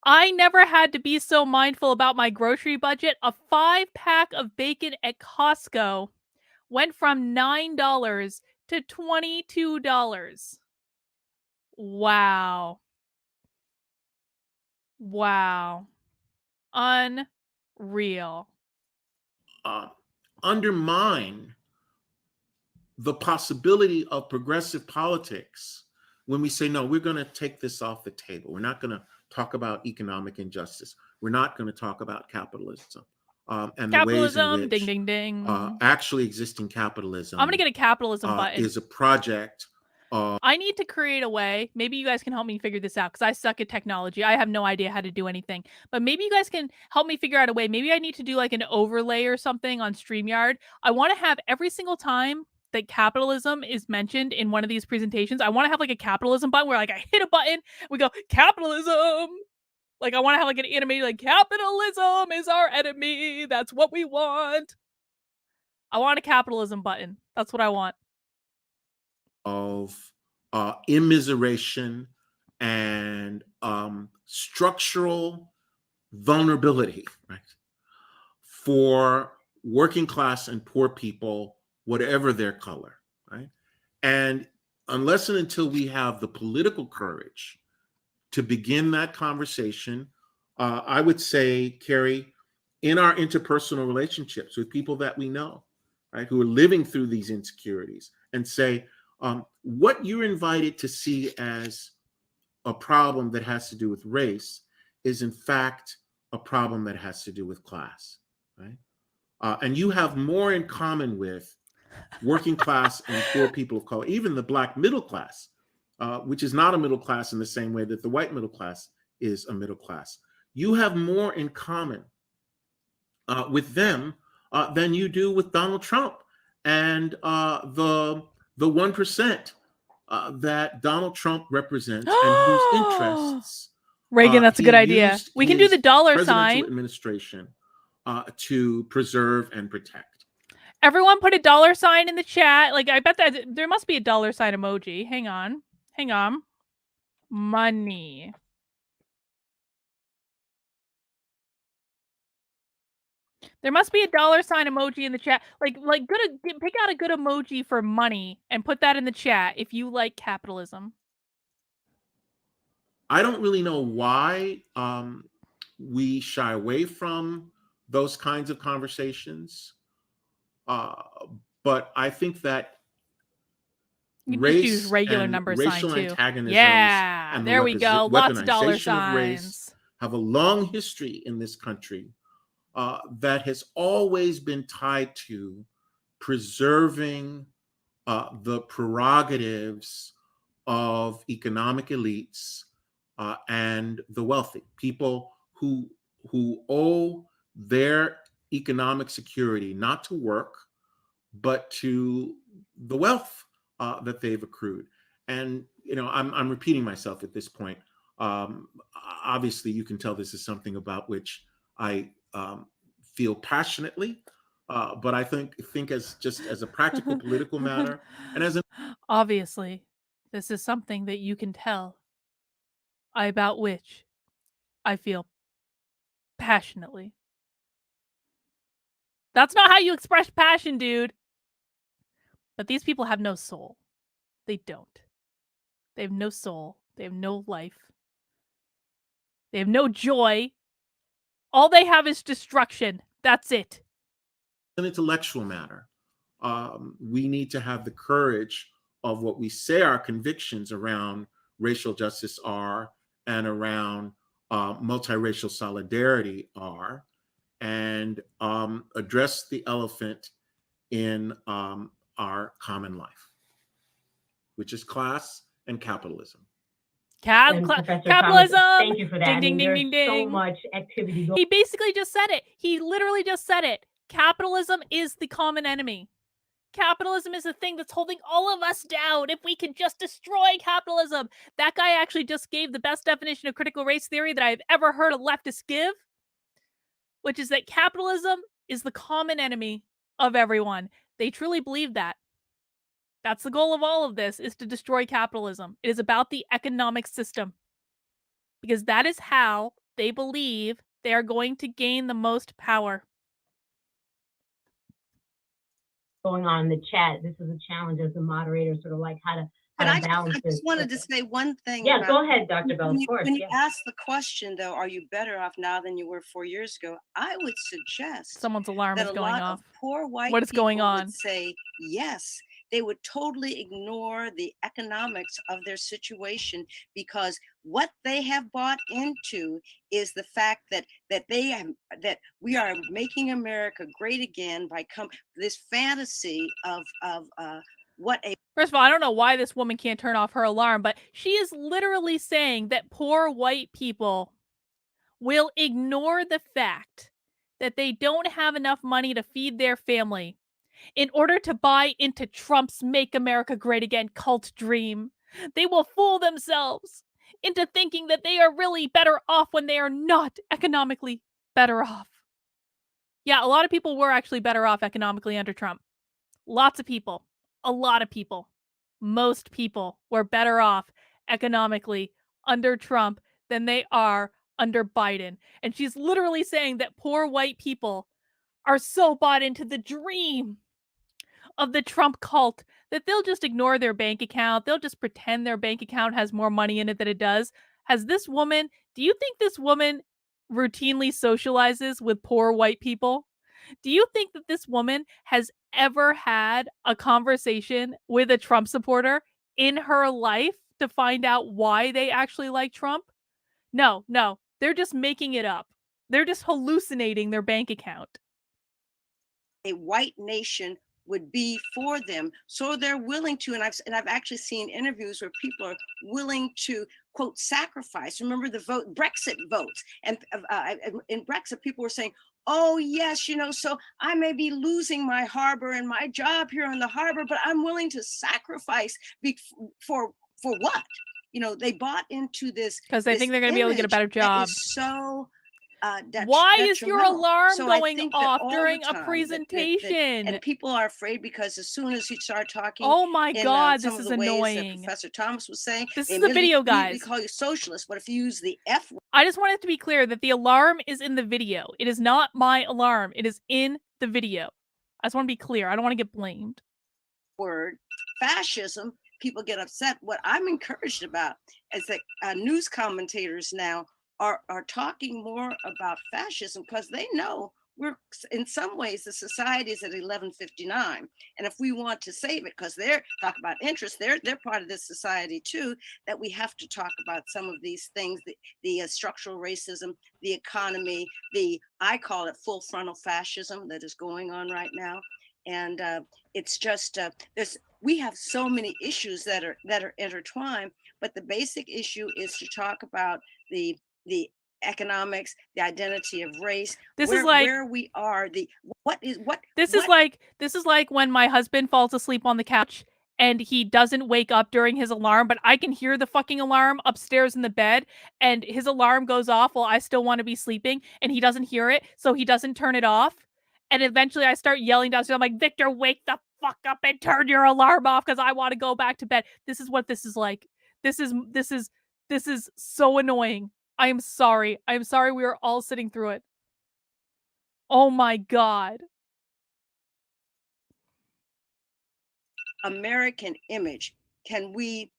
I never had to be so mindful about my grocery budget. A 5-pack of bacon at Costco went from $9 to $22. Wow. Wow. Unreal. Undermine the possibility of progressive politics when we say, no, we're going to take this off the table. We're not going to talk about economic injustice. We're not going to talk about capitalism and the ways in which ding, ding, ding. Actually existing capitalism I'm going to get a capitalism button. Is a project. I need to create a way. Maybe you guys can help me figure this out because I suck at technology. I have no idea how to do anything. But maybe you guys can help me figure out a way. Maybe I need to do like an overlay or something on StreamYard. I want to have every single time that capitalism is mentioned in one of these presentations, I want to have like a capitalism button where like I hit a button, we go, capitalism. Like I want to have like an animated like, capitalism is our enemy. That's what we want. I want a capitalism button. That's what I want. Of immiseration and structural vulnerability, right, for working class and poor people, whatever their color, right? And unless and until we have the political courage to begin that conversation, I would say, Carrie, in our interpersonal relationships with people that we know, right, who are living through these insecurities, and say, what you're invited to see as a problem that has to do with race is in fact a problem that has to do with class, right? And you have more in common with working class and poor people of color, even the Black middle class, which is not a middle class in the same way that the white middle class is a middle class. You have more in common with them than you do with Donald Trump and the 1% that Donald Trump represents and whose interests Reagan, that's a good idea. We can do the dollar sign. Administration to preserve and protect. Everyone put a dollar sign in the chat. Like, I bet that there must be a dollar sign emoji. Hang on. Hang on. Money. There must be a dollar sign emoji in the chat. Like pick out a good emoji for money and put that in the chat if you like capitalism. I don't really know why we shy away from those kinds of conversations. But I think that race just use regular and number racial sign too. antagonisms, yeah, and there we go. Lots of dollar signs. Of race have a long history in this country that has always been tied to preserving the prerogatives of economic elites and the wealthy, people who owe their economic security, not to work, but to the wealth that they've accrued. And I'm repeating myself at this point. Um, Obviously, you can tell this is something about which I feel passionately, but I think as just as a practical political matter, and as a Obviously, this is something that you can tell about which I feel passionately. That's not how you express passion, dude. But these people have no soul. They don't. They have no soul. They have no life. They have no joy. All they have is destruction. That's it. an intellectual matter. We need to have the courage of what we say our convictions around racial justice are and around multiracial solidarity are, and address the elephant in our common life, which is class and capitalism. And Professor Thomas, Capitalism. thank you for that. Ding, ding, There's ding, ding, so ding. much activity going. He basically just said it. He literally just said it. Capitalism is the common enemy. Capitalism is the thing that's holding all of us down. If we could just destroy capitalism. That guy actually just gave the best definition of critical race theory that I've ever heard a leftist give, which is that capitalism is the common enemy of everyone. They truly believe that. That's the goal of all of this, is to destroy capitalism. It is about the economic system, because that is how they believe they are going to gain the most power. Going on in the chat. This is a challenge as a moderator, sort of like how to But I balance this. just wanted to say one thing. Yeah, about- go ahead, Dr. Bell, of course. When you Yeah. ask the question, though, are you better off now than you were 4 years ago? I would suggest Someone's alarm that is a going lot off. of poor white What is people going on? would say yes. They would totally ignore the economics of their situation, because what they have bought into is the fact that that we are making America great again by this fantasy of what a First of all, I don't know why this woman can't turn off her alarm, but she is literally saying that poor white people will ignore the fact that they don't have enough money to feed their family in order to buy into Trump's Make America Great Again cult dream. They will fool themselves into thinking that they are really better off when they are not economically better off. Yeah, a lot of people were actually better off economically under Trump. Lots of people. A lot of people. Most people were better off economically under Trump than they are under Biden. And she's literally saying that poor white people are so bought into the dream of the Trump cult that they'll just ignore their bank account. They'll just pretend their bank account has more money in it than it does. Do you think this woman routinely socializes with poor white people? Do you think that this woman has ever had a conversation with a Trump supporter in her life to find out why they actually like Trump? No. They're just making it up. They're just hallucinating their bank account. a white nation would be for them. So they're willing to, and I've actually seen interviews where people are willing to, quote, sacrifice. Remember the Brexit votes, and in Brexit, people were saying, oh yes, so I may be losing my harbor and my job here on the harbor, but I'm willing to sacrifice for what? They bought into this because they think they're going to be able to get a better job. So why is your alarm going off during a that presentation? and people are afraid, because as soon as you start talking, oh my God, some this of is the ways that annoying. Professor Thomas was saying, This they is the video, we guys. call you socialist, but if you use the F I just want it to be clear that the alarm is in the video. It is not my alarm. It is in the video. I just want to be clear. I don't want to get blamed. word, fascism, people get upset. What I'm encouraged about is that news commentators now are talking more about fascism, because they know we're, in some ways, the society is at 1159, and if we want to save it, because they're talking about interest, they're part of this society too, that we have to talk about some of these things, the structural racism, the economy, I call it full frontal fascism that is going on right now. And it's just we have so many issues that are intertwined, but the basic issue is to talk about the economics, the identity of race, This is like where we are, this is like when my husband falls asleep on the couch and he doesn't wake up during his alarm, but I can hear the fucking alarm upstairs in the bed, and his alarm goes off while I still want to be sleeping, and he doesn't hear it, so he doesn't turn it off. And eventually I start yelling downstairs. I'm like, Victor, wake the fuck up and turn your alarm off because I want to go back to bed. This is what this is like. This is so annoying. I am sorry. I am sorry we are all sitting through it. Oh my God. American image can we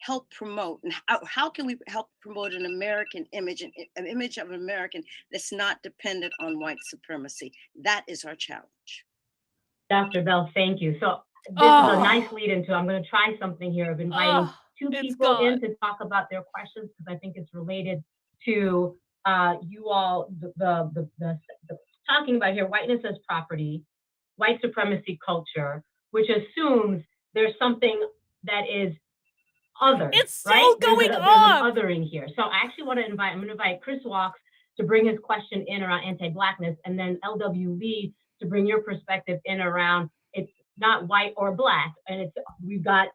help promote, and how can we help promote an American image, an image of an American that's not dependent on white supremacy? That is our challenge. Dr. Bell, thank you. So this is a nice lead into, I'm going to try something here of inviting two people in to talk about their questions, because I think it's related to you all, the talking about here, whiteness as property, white supremacy culture, which assumes there's something that is other. It's so right? going there's off. an othering here. So I actually want to invite, I'm going to invite Chris Walks to bring his question in around anti-Blackness, and then LW Lee to bring your perspective in around it's not white or Black, and it's we've got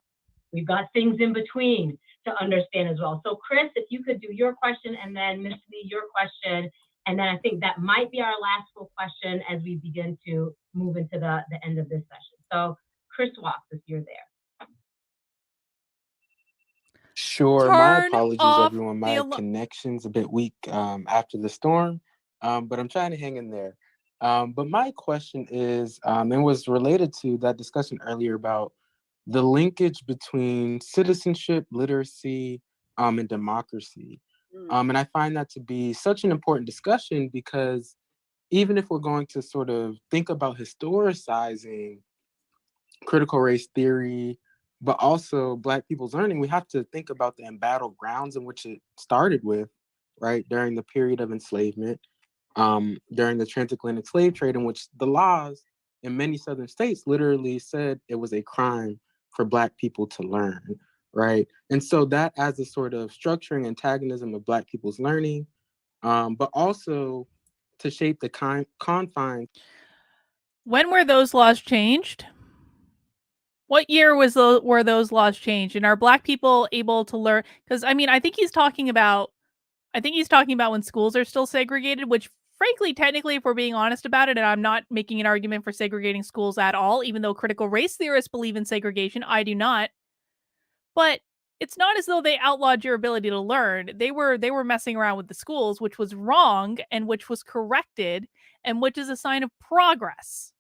things in between to understand as well. So Chris, if you could do your question, and then Ms. Lee, your question, and then I think that might be our last full question as we begin to move into the end of this session. So Chris Walks, if you're there. Sure. My apologies, everyone. My connection's a bit weak after the storm, but I'm trying to hang in there. But my question is, and was related to that discussion earlier about the linkage between citizenship, literacy, and democracy. And I find that to be such an important discussion, because even if we're going to sort of think about historicizing critical race theory, but also Black people's learning, we have to think about the embattled grounds in which it started with, right? During the period of enslavement, during the transatlantic slave trade, in which the laws in many Southern states literally said it was a crime for Black people to learn, right? And so that as a sort of structuring antagonism of Black people's learning, but also to shape the confines. When were those laws changed? What year were those laws changed? And are Black people able to learn? Because I mean, I think he's talking about when schools are still segregated, which frankly, technically, if we're being honest about it, and I'm not making an argument for segregating schools at all, even though critical race theorists believe in segregation, I do not. But it's not as though they outlawed your ability to learn. They were messing around with the schools, which was wrong and which was corrected, and which is a sign of progress.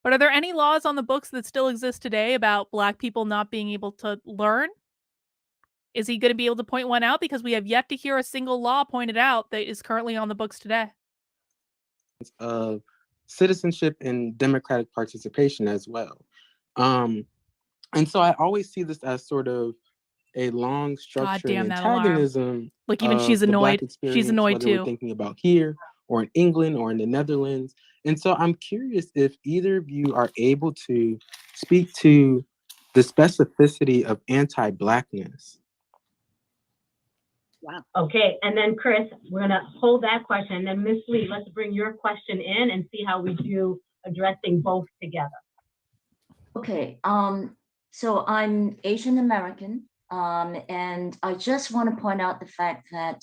But are there any laws on the books that still exist today about Black people not being able to learn? Is he going to be able to point one out? Because we have yet to hear a single law pointed out that is currently on the books today. Of citizenship and democratic participation as well. And so I always see this as sort of a long structuring antagonism. Like even she's annoyed. She's annoyed whether too. We're thinking about here or in England or in the Netherlands. And so I'm curious if either of you are able to speak to the specificity of anti-Blackness. Wow. Okay, and then Chris, we're gonna hold that question, and then Ms. Lee, let's bring your question in and see how we do addressing both together. Okay, so I'm Asian American, and I just want to point out the fact that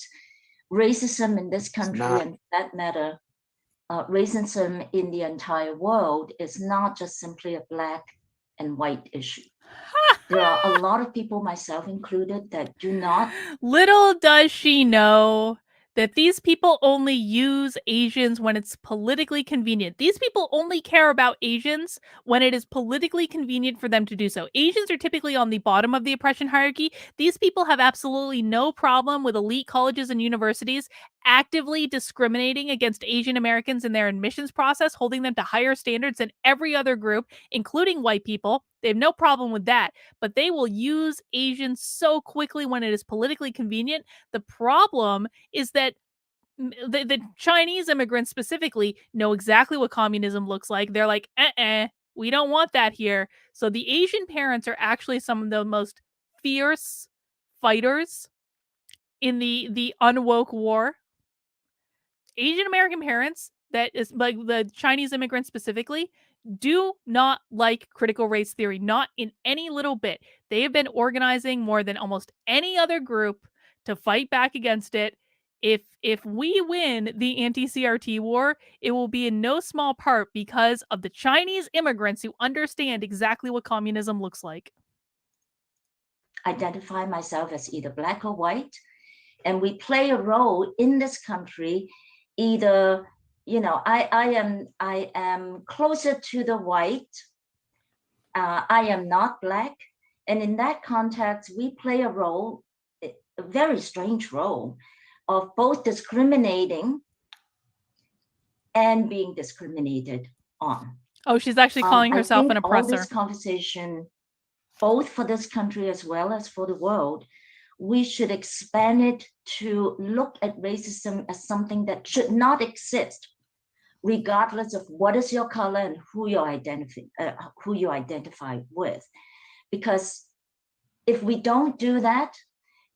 racism in this country, and for that matter, racism in the entire world, is not just simply a Black and white issue. There are a lot of people, myself included, that do not. Little does she know that these people only use Asians when it's politically convenient. These people only care about Asians when it is politically convenient for them to do so. Asians are typically on the bottom of the oppression hierarchy. These people have absolutely no problem with elite colleges and universities actively discriminating against Asian Americans in their admissions process, holding them to higher standards than every other group, including white people. They have no problem with that, but they will use Asians so quickly when it is politically convenient. The problem is that the Chinese immigrants specifically know exactly what communism looks like. They're like, we don't want that here. So the Asian parents are actually some of the most fierce fighters in the unwoke war. Asian American parents, that is like the Chinese immigrants specifically, do not like critical race theory, not in any little bit. They have been organizing more than almost any other group to fight back against it. If we win the anti-CRT war, it will be in no small part because of the Chinese immigrants who understand exactly what communism looks like. Identify myself as either black or white, and we play a role in this country. Either, I am closer to the white. I am not black, and in that context, we play a role, a very strange role, of both discriminating and being discriminated on. Oh, she's actually calling herself an oppressor. All this conversation, both for this country as well as for the world, we should expand it to look at racism as something that should not exist, regardless of what is your color and who you identify with. Because if we don't do that,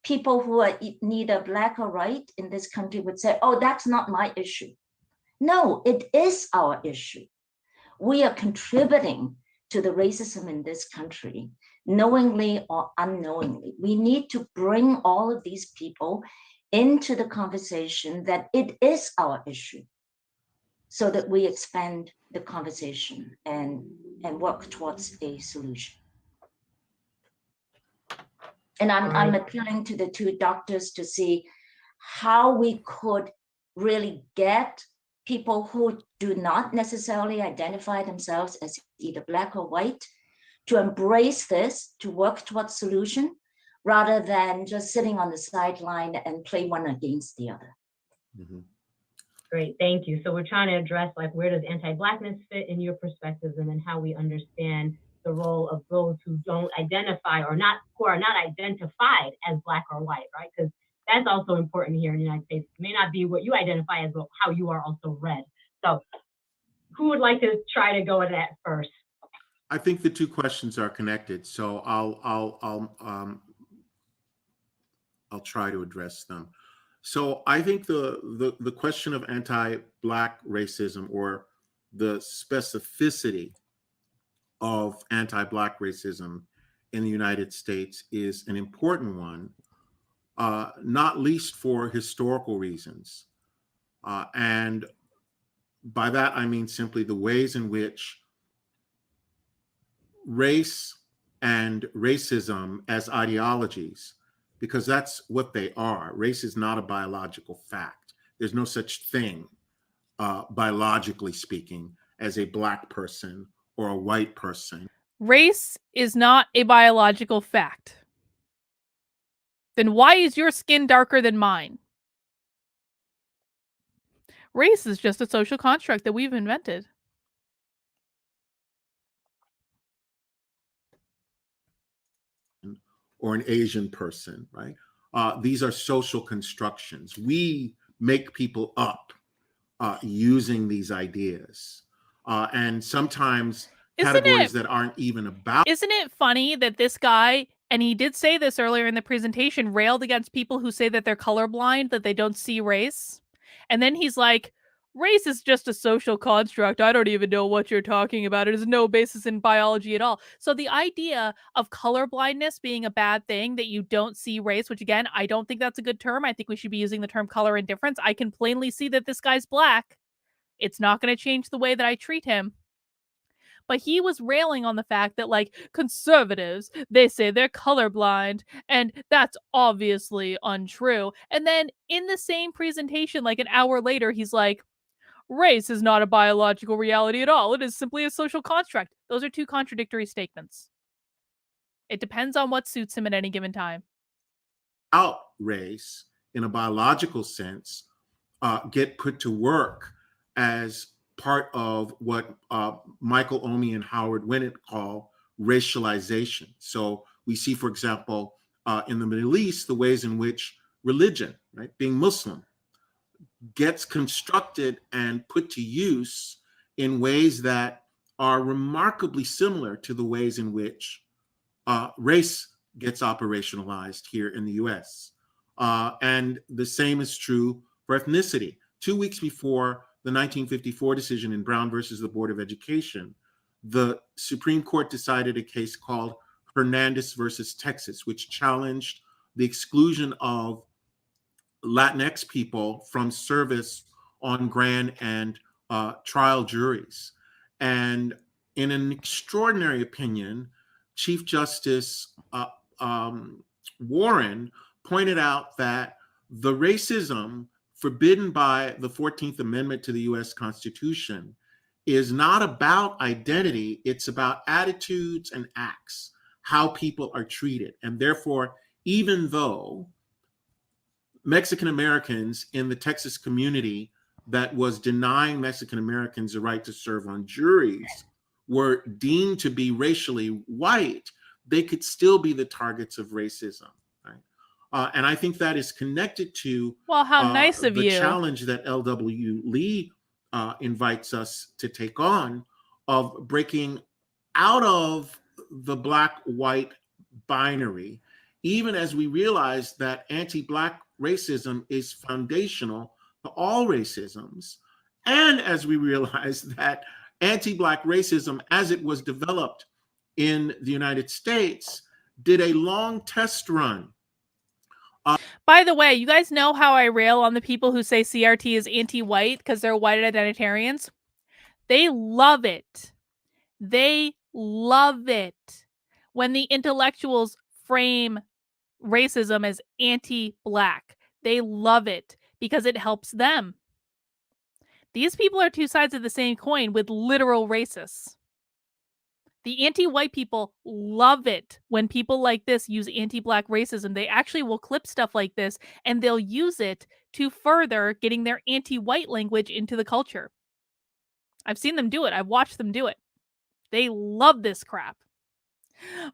people who are neither black or white in this country would say, oh, that's not my issue. No, it is our issue. We are contributing to the racism in this country, knowingly or unknowingly. We need to bring all of these people into the conversation that it is our issue, so that we expand the conversation and work towards a solution. And I'm appealing to the two doctors to see how we could really get people who do not necessarily identify themselves as either black or white to embrace this, to work towards solution, rather than just sitting on the sideline and play one against the other. Mm-hmm. Great, thank you. So we're trying to address, like, where does anti-blackness fit in your perspectives, and then how we understand the role of those who don't identify or not, who are not identified as black or white, right? Because that's also important here in the United States. It may not be what you identify as, but how you are also read. So who would like to try to go at that first? I think the two questions are connected, so I'll try to address them. So I think the question of anti-Black racism, or the specificity of anti-Black racism in the United States, is an important one, not least for historical reasons. And by that, I mean simply the ways in which race and racism as ideologies, because that's what they are. Race is not a biological fact. There's no such thing, biologically speaking, as a Black person or a white person. Race is not a biological fact. Then why is your skin darker than mine? Race is just a social construct that we've invented. Or an Asian person, right? These are social constructions. We make people up using these ideas. And sometimes categories that aren't even about. Isn't it funny that this guy, and he did say this earlier in the presentation, railed against people who say that they're colorblind, that they don't see race? And then he's like, race is just a social construct. I don't even know what you're talking about. It has no basis in biology at all. So the idea of colorblindness being a bad thing, that you don't see race, which again, I don't think that's a good term. I think we should be using the term color indifference. I can plainly see that this guy's Black. It's not going to change the way that I treat him. But he was railing on the fact that, like, conservatives, they say they're colorblind, and that's obviously untrue. And then in the same presentation, like an hour later, he's like, race is not a biological reality at all. It is simply a social construct. Those are two contradictory statements. It depends on what suits him at any given time. Out race, in a biological sense, get put to work as part of what Michael Omi and Howard Winnett call racialization. So we see, for example, in the Middle East, the ways in which religion, right, being Muslim, gets constructed and put to use in ways that are remarkably similar to the ways in which race gets operationalized here in the US. And the same is true for ethnicity. 2 weeks before the 1954 decision in Brown versus the Board of Education, the Supreme Court decided a case called Hernandez versus Texas, which challenged the exclusion of Latinx people from service on grand and trial juries. And in an extraordinary opinion, Chief Justice Warren pointed out that the racism forbidden by the 14th Amendment to the US Constitution is not about identity, it's about attitudes and acts, how people are treated. And therefore, even though Mexican Americans in the Texas community that was denying Mexican Americans the right to serve on juries were deemed to be racially white, they could still be the targets of racism. Right? And I think that is connected to well, how nice of the you. challenge that L.W. Lee invites us to take on of breaking out of the black-white binary, even as we realize that anti-Black racism is foundational to all racisms, and as we realize that anti-Black racism, as it was developed in the United States, did a long test run. By the way, you guys know how I rail on the people who say CRT is anti-white because they're white identitarians? They love it. They love it when the intellectuals frame racism as anti-Black. They love it because it helps them. These people are two sides of the same coin with literal racists. The anti-white people love it when people like this use anti-Black racism. They actually will clip stuff like this and they'll use it to further getting their anti-white language into the culture. I've seen them do it. I've watched them do it. They love this crap.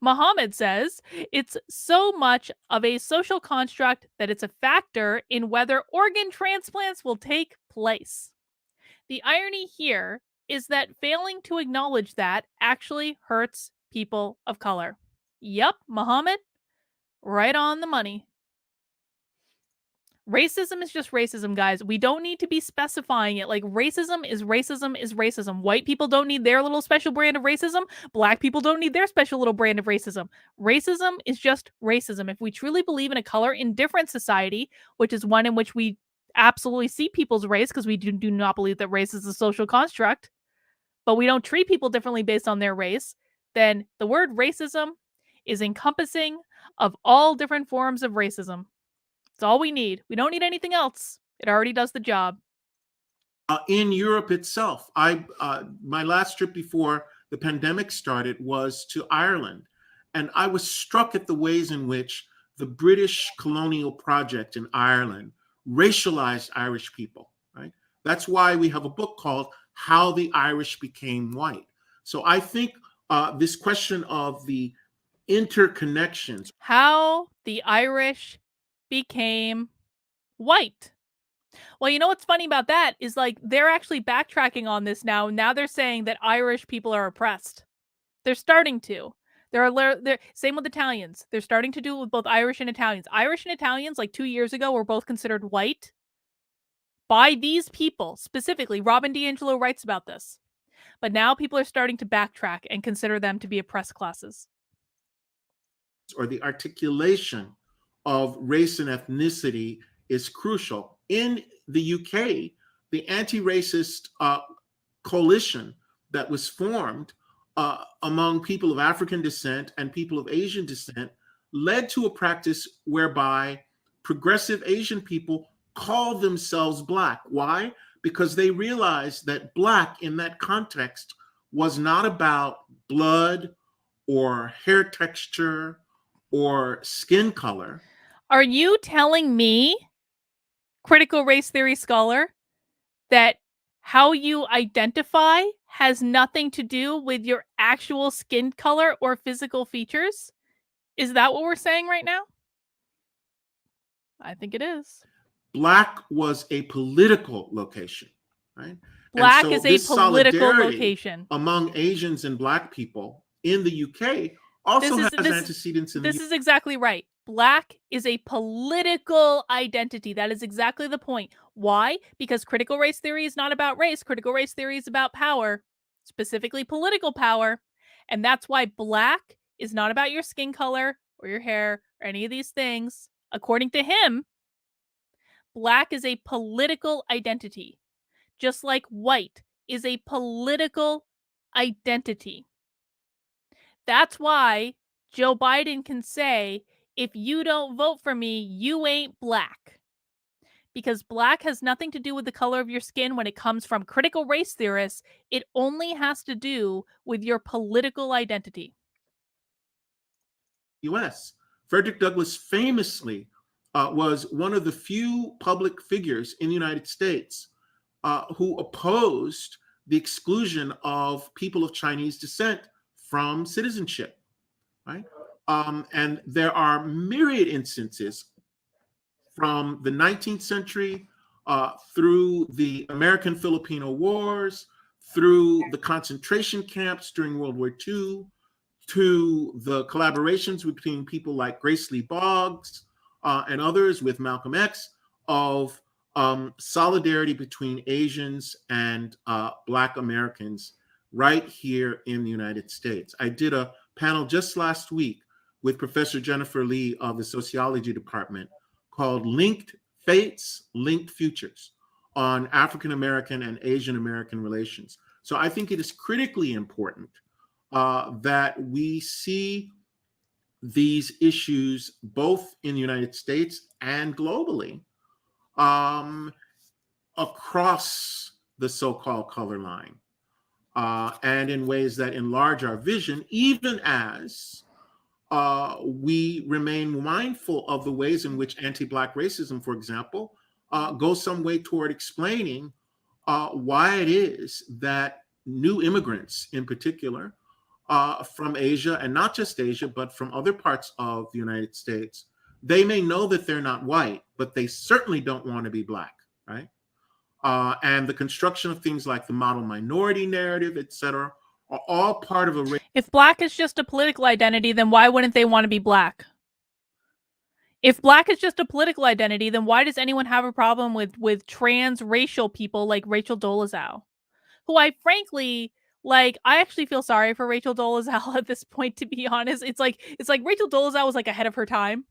Muhammad says, it's so much of a social construct that it's a factor in whether organ transplants will take place. The irony here is that failing to acknowledge that actually hurts people of color. Yep, Muhammad, right on the money. Racism is just racism, guys. We don't need to be specifying it. Like, racism is racism is racism. White people don't need their little special brand of racism. Black people don't need their special little brand of racism. Racism is just racism. If we truly believe in a color indifferent society, which is one in which we absolutely see people's race, because we do not believe that race is a social construct, but we don't treat people differently based on their race, then the word racism is encompassing of all different forms of racism. It's all we need. We don't need anything else. It already does the job. In Europe itself, my last trip before the pandemic started was to Ireland, and I was struck at the ways in which the British colonial project in Ireland racialized Irish people. Right? That's why we have a book called How the Irish Became White. So I think this question of the interconnections. How the Irish became white. Well, you know what's funny about that is, like, they're actually backtracking on this now. Now they're saying that Irish people are oppressed. They're starting to. They're same with Italians. They're starting to do it with both Irish and Italians. Irish and Italians, like 2 years ago, were both considered white by these people. Specifically, Robin DiAngelo writes about this. But now people are starting to backtrack and consider them to be oppressed classes. Or the articulation of race and ethnicity is crucial. In the UK, the anti-racist coalition that was formed among people of African descent and people of Asian descent led to a practice whereby progressive Asian people call themselves Black. Why? Because they realized that Black in that context was not about blood or hair texture or skin color. Are you telling me, critical race theory scholar, that how you identify has nothing to do with your actual skin color or physical features? Is that what we're saying right now? I think it is. Black was a political location, right? Black is a political location. Among Asians and Black people in the UK also has antecedents in this is exactly right. Black is a political identity. That is exactly the point. Why? Because critical race theory is not about race. Critical race theory is about power, specifically political power. And that's why black is not about your skin color or your hair or any of these things. According to him, black is a political identity, just like white is a political identity. That's why Joe Biden can say, if you don't vote for me, you ain't black. Because black has nothing to do with the color of your skin when it comes from critical race theorists. It only has to do with your political identity. US. Frederick Douglass famously was one of the few public figures in the United States who opposed the exclusion of people of Chinese descent from citizenship, right? And there are myriad instances from the 19th century through the American-Filipino Wars, through the concentration camps during World War II, to the collaborations between people like Grace Lee Boggs and others with Malcolm X of solidarity between Asians and Black Americans right here in the United States. I did a panel just last week with Professor Jennifer Lee of the Sociology Department called Linked Fates, Linked Futures on African American and Asian American relations. So I think it is critically important that we see these issues both in the United States and globally across the so-called color line and in ways that enlarge our vision, even as we remain mindful of the ways in which anti-Black racism, for example, goes some way toward explaining why it is that new immigrants in particular from Asia, and not just Asia, but from other parts of the United States, they may know that they're not white, but they certainly don't want to be Black, right? And the construction of things like the model minority narrative, et cetera, are all part of a... If Black is just a political identity, then why wouldn't they want to be Black? If Black is just a political identity, then why does anyone have a problem with transracial people like Rachel Dolezal? Who I frankly... Like, I actually feel sorry for Rachel Dolezal at this point, to be honest. It's like Rachel Dolezal was like ahead of her time.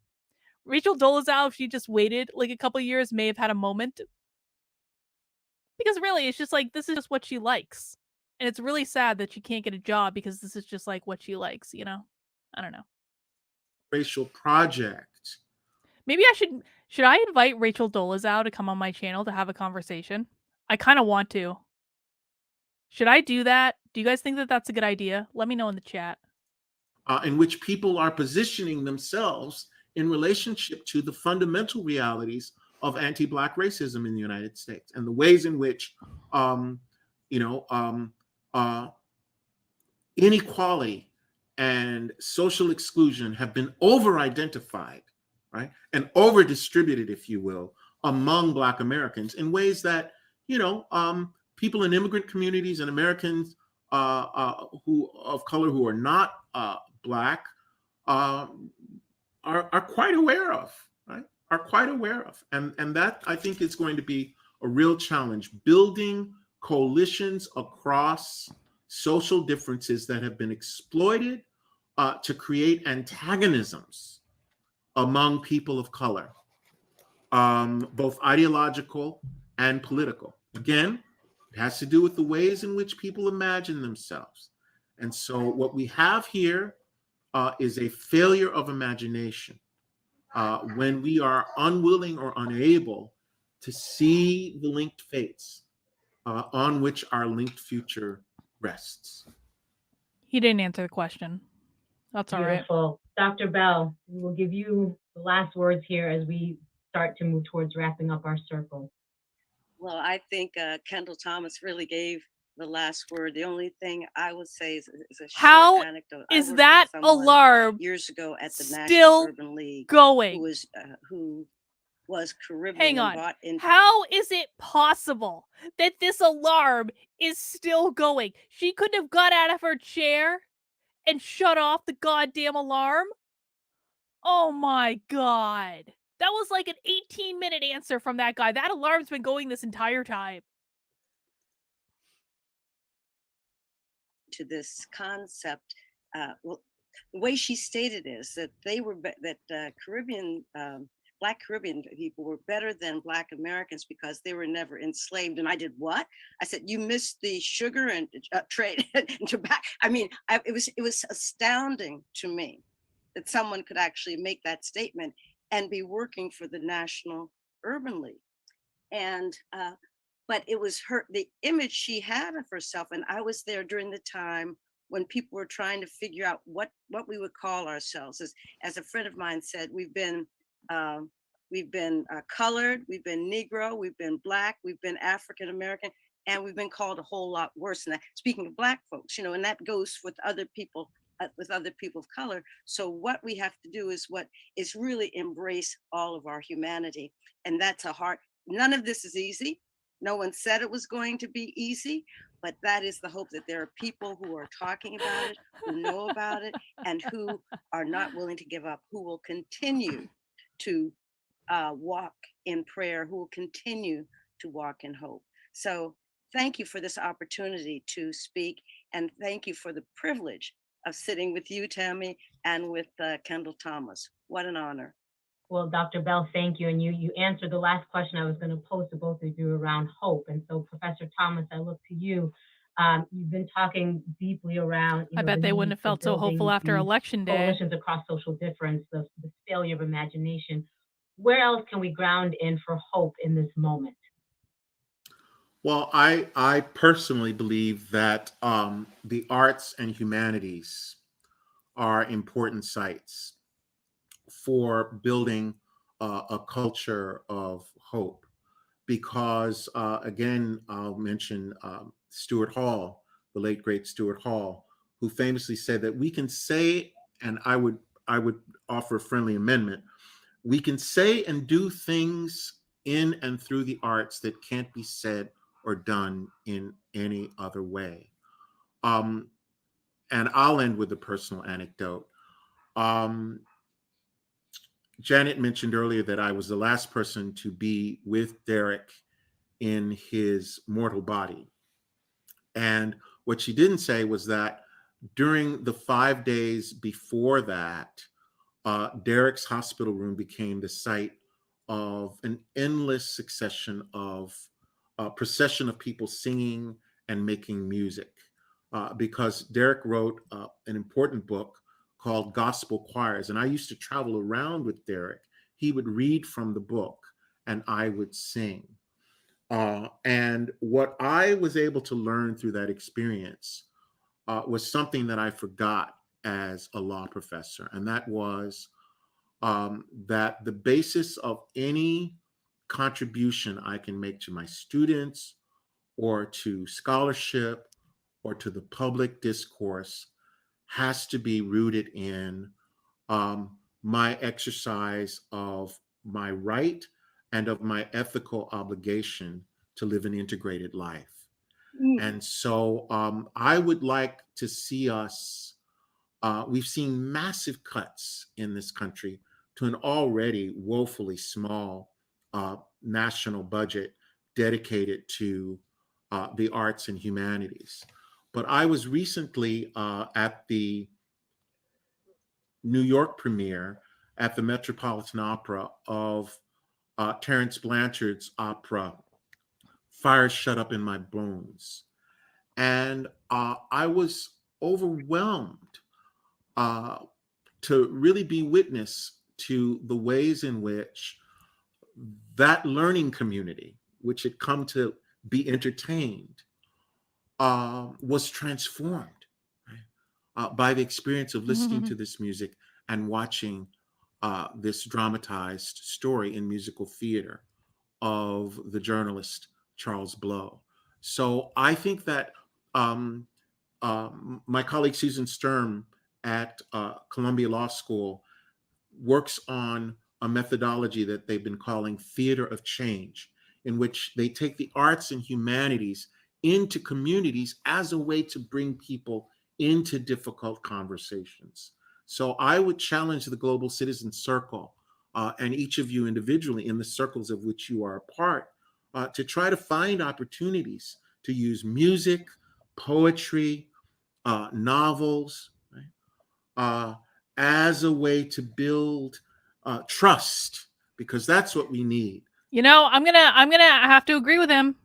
Rachel Dolezal, if she just waited like a couple years, may have had a moment. Because really, it's just like, this is just what she likes. And it's really sad that she can't get a job because this is just like what she likes, you know? I don't know. Racial project. Maybe should I invite Rachel Dolezal to come on my channel to have a conversation? I kind of want to. Should I do that? Do you guys think that that's a good idea? Let me know in the chat. In which people are positioning themselves in relationship to the fundamental realities of anti-Black racism in the United States and the ways in which, inequality and social exclusion have been over-identified, right, and over-distributed, if you will, among Black Americans in ways that, people in immigrant communities and Americans who of color who are not Black are quite aware of, right? Are quite aware of, and that I think is going to be a real challenge, building coalitions across social differences that have been exploited to create antagonisms among people of color, both ideological and political. Again, it has to do with the ways in which people imagine themselves. And so what we have here is a failure of imagination when we are unwilling or unable to see the linked fates on which our linked future rests. He didn't answer the question. That's all right. Beautiful. Dr. Bell, we will give you the last words here as we start to move towards wrapping up our circle. Well, I think Kendall Thomas really gave the last word. The only thing I would say is a short anecdote. Is that alarm years ago at the still National Urban League going? Who was Caribbean? Hang on. And bought into... How is it possible that this alarm is still going? She couldn't have got out of her chair and shut off the goddamn alarm. Oh my God. That was like an 18-minute answer from that guy. That alarm's been going this entire time. To this concept, well, the way she stated is that they were Caribbean, Black Caribbean people were better than Black Americans because they were never enslaved. And I did what? I said, you missed the sugar and trade and tobacco. I mean, it was astounding to me that someone could actually make that statement and be working for the National Urban League. And but it was the image she had of herself. And I was there during the time when people were trying to figure out what we would call ourselves. As a friend of mine said, we've been colored, we've been Negro, we've been Black, we've been African American, and we've been called a whole lot worse than that. Speaking of Black folks, and that goes with other people of color. So what we have to do is really embrace all of our humanity. And that's none of this is easy. No one said it was going to be easy, but that is the hope, that there are people who are talking about it, who know about it, and who are not willing to give up, who will continue to walk in prayer, who will continue to walk in hope. So thank you for this opportunity to speak, and thank you for the privilege of sitting with you, Tammy, and with Kendall Thomas. What an honor. Well, Dr. Bell, thank you. And you answered the last question I was going to pose to both of you around hope. And so, Professor Thomas, I look to you. You've been talking deeply around. I bet they wouldn't have felt so hopeful after Election Day. Coalitions across social difference, the failure of imagination. Where else can we ground in for hope in this moment? Well, I personally believe that the arts and humanities are important sites for building a culture of hope, because again, I'll mention Stuart Hall, the late great Stuart Hall, who famously said that we can say, and I would offer a friendly amendment, we can say and do things in and through the arts that can't be said or done in any other way. And I'll end with a personal anecdote. Janet mentioned earlier that I was the last person to be with Derek in his mortal body. And what she didn't say was that during the 5 days before that, Derek's hospital room became the site of an endless succession of procession of people singing and making music, because Derek wrote an important book called Gospel Choirs. And I used to travel around with Derek. He would read from the book and I would sing. And what I was able to learn through that experience was something that I forgot as a law professor. And that was that the basis of any contribution I can make to my students or to scholarship or to the public discourse has to be rooted in my exercise of my right and of my ethical obligation to live an integrated life. And so I would like to see us, we've seen massive cuts in this country to an already woefully small national budget dedicated to the arts and humanities. But I was recently at the New York premiere at the Metropolitan Opera of Terence Blanchard's opera, Fire Shut Up in My Bones. And I was overwhelmed to really be witness to the ways in which that learning community, which had come to be entertained, was transformed by the experience of listening to this music and watching this dramatized story in musical theater of the journalist Charles Blow. So I think that my colleague Susan Sturm at Columbia Law School works on a methodology that they've been calling theater of change, in which they take the arts and humanities into communities as a way to bring people into difficult conversations. So I would challenge the Global Citizen Circle and each of you individually in the circles of which you are a part to try to find opportunities to use music, poetry, novels, right, as a way to build trust, because that's what we need. You know, I'm gonna have to agree with him.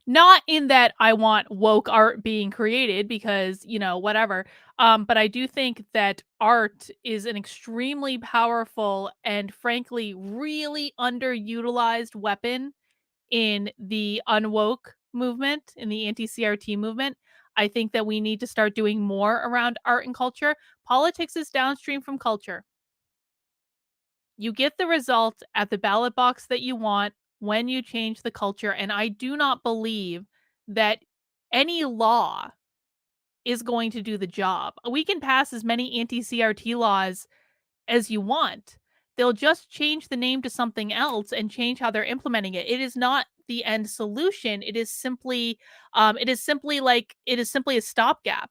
Not in that I want woke art being created because, you know, whatever. But I do think that art is an extremely powerful and frankly really underutilized weapon in the unwoke movement, in the anti-CRT movement. I think that we need to start doing more around art and culture. Politics is downstream from culture. You get the result at the ballot box that you want when you change the culture. And I do not believe that any law is going to do the job. We can pass as many anti-CRT laws as you want. They'll just change the name to something else and change how they're implementing it. It is not the end solution. It is simply a stopgap.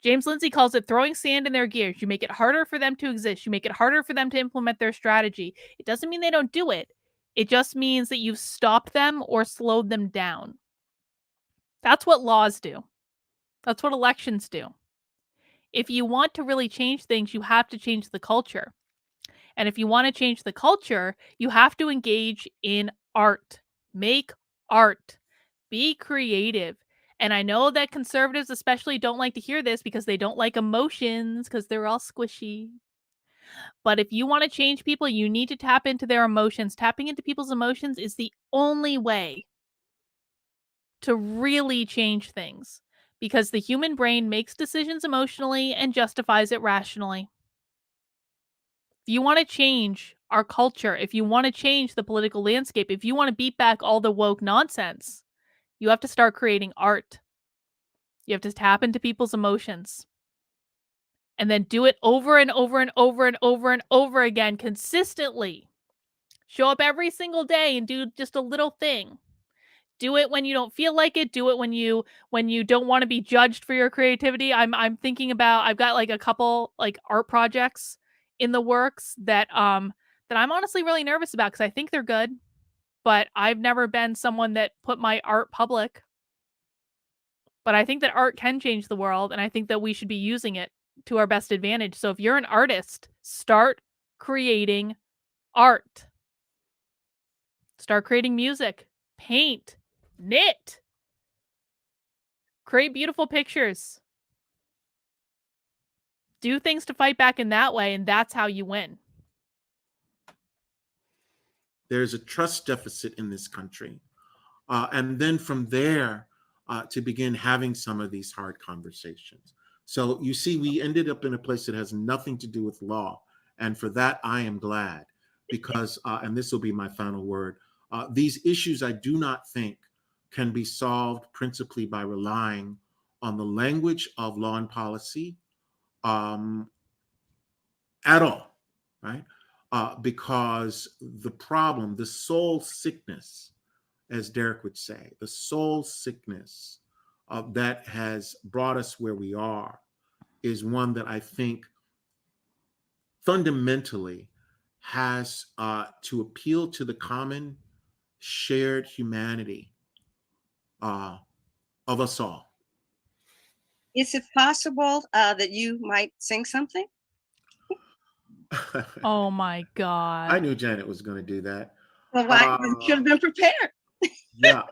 James Lindsay calls it throwing sand in their gears. You make it harder for them to exist. You make it harder for them to implement their strategy. It doesn't mean they don't do it. It just means that you've stopped them or slowed them down. That's what laws do. That's what elections do. If you want to really change things, you have to change the culture. And if you want to change the culture, you have to engage in art. Make art. Be creative. And I know that conservatives especially don't like to hear this because they don't like emotions because they're all squishy. But if you want to change people, you need to tap into their emotions. Tapping into people's emotions is the only way to really change things because the human brain makes decisions emotionally and justifies it rationally. If you want to change our culture, if you want to change the political landscape, if you want to beat back all the woke nonsense, you have to start creating art. You have to tap into people's emotions. And then do it over and over and over and over and over again consistently. Show up every single day and do just a little thing. Do it when you don't feel like it. Do it when you don't want to be judged for your creativity. I'm thinking about I've got like a couple like art projects in the works that I'm honestly really nervous about because I think they're good, but I've never been someone that put my art public. But I think that art can change the world, and I think that we should be using it to our best advantage. So if you're an artist, start creating art. Start creating music, paint, knit. Create beautiful pictures. Do things to fight back in that way, and that's how you win. There's a trust deficit in this country. And then from there, to begin having some of these hard conversations. So you see, we ended up in a place that has nothing to do with law. And for that, I am glad because, and this will be my final word, these issues I do not think can be solved principally by relying on the language of law and policy at all, right? Because the problem, the soul sickness, as Derek would say, the soul sickness that has brought us where we are is one that I think fundamentally has to appeal to the common shared humanity of us all. Is it possible that you might sing something? Oh my God. I knew Janet was going to do that. Well, you should have been prepared. Yeah.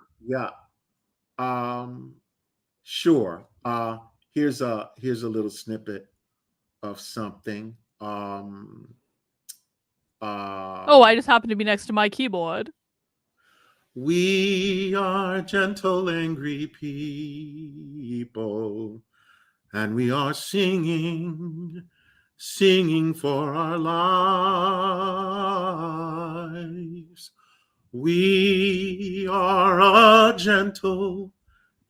Sure. Here's a little snippet of something. I just happened to be next to my keyboard. We are gentle, angry people, and we are singing for our lives. We are a gentle,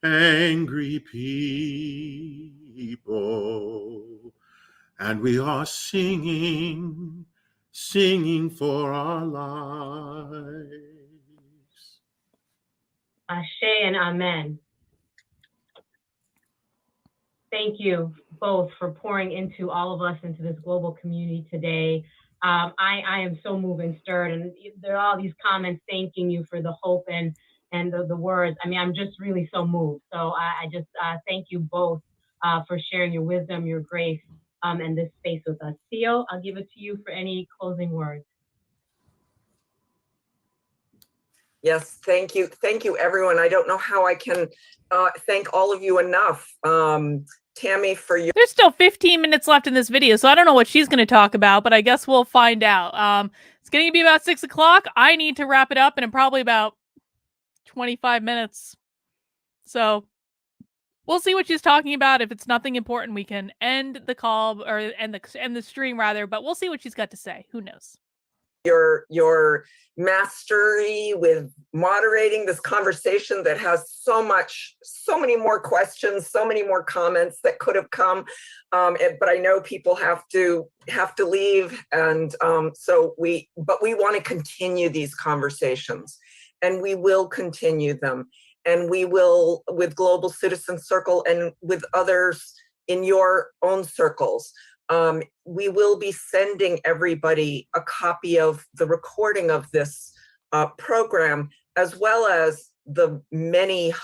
angry people, and we are singing for our lives. Ashe and amen. Thank you both for pouring into all of us, into this global community today. I am so moved and stirred, and there are all these comments thanking you for the hope and the words. I mean, I'm just really so moved. So I just thank you both for sharing your wisdom, your grace, and this space with us. Theo, I'll give it to you for any closing words. Yes, thank you. Thank you, everyone. I don't know how I can thank all of you enough. Tammy, for your... There's still 15 minutes left in this video, so I don't know what she's going to talk about, but I guess we'll find out. It's going to be about 6 o'clock. I need to wrap it up in probably about 25 minutes. So we'll see what she's talking about. If it's nothing important, we can end the call, or end the stream rather, but we'll see what she's got to say. Who knows? Your mastery with moderating this conversation that has so many more questions, so many more comments that could have come, but I know people have to leave, and but we want to continue these conversations, and we will continue them, and we will with Global Citizen Circle and with others in your own circles. We will be sending everybody a copy of the recording of this program, as well as the many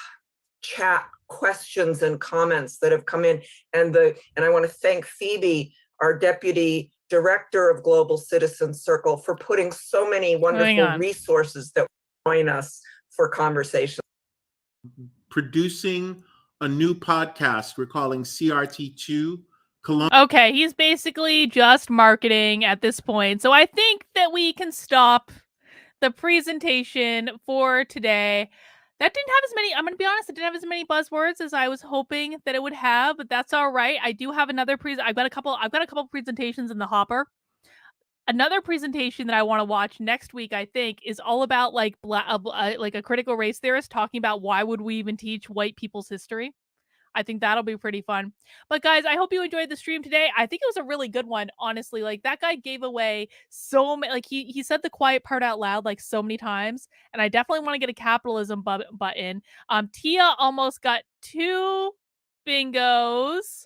chat questions and comments that have come in. And I want to thank Phoebe, our Deputy Director of Global Citizen Circle, for putting so many wonderful resources that join us for conversation. Producing a new podcast we're calling CRT2. Okay, he's basically just marketing at this point. So I think that we can stop the presentation for today. That didn't have as many, I'm going to be honest, it didn't have as many buzzwords as I was hoping that it would have, but that's all right. I do have another I've got a couple presentations in the hopper. Another presentation that I want to watch next week, I think, is all about like a critical race theorist talking about why would we even teach white people's history. I think that'll be pretty fun. But guys, I hope you enjoyed the stream today. I think it was a really good one, honestly. Like, that guy gave away so many, like, he said the quiet part out loud like so many times, and I definitely want to get a capitalism button. Tia almost got 2 bingos.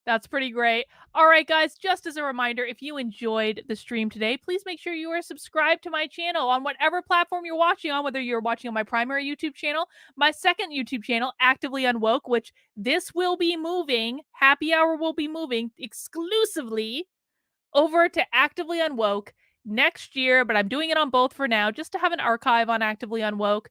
That's pretty great. All right, guys, just as a reminder, if you enjoyed the stream today, please make sure you are subscribed to my channel on whatever platform you're watching on, whether you're watching on my primary YouTube channel, my second YouTube channel, Actively Unwoke, which this will be moving, Happy Hour will be moving exclusively over to Actively Unwoke next year, but I'm doing it on both for now, just to have an archive on Actively Unwoke.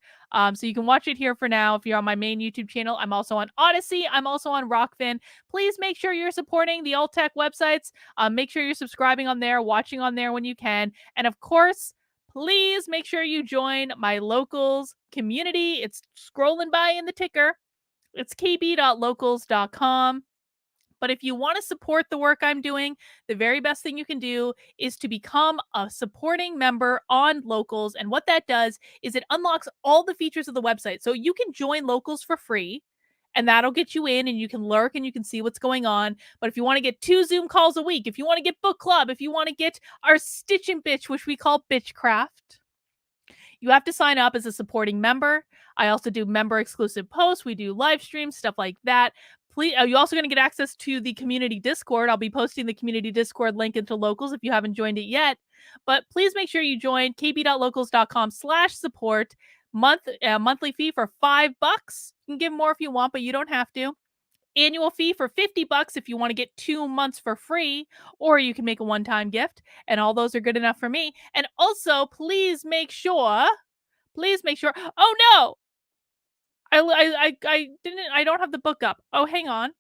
So you can watch it here for now if you're on my main YouTube channel. I'm also on Odyssey. I'm also on Rockfin. Please make sure you're supporting the alt tech websites. Make sure you're subscribing on there, watching on there when you can. And of course, please make sure you join my locals community. It's scrolling by in the ticker. It's kb.locals.com. But if you want to support the work I'm doing, the very best thing you can do is to become a supporting member on Locals. And what that does is it unlocks all the features of the website. So you can join Locals for free, and that'll get you in, and you can lurk and you can see what's going on. But if you want to get 2 Zoom calls a week, if you want to get book club, if you want to get our Stitch and Bitch, which we call Bitchcraft, you have to sign up as a supporting member. I also do member exclusive posts. We do live streams, stuff like that. Please, you're also going to get access to the community Discord. I'll be posting the community Discord link into Locals if you haven't joined it yet. But please make sure you join kb.locals.com/support. Monthly fee for $5. You can give more if you want, but you don't have to. Annual fee for $50 if you want to get 2 months for free, or you can make a one-time gift, and all those are good enough for me. And also, please make sure. Oh no, I don't have the book up. Oh, hang on.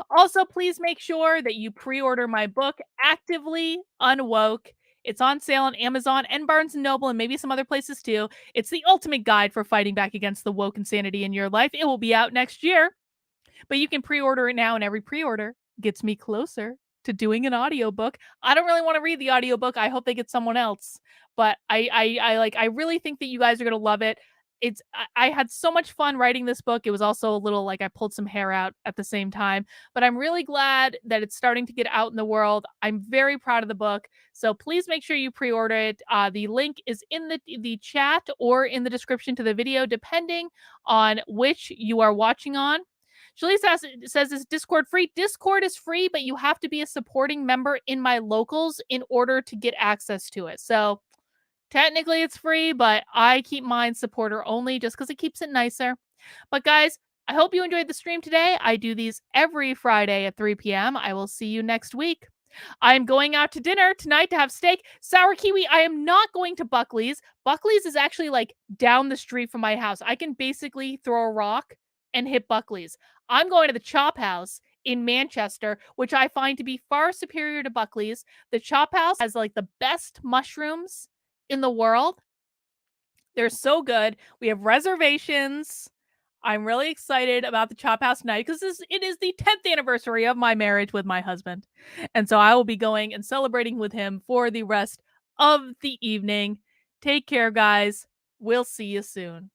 Also, please make sure that you pre-order my book, Actively Unwoke. It's on sale on Amazon and Barnes & Noble and maybe some other places too. It's the ultimate guide for fighting back against the woke insanity in your life. It will be out next year, but you can pre-order it now, and every pre-order gets me closer to doing an audiobook. I don't really want to read the audiobook. I hope they get someone else, but I really think that you guys are going to love it. I had so much fun writing this book. It was also a little like I pulled some hair out at the same time, but I'm really glad that it's starting to get out in the world. I'm very proud of the book. So please make sure you pre-order it. The link is in the chat or in the description to the video, depending on which you are watching on. Julie says, is Discord free? Discord is free, but you have to be a supporting member in my locals in order to get access to it. So technically it's free, but I keep mine supporter only just because it keeps it nicer. But guys, I hope you enjoyed the stream today. I do these every Friday at 3 p.m. I will see you next week. I'm going out to dinner tonight to have steak. Sour kiwi, I am not going to Buckley's. Buckley's is actually like down the street from my house. I can basically throw a rock and hit Buckley's. I'm going to the Chop House in Manchester, which I find to be far superior to Buckley's. The Chop House has like the best mushrooms in the world. They're so good. We have reservations. I'm really excited about the Chop House night because it is the 10th anniversary of my marriage with my husband. And so I will be going and celebrating with him for the rest of the evening. Take care, guys. We'll see you soon.